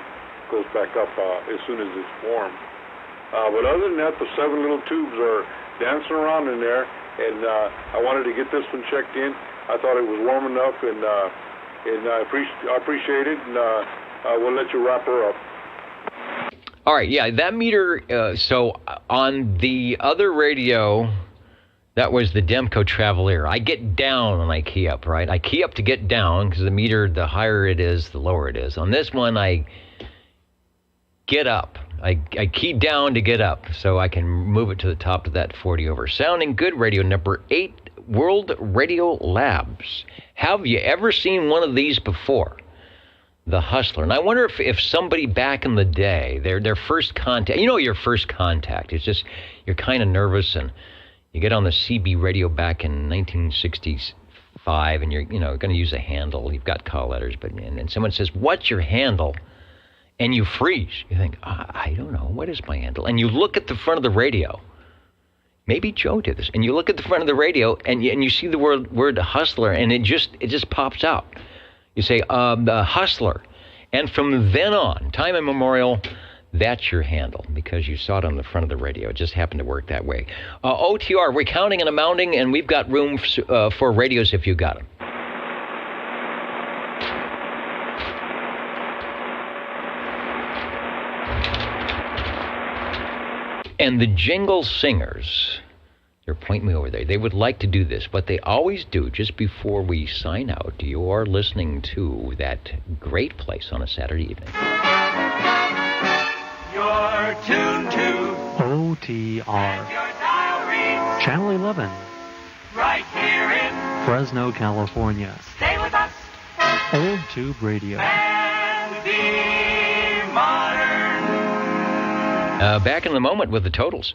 Speaker 3: goes back up as soon as it's formed. But other than that, the 7 little tubes are dancing around in there, and I wanted to get this one checked in. I thought it was warm enough, and I appreciate it, and we'll let you wrap her up.
Speaker 2: All right, yeah, that meter, so on the other radio, that was the Demco Travelator. I get down when I key up, right? I key up to get down, because the meter, the higher it is, the lower it is. On this one, I get up. I key down to get up, so I can move it to the top of that 40 over. Sounding good, radio number 8, World Radio Labs. Have you ever seen one of these before? The Hustler. And I wonder if somebody back in the day, their first contact, you know, your first contact, it's just, you're kind of nervous, and you get on the CB radio back in 1965, and you're, going to use a handle. You've got call letters, and someone says, "What's your handle?" And you freeze. You think, I don't know. What is my handle? And you look at the front of the radio. Maybe Joe did this. And you look at the front of the radio, and you see the word Hustler, and it just pops out. You say, the Hustler. And from then on, time immemorial, that's your handle, because you saw it on the front of the radio. It just happened to work that way. OTR, we're counting and amounting, and we've got room for radios if you got them. And the jingle singers, they're pointing me over there. They would like to do this, but they always do just before we sign out. You are listening to that great place on a Saturday evening.
Speaker 16: You're tuned to
Speaker 17: OTR. Channel 11.
Speaker 16: Right here in
Speaker 17: Fresno, California.
Speaker 16: Stay with us.
Speaker 17: Old Tube Radio.
Speaker 16: And be modern.
Speaker 2: Back in the moment with the totals.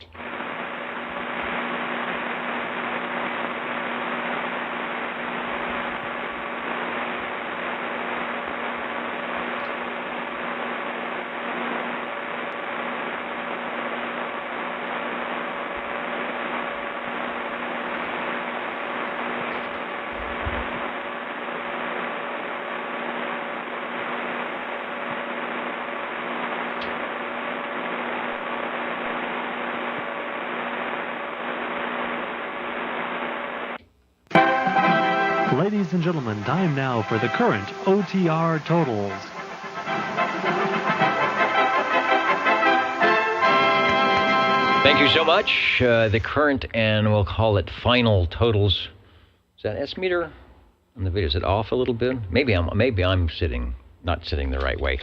Speaker 17: Ladies and gentlemen, time now for the current OTR totals.
Speaker 2: Thank you so much. The current, and we'll call it final totals. Is that S meter on the video? Is it off a little bit? Maybe I'm not sitting the right way.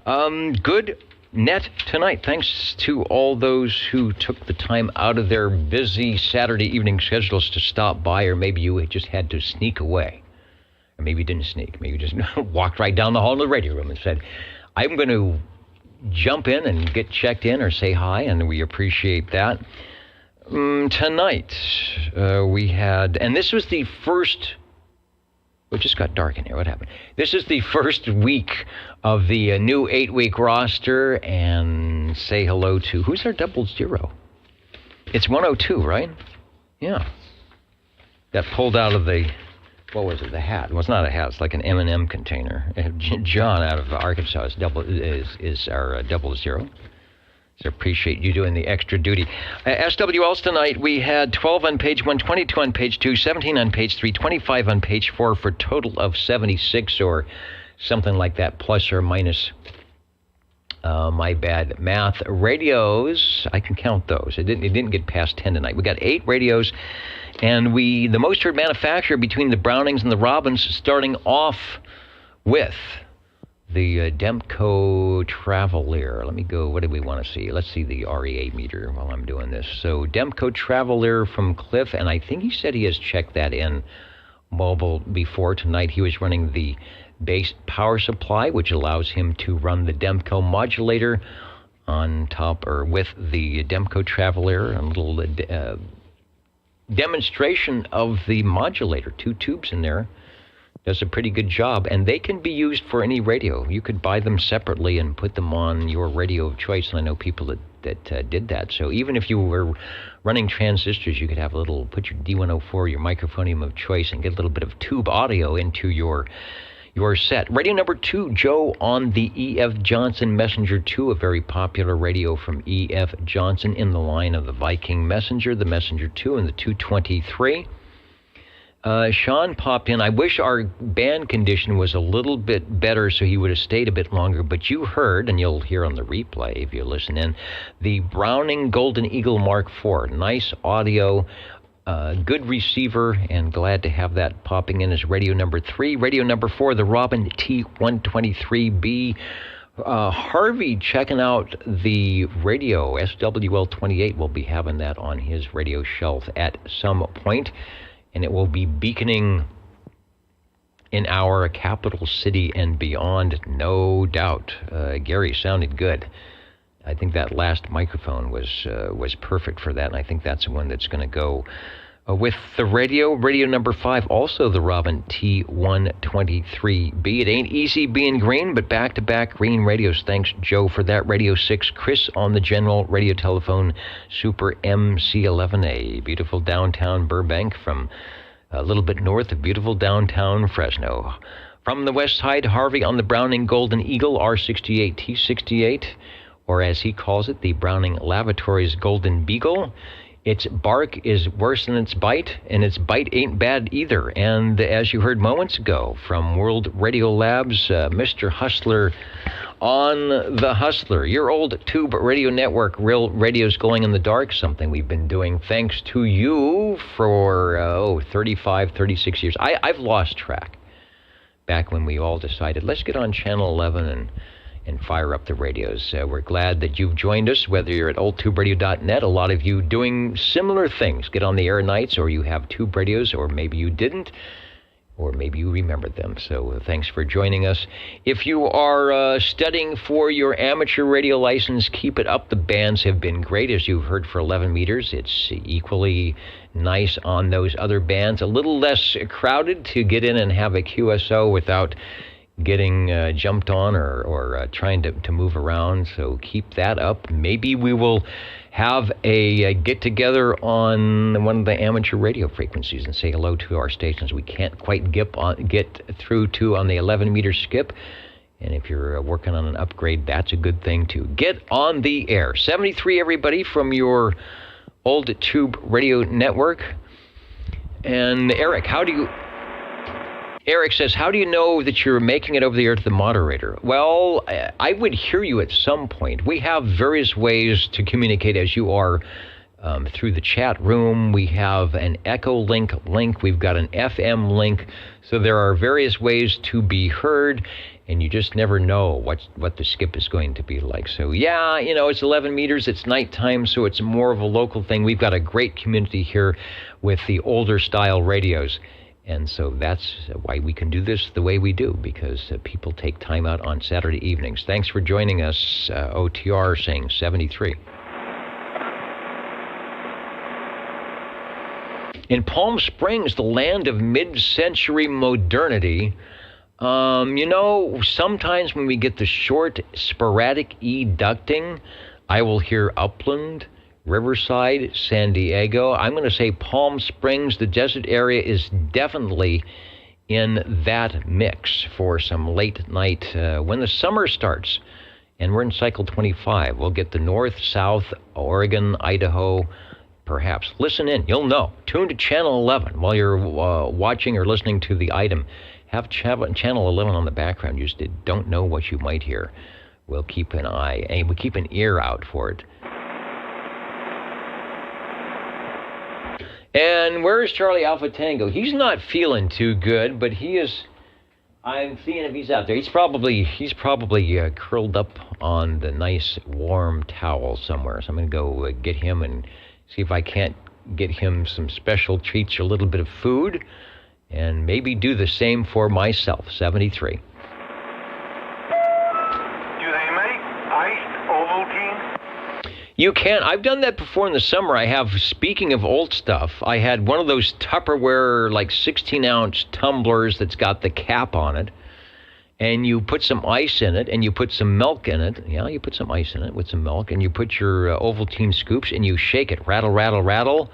Speaker 2: Good net tonight. Thanks to all those who took the time out of their busy Saturday evening schedules to stop by, or maybe you just had to sneak away. Or maybe you didn't sneak. Maybe you just walked right down the hall in the radio room and said, I'm going to jump in and get checked in or say hi, and we appreciate that. Tonight, we had, and this was the first, it just got dark in here. What happened? This is the first week of the new 8-week roster, and say hello to, who's our 00? It's 102, right? Yeah. That pulled out of the, what was it, the hat? Well, it's not a hat. It's like an M&M container. John out of Arkansas is our 00. So appreciate you doing the extra duty. SWLs tonight, we had 12 on page 1, 22 on page 2, 17 on page 3, 25 on page 4 for a total of 76 or something like that, plus or minus. My bad math. Radios, I can count those. It didn't get past 10 tonight. We got 8 radios, and the most heard manufacturer between the Brownings and the Robins, starting off with the Demco Travelier. Let me go, what do we want to see? Let's see the REA meter while I'm doing this. So Demco Travelier from Cliff, and I think he said he has checked that in mobile before. Tonight he was running the base power supply, which allows him to run the Demco modulator on top or with the Demco Travelier. A little demonstration of the modulator, 2 tubes in there. Does a pretty good job, and they can be used for any radio. You could buy them separately and put them on your radio of choice, and I know people that did that. So even if you were running transistors, you could have put your D104, your microphonium of choice, and get a little bit of tube audio into your set. Radio number 2, Joe on the E.F. Johnson Messenger 2, a very popular radio from E.F. Johnson in the line of the Viking Messenger, the Messenger 2, and the 223. Sean popped in. I wish our band condition was a little bit better so he would have stayed a bit longer, but you heard, and you'll hear on the replay if you listen in, the Browning Golden Eagle Mark IV. Nice audio, good receiver, and glad to have that popping in as radio number 3. Radio number 4, the Robin T123B. Harvey checking out the radio. SWL28 will be having that on his radio shelf at some point. And it will be beaconing in our capital city and beyond, no doubt. Gary sounded good. I think that last microphone was perfect for that, and I think that's the one that's going to go with the radio. Radio number 5, also the Robin T123B. It ain't easy being green, but back-to-back green radios. Thanks, Joe, for that. Radio 6, Chris on the General Radio Telephone Super MC11A. Beautiful downtown Burbank from a little bit north of beautiful downtown Fresno. From the west side, Harvey on the Browning Golden Eagle R68 T68, or as he calls it, the Browning Lavatories Golden Beagle. Its bark is worse than its bite, and its bite ain't bad either. And as you heard moments ago from World Radio Labs, Mr. Hustler on the Hustler, your old tube radio network, real radios going in the dark, something we've been doing thanks to you for 35, 36 years. I've lost track back when we all decided, let's get on Channel 11 and fire up the radios. We're glad that you've joined us, whether you're at oldtuberadio.net, a lot of you doing similar things. Get on the air nights, or you have tube radios, or maybe you didn't, or maybe you remembered them. So thanks for joining us. If you are studying for your amateur radio license, keep it up. The bands have been great, as you've heard, for 11 meters. It's equally nice on those other bands. A little less crowded to get in and have a QSO without getting jumped on or trying to move around, so keep that up. Maybe we will have a get-together on one of the amateur radio frequencies and say hello to our stations we can't quite get through to on the 11-meter skip. And if you're working on an upgrade, that's a good thing too. Get on the air. 73, everybody, from your old tube radio network. And Eric, Eric says, how do you know that you're making it over the air to the moderator? Well, I would hear you at some point. We have various ways to communicate, as you are, through the chat room. We have an Echo link. We've got an FM link. So there are various ways to be heard, and you just never know what the skip is going to be like. So, yeah, it's 11 meters. It's nighttime, so it's more of a local thing. We've got a great community here with the older style radios. And so that's why we can do this the way we do, because people take time out on Saturday evenings. Thanks for joining us, OTR saying 73. In Palm Springs, the land of mid-century modernity, sometimes when we get the short, sporadic E-ducting, I will hear Upland, Riverside, San Diego. I'm going to say Palm Springs, the desert area, is definitely in that mix for some late night when the summer starts And we're in cycle 25. We'll get the north, south, Oregon, Idaho, perhaps. Listen in. You'll know. Tune to Channel 11 while you're watching or listening to the item. Have Channel 11 on the background. You just don't know what you might hear. We'll keep an eye, and we'll keep an ear out for it. And where's Charlie Alpha Tango? He's not feeling too good, but he is. I'm seeing if he's out there. He's probably curled up on the nice warm towel somewhere. So I'm going to go get him and see if I can't get him some special treats or a little bit of food, and maybe do the same for myself. 73. You can. I've done that before in the summer. I have, speaking of old stuff, I had one of those Tupperware, like 16-ounce tumblers that's got the cap on it. And you put some ice in it, and you put some milk in it. Yeah, you put some ice in it with some milk, and you put your Ovaltine scoops, and you shake it. Rattle, rattle, rattle.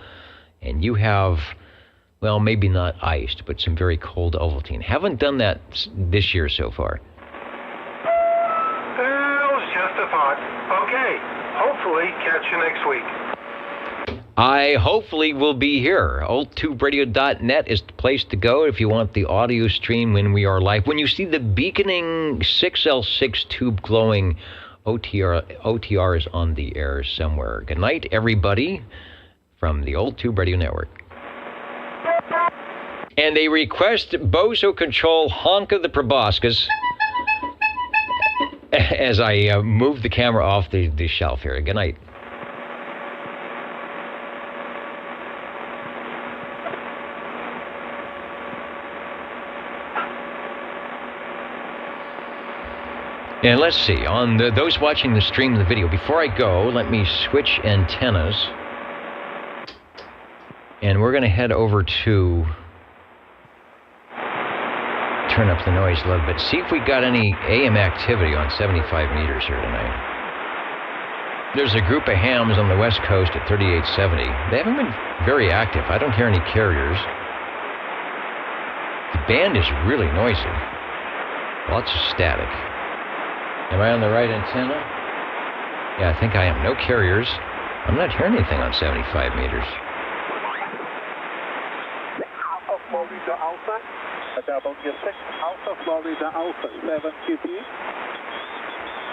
Speaker 2: And you have, well, maybe not iced, but some very cold Ovaltine. Haven't done that this year so far.
Speaker 14: That was just a thought. Okay. Hopefully, catch you next week.
Speaker 2: I hopefully will be here. OldTubeRadio.net is the place to go if you want the audio stream when we are live. When you see the beaconing 6L6 tube glowing, OTR is on the air somewhere. Good night, everybody, from the Old Tube Radio Network. And they request Bozo Control Honk of the Proboscis as I move the camera off the shelf here. Good night. And let's see, on those watching the stream, the video, before I go, let me switch antennas. And we're going to head over to turn up the noise a little bit. See if we got any AM activity on 75 meters here tonight. There's a group of hams on the west coast at 3870. They haven't been very active. I don't hear any carriers. The band is really noisy. Lots of static. Am I on the right antenna? Yeah, I think I am. No carriers. I'm not hearing anything on 75 meters.
Speaker 18: Alpha Florida Alpha, W6 Alpha Florida Alpha, 7QP.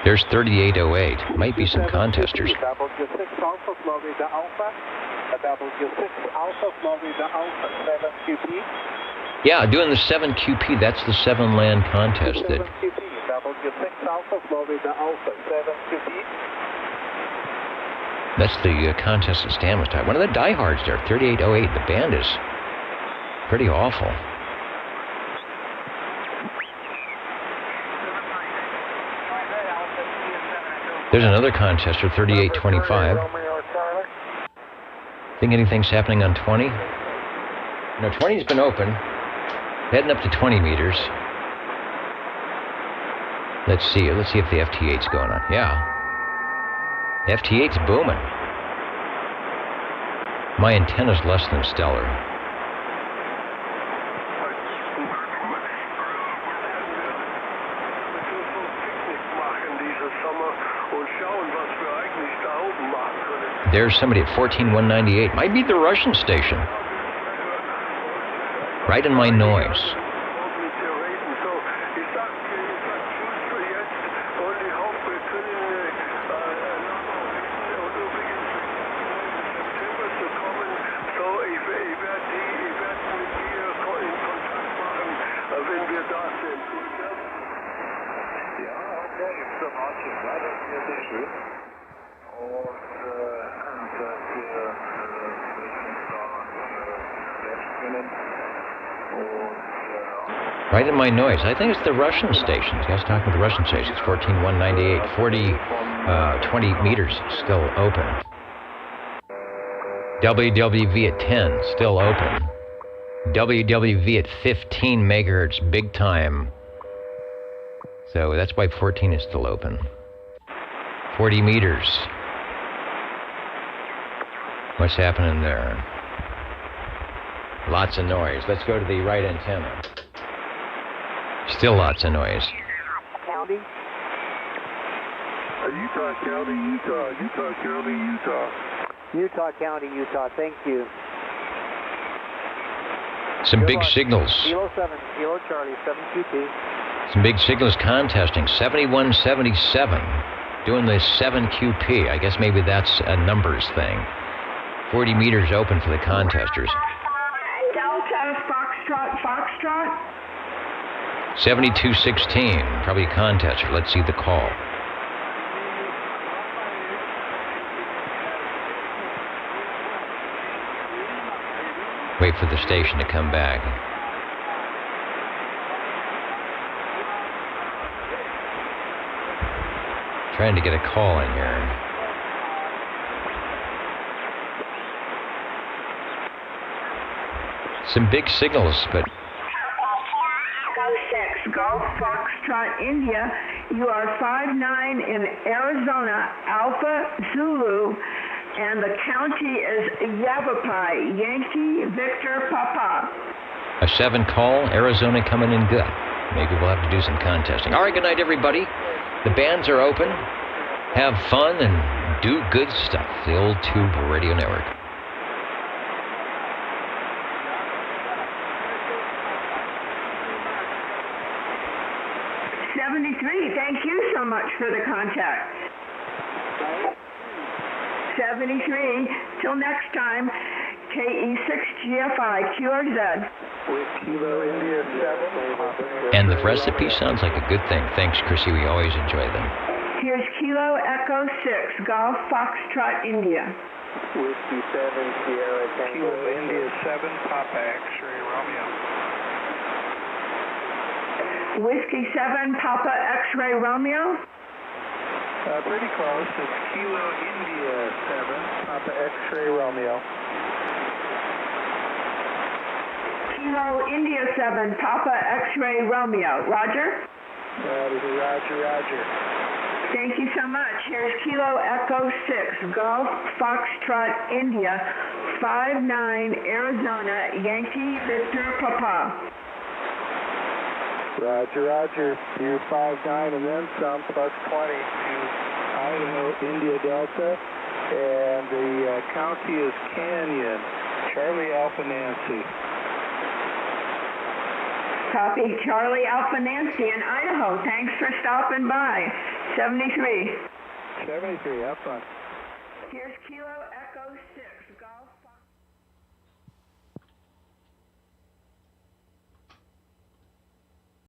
Speaker 2: There's 3808. Might be some contesters.
Speaker 18: W6 Alpha Florida Alpha, W6 Alpha Florida Alpha, 7QP.
Speaker 2: Yeah, doing the 7QP. That's the 7-land contest that.
Speaker 18: W6 Alpha Florida Alpha, 7QP.
Speaker 2: That's the contest at Stammer's time. One of the diehards there, 3808. The band is pretty awful. There's another contester, 3825. Think anything's happening on 20? No, 20's been open. Heading up to 20 meters. Let's see if the FT8's going on. Yeah. FT8's booming. My antenna's less than stellar. There's somebody at 14198. Might be the Russian station. Right in my noise. Right in my noise. I think it's the Russian stations. Guys talking to the Russian stations. 14198. 20 meters still open. WWV at 10 still open. WWV at 15 megahertz big time. So that's why 14 is still open. 40 meters. What's happening there? Lots of noise. Let's go to the right antenna. Still lots of noise.
Speaker 18: Utah County, Utah. Utah County, Utah.
Speaker 10: Utah County, Utah. Thank you.
Speaker 2: Some
Speaker 10: Good
Speaker 2: big
Speaker 10: luck.
Speaker 2: signals.
Speaker 10: Kilo 7, Kilo Charlie, 7QT.
Speaker 2: Some big signals contesting. 7177. Doing the 7QP. I guess maybe that's a numbers thing. 40 meters open for the contesters.
Speaker 16: Delta Foxtrot.
Speaker 2: 7216. Probably a contester. Let's see the call. Wait for the station to come back. Trying to get a call in here. Some big signals, but...
Speaker 16: Golf Foxtrot India. You are 5-9 in Arizona, Alpha Zulu, and the county is Yavapai, Yankee Victor Papa.
Speaker 2: A 7 call, Arizona coming in good. Maybe we'll have to do some contesting. All right, good night, everybody. The bands are open. Have fun and do good stuff. The old Tube Radio Network.
Speaker 16: Thank you so much for the contact. 73. Till next time. KE6GFI QRZ.
Speaker 18: With Kilo India 7.
Speaker 2: And the recipe sounds like a good thing. Thanks, Chrissy. We always enjoy them.
Speaker 16: Here's Kilo Echo 6 Golf Foxtrot India.
Speaker 18: Whiskey 7 Sierra Tango. Kilo India 7 Papa X-ray Romeo.
Speaker 16: Whiskey 7 Papa X-ray Romeo.
Speaker 18: Pretty close. It's Kilo India 7 Papa X-ray Romeo.
Speaker 16: Kilo India 7 Papa X-ray Romeo. Roger?
Speaker 18: Roger.
Speaker 16: Thank you so much. Here's Kilo Echo 6 Golf Foxtrot India 5-9 Arizona Yankee Victor Papa.
Speaker 18: Roger. You're 5-9 and then some, plus 20 to Idaho, India Delta. And the county is Canyon. Charlie Alpha Nancy.
Speaker 16: Copy. Charlie Alpha Nancy in Idaho. Thanks for stopping by. 73.
Speaker 18: 73, have fun.
Speaker 16: Here's Kilo Echo 6.